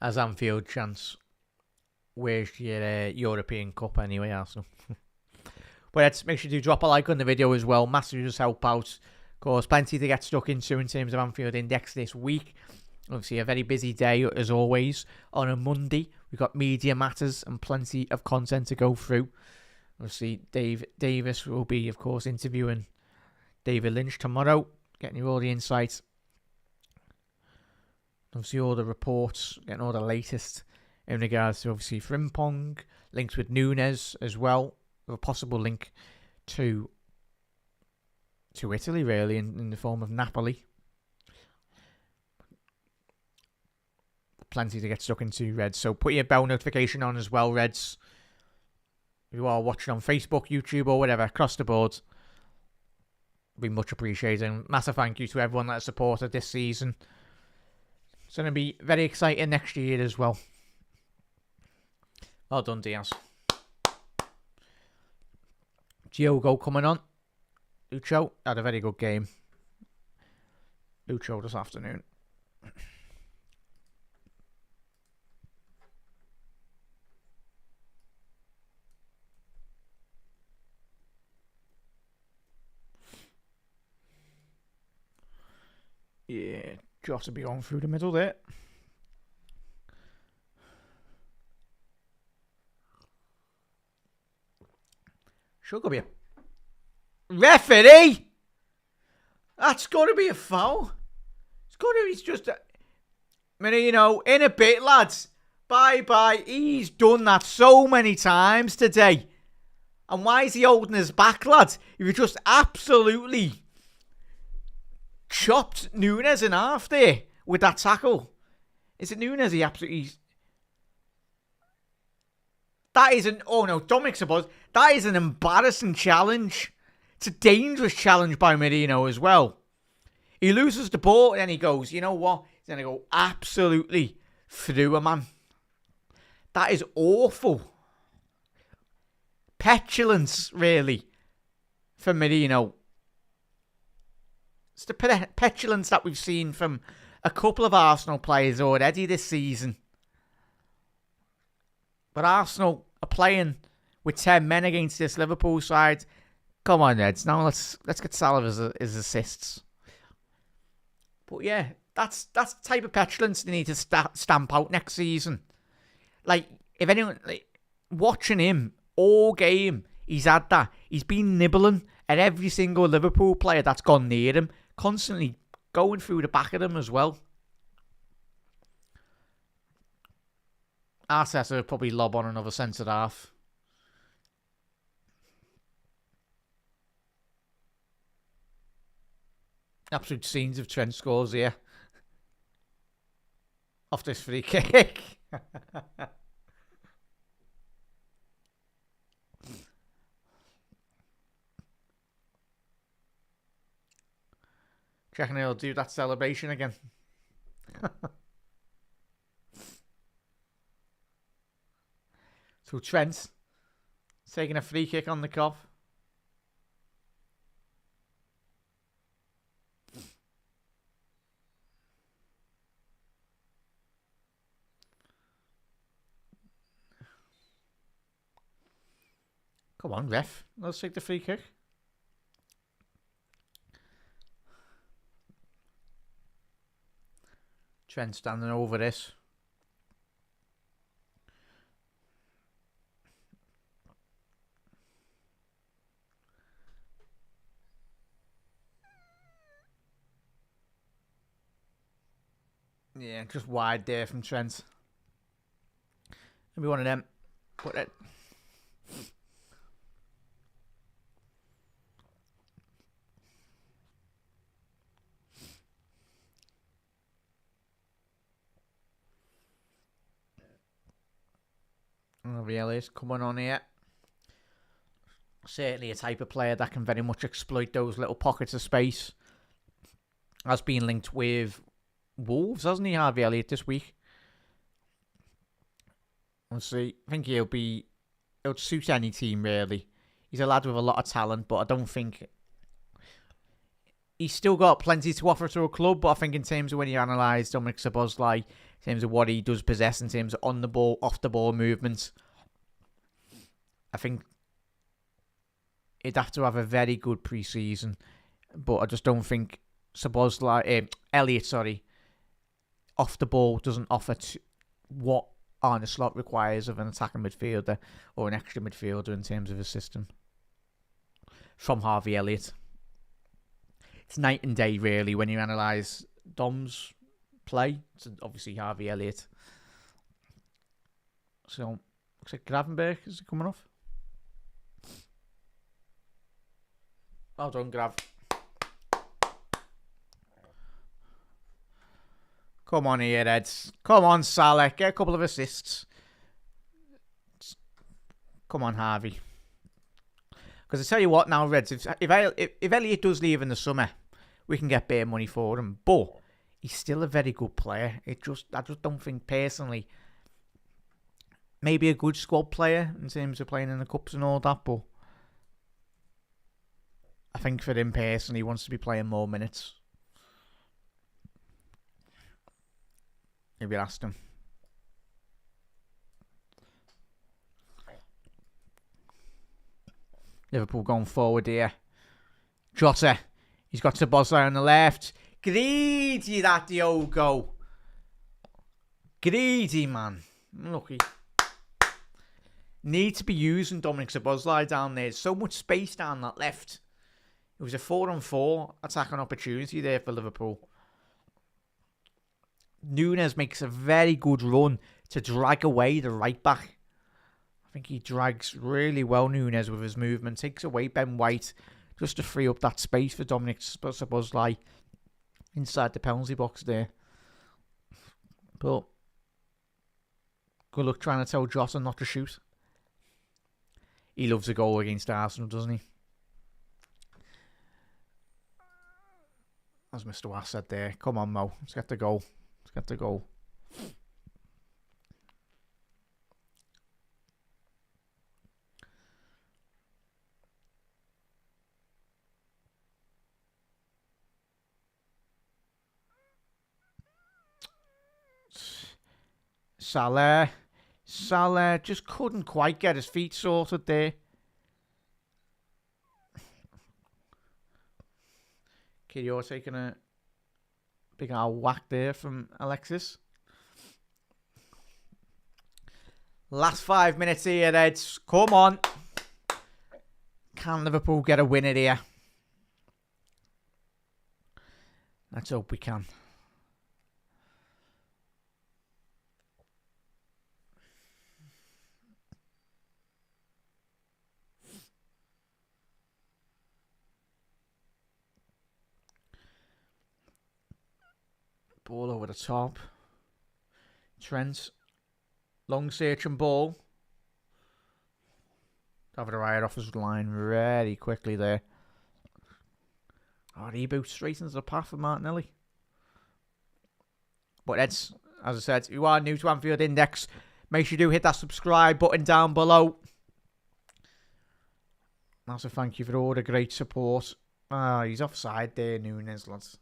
As Anfield chance, where's your European Cup anyway, Arsenal? But let's make sure to drop a like on the video as well. Massive just help out. Of course, plenty to get stuck into in terms of Anfield Index this week. Obviously, a very busy day as always. On a Monday, we've got Media Matters and plenty of content to go through. Obviously, Dave Davis will be, of course, interviewing David Lynch tomorrow, getting you all the insights. Obviously, all the reports, getting all the latest in regards to, obviously, Frimpong, links with Nunes as well, with a possible link to Italy, really, in the form of Napoli. Plenty to get stuck into, Reds. So put your bell notification on as well, Reds. If you are watching on Facebook, YouTube, or whatever, across the board, be much appreciated. And massive thank you to everyone that has supported this season. It's going to be very exciting next year as well. Well done, Diaz. Diogo coming on. Lucho had a very good game. Lucho this afternoon. Yeah, Jota be going through the middle there. Should go be a referee. That's got to be a foul. It's got to be just a... Marino, in a bit, lads. Bye-bye. He's done that so many times today. And why is he holding his back, lads? You've just absolutely chopped Nunes in half there with that tackle. Is it Nunes? He absolutely... That is an... Oh, no. Dominic's about... That is an embarrassing challenge. It's a dangerous challenge by Marino as well. He loses the ball and then he goes, you know what? He's going to go absolutely through a man. That is awful. Petulance, really, for Marino. It's the petulance that we've seen from a couple of Arsenal players already this season. But Arsenal are playing with 10 men against this Liverpool side. Come on, Reds. Now let's get Salah as assists. But yeah, that's the type of petulance they need to stamp out next season. Like, if anyone... watching him all game, he's had that. He's been nibbling at every single Liverpool player that's gone near him. Constantly going through the back of them as well. Arteta will probably lob on another centre half. Absolute scenes of Trent scores here. Off this free kick. Checking he'll do that celebration again. So Trent taking a free kick on the cup. Come on, ref. Let's take the free kick. Trent standing over this. Yeah, just wide there from Trent. Maybe one of them. Put it. Oh, really is coming on here. Certainly a type of player that can very much exploit those little pockets of space. Has been linked with Wolves, hasn't he, Harvey Elliott, this week? We'll see. I think he'll suit any team, really. He's a lad with a lot of talent, but I don't think... He's still got plenty to offer to a club, but I think in terms of when you analyse Dominic Szoboszlai, in terms of what he does possess, in terms of on the ball, off the ball movements, I think he'd have to have a very good pre-season. But I just don't think Elliott, off the ball doesn't offer what Arne Slot requires of an attacking midfielder or an extra midfielder in terms of his system. From Harvey Elliott. It's night and day, really, when you analyse Dom's play. It's obviously Harvey Elliott. So, looks like Gravenberg is coming off. Well done, Grav. Come on here, Eds. Come on, Salah. Get a couple of assists. Come on, Harvey. Because I tell you what now, Reds, if Elliott does leave in the summer, we can get better money for him. But he's still a very good player. I just don't think personally, maybe a good squad player in terms of playing in the cups and all that. But I think for him personally, he wants to be playing more minutes. Maybe ask him. Liverpool going forward here. Jota. He's got Szoboszlai on the left. Greedy, that Diogo. Greedy, man. Lucky. Need to be using Dominic Szoboszlai down there. So much space down that left. It was a 4-on-4 attacking opportunity there for Liverpool. Núñez makes a very good run to drag away the right back. I think he drags really well, Núñez, with his movement. Takes away Ben White just to free up that space for Dominic Szoboszlai inside the penalty box there. But good luck trying to tell Jota not to shoot. He loves a goal against Arsenal, doesn't he? As Mr. Wass said there. Come on, Mo. Let's get the goal. Let's get the goal. Salah just couldn't quite get his feet sorted there. Kidio taking a big old whack there from Alexis. Last 5 minutes here, Eds. Come on. Can Liverpool get a winner here? Let's hope we can. Ball over the top. Trent. Long searching ball. David Raya off his line very quickly there. Oh, reboot straight into the path of Martinelli. But Eds, as I said, if you are new to Anfield Index, make sure you do hit that subscribe button down below. Massive thank you for all the great support. Ah, he's offside there, Núñez, lads.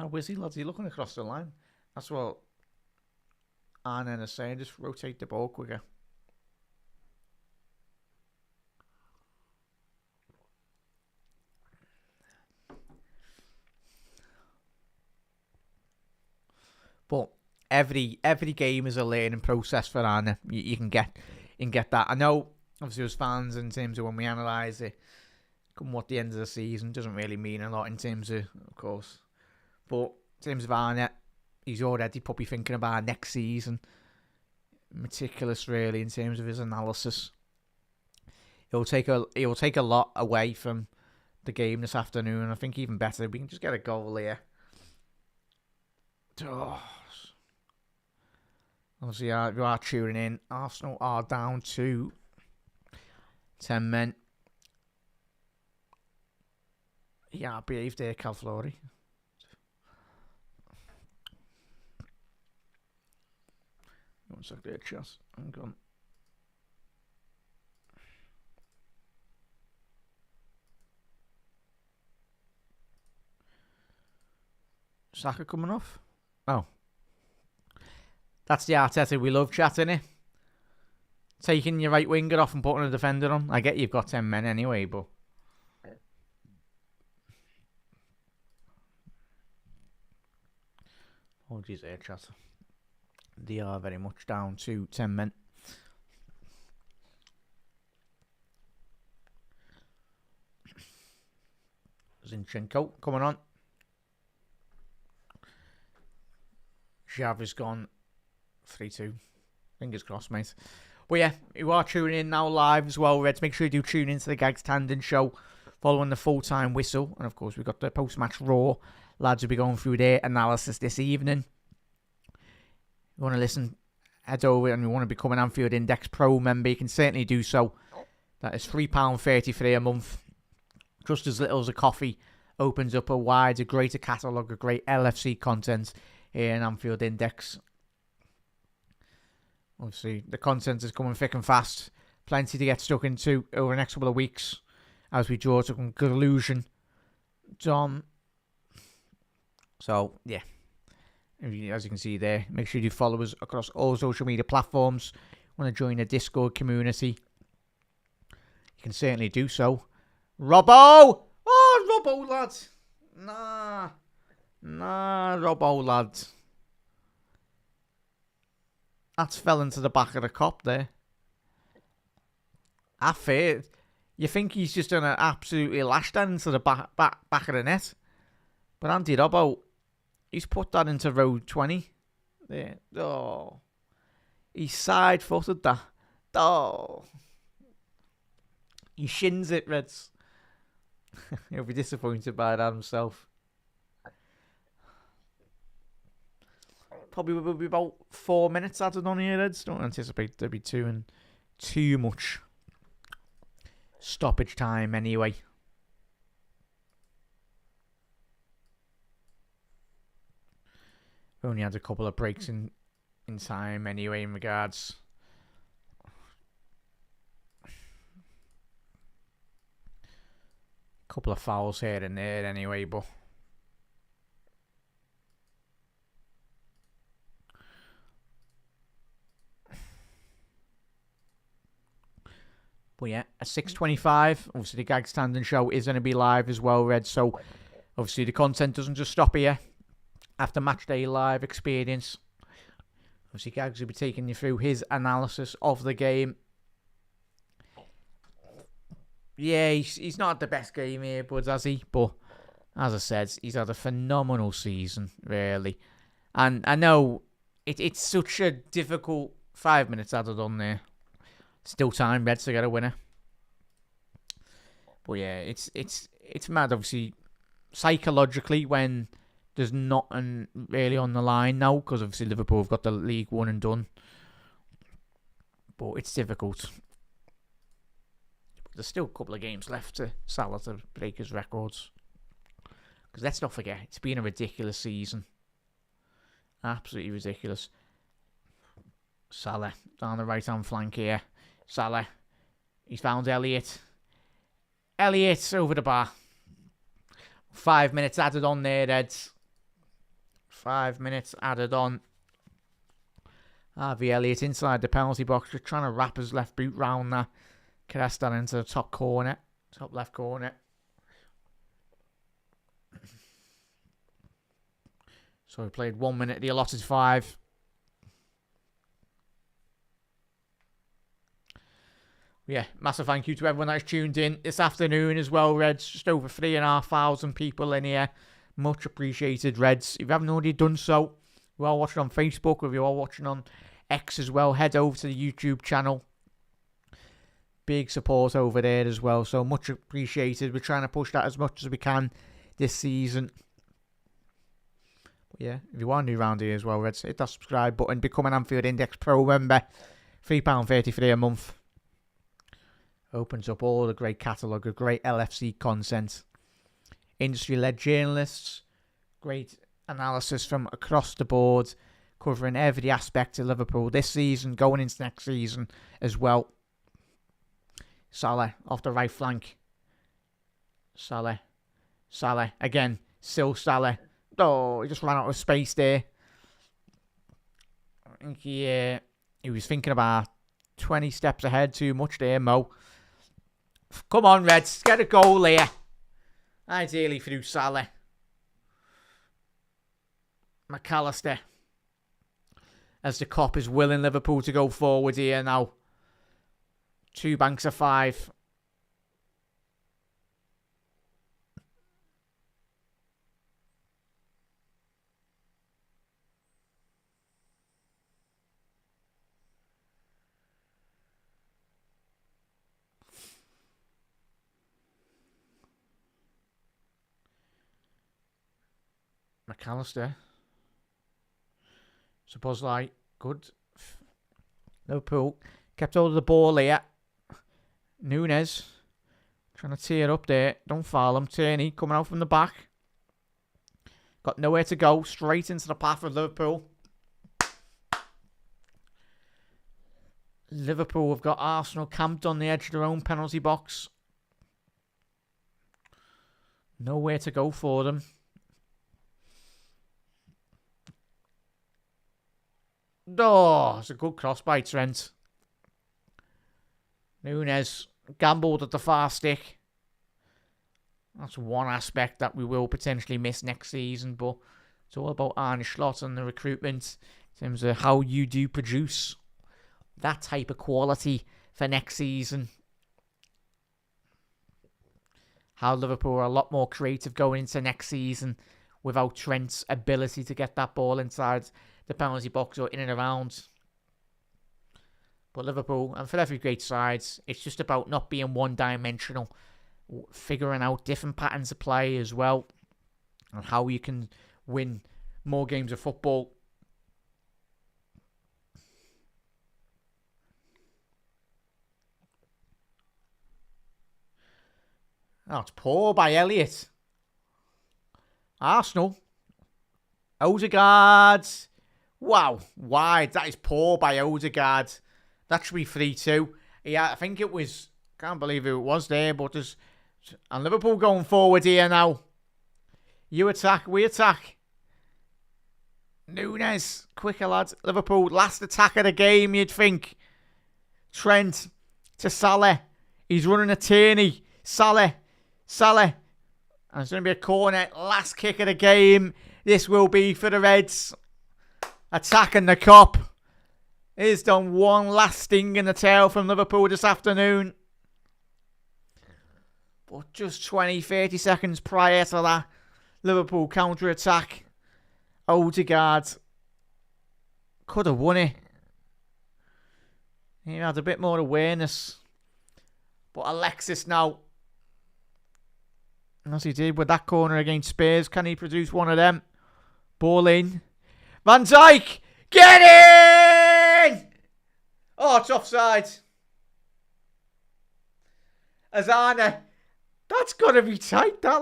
Where's he, lads? He's looking across the line. That's what Arne is saying. Just rotate the ball quicker. But every game is a learning process for Arne. You can get that. I know, obviously, as fans, in terms of when we analyse it, come what the end of the season doesn't really mean a lot in terms of course. But in terms of Arne, he's already probably thinking about next season. Meticulous, really, in terms of his analysis. He'll take a lot away from the game this afternoon. And I think even better, we can just get a goal here. Oh, Obviously, if you are tuning in, Arsenal are down to 10 men. Yeah, I believe there, Calflori. One sec there, Chas. I'm gone. Saka coming off? Oh. That's the Arteta we love chatting it. Taking your right winger off and putting a defender on. I get you've got 10 men anyway, but... Apologies there, chat. They are very much down to 10 men. Zinchenko coming on. Xav is gone 3-2. Fingers crossed, mate. But yeah, you are tuning in now live as well, Reds. Make sure you do tune into the Gags Tandon show following the full-time whistle. And of course, we've got the post-match Raw. Lads will be going through their analysis this evening. If you want to listen, head over and you want to become an Anfield Index Pro member, you can certainly do so. That is £3.33 a month. Just as little as a coffee opens up a wider, greater catalogue of great LFC content here in Anfield Index. Obviously, the content is coming thick and fast. Plenty to get stuck into over the next couple of weeks as we draw to conclusion. So, yeah. As you can see there, make sure you follow us across all social media platforms. Want to join the Discord community? You can certainly do so. Robbo! Oh, Robbo, lad! Nah, Robbo, lad. That's fell into the back of the cop there. I fear. You think he's just done an absolutely lash down into the back of the net. But Andy Robbo, he's put that into row 20. There. Oh. He side-footed that. Oh. He shins it, Reds. He'll be disappointed by that himself. Probably will be about 4 minutes added on here, Reds. Don't anticipate there'll be too much stoppage time anyway. We only had a couple of breaks in time anyway in regards. Couple of fouls here and there anyway, but yeah, at 6:25, obviously the Gag Stand and Show is going to be live as well, Red. So obviously the content doesn't just stop here. After match day live experience, obviously Gags will be taking you through his analysis of the game. Yeah, he's not the best game here, Buds, has he? But as I said, he's had a phenomenal season, really. And I know it's such a difficult 5 minutes added on there. Still time, Reds, to get a winner. But yeah, it's mad, obviously, psychologically, when there's nothing really on the line now, because obviously Liverpool have got the league won and done. But it's difficult. There's still a couple of games left to Salah to break his records. Because let's not forget, it's been a ridiculous season. Absolutely ridiculous. Salah down the right-hand flank here. Salah. He's found Elliott. Elliott over the bar. 5 minutes added on there, Eds. 5 minutes added on. Harvey Elliott inside the penalty box, just trying to wrap his left boot round there. Caress that into the top corner. Top left corner. So we played 1 minute, the allotted 5. Yeah, massive thank you to everyone that's tuned in this afternoon as well, Reds. Just over 3,500 people in here. Much appreciated, Reds. If you haven't already done so, if you are watching on Facebook, or if you are watching on X as well, head over to the YouTube channel. Big support over there as well, so much appreciated. We're trying to push that as much as we can this season. Yeah, if you want a new round here as well, Reds, hit that subscribe button, become an Anfield Index Pro member. £3.33 a month. Opens up all the great catalogue of great LFC content. Industry-led journalists. Great analysis from across the board. Covering every aspect of Liverpool this season, going into next season as well. Salah off the right flank. Salah again. Still Salah. Oh, he just ran out of space there. I think he was thinking about 20 steps ahead too much there, Mo. Come on, Reds. Get a goal here. Ideally through Salah. McAllister. As the cop is willing Liverpool to go forward here now. 2 banks of 5. McAllister. Suppose like good. Liverpool kept hold of the ball here. Nunes trying to tear up there. Don't foul him. Tierney coming out from the back. Got nowhere to go. Straight into the path of Liverpool. Liverpool have got Arsenal camped on the edge of their own penalty box. Nowhere to go for them. Oh, it's a good cross by Trent. Nunes gambled at the far stick. That's one aspect that we will potentially miss next season, but it's all about Arne Slot and the recruitment in terms of how you do produce that type of quality for next season. How Liverpool are a lot more creative going into next season without Trent's ability to get that ball inside the penalty box or in and around. But Liverpool, and for every great side, it's just about not being one-dimensional, figuring out different patterns of play as well, and how you can win more games of football. Oh, it's poor by Elliott. Arsenal. Odegaard. Wow, wide. That is poor by Odegaard. That should be 3-2. Yeah, I think it was. Can't believe who it was there, but there's. And Liverpool going forward here now. You attack, we attack. Nunes, quicker lads. Liverpool, last attack of the game, you'd think. Trent to Salah. He's running a Tierney. Salah. And it's going to be a corner. Last kick of the game. This will be for the Reds. Attacking the cop. He's done one last sting in the tail from Liverpool this afternoon. But just 20, 30 seconds prior to that, Liverpool counter-attack. Odegaard could have won it. He had a bit more awareness. But Alexis now, as he did with that corner against Spurs, can he produce one of them? Ball in. Van Dijk! Get in! Oh, it's offside. Azana. That's got to be tight, that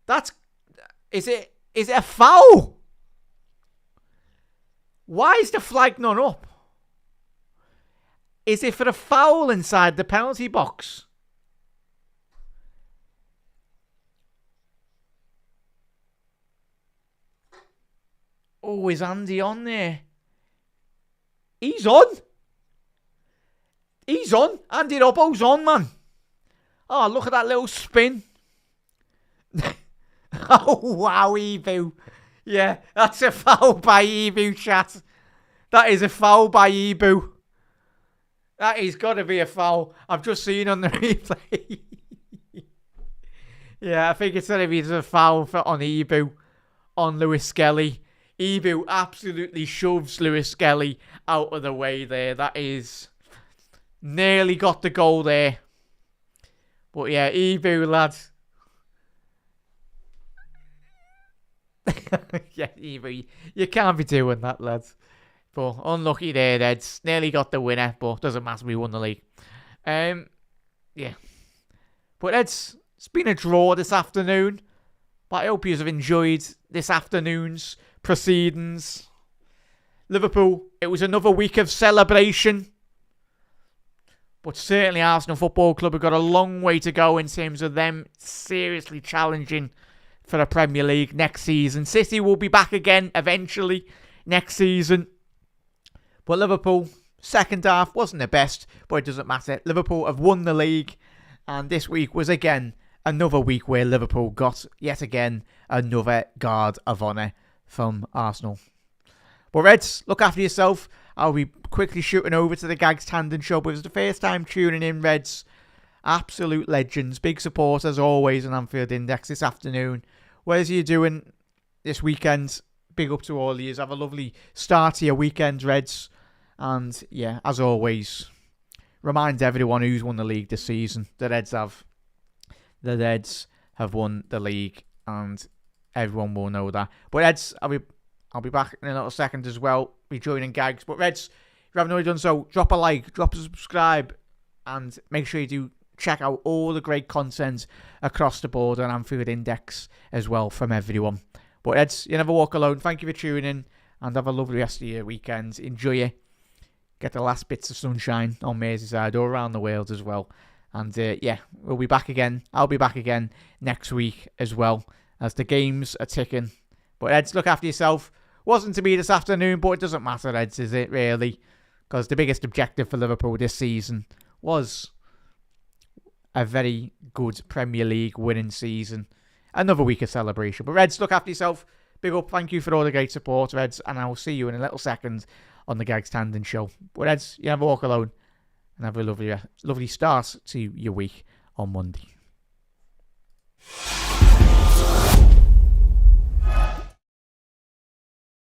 lad. Is it a foul? Why is the flag not up? Is it for a foul inside the penalty box? Oh, is Andy on there? He's on. Andy Robbo's on, man. Oh, look at that little spin. Oh, wow, Ebu. Yeah, that's a foul by Ebu, chat. That is a foul by Ebu. That has got to be a foul. I've just seen on the replay. Yeah, I think it's going to be a foul on Ebu, on Lewis Skelly. Ebu absolutely shoves Lewis Skelly out of the way there. That is nearly got the goal there. But yeah, Ebu, lads. Yeah, you can't be doing that, lads. But unlucky there, Reds. Nearly got the winner, but doesn't matter. We won the league. Yeah. But it's been a draw this afternoon. But I hope you have enjoyed this afternoon's proceedings. Liverpool, it was another week of celebration. But certainly Arsenal Football Club have got a long way to go in terms of them seriously challenging for the Premier League next season. City will be back again eventually next season. But Liverpool, second half wasn't the best, but it doesn't matter. Liverpool have won the league, and this week was again another week where Liverpool got yet again another guard of honour from Arsenal. But Reds, look after yourself. I'll be quickly shooting over to the Gags Tandon Show. But it was the first time tuning in, Reds. Absolute legends. Big support as always on Anfield Index this afternoon. Whatever you're doing this weekend, big up to all of you. Have a lovely start to your weekend, Reds. And yeah, as always, remind everyone who's won the league this season. The Reds have. The Reds have won the league, and everyone will know that. But Reds, I'll be back in a little second as well. Be joining Gags. But Reds, if you haven't already done so, drop a like, drop a subscribe, and make sure you do check out all the great content across the board on Anfield Index as well from everyone. But Reds, you never walk alone. Thank you for tuning in, and have a lovely rest of your weekend. Enjoy it. Get the last bits of sunshine on Merseyside or around the world as well. And yeah, we'll be back again. I'll be back again next week as well as the games are ticking. But Reds, look after yourself. Wasn't to be this afternoon, but it doesn't matter, Reds, is it really? Because the biggest objective for Liverpool this season was a very good Premier League winning season. Another week of celebration. But Reds, look after yourself. Big up. Thank you for all the great support, Reds. And I'll see you in a little second on the Gags Tandon Show. But Reds, you never walk alone. And have a lovely start to your week on Monday.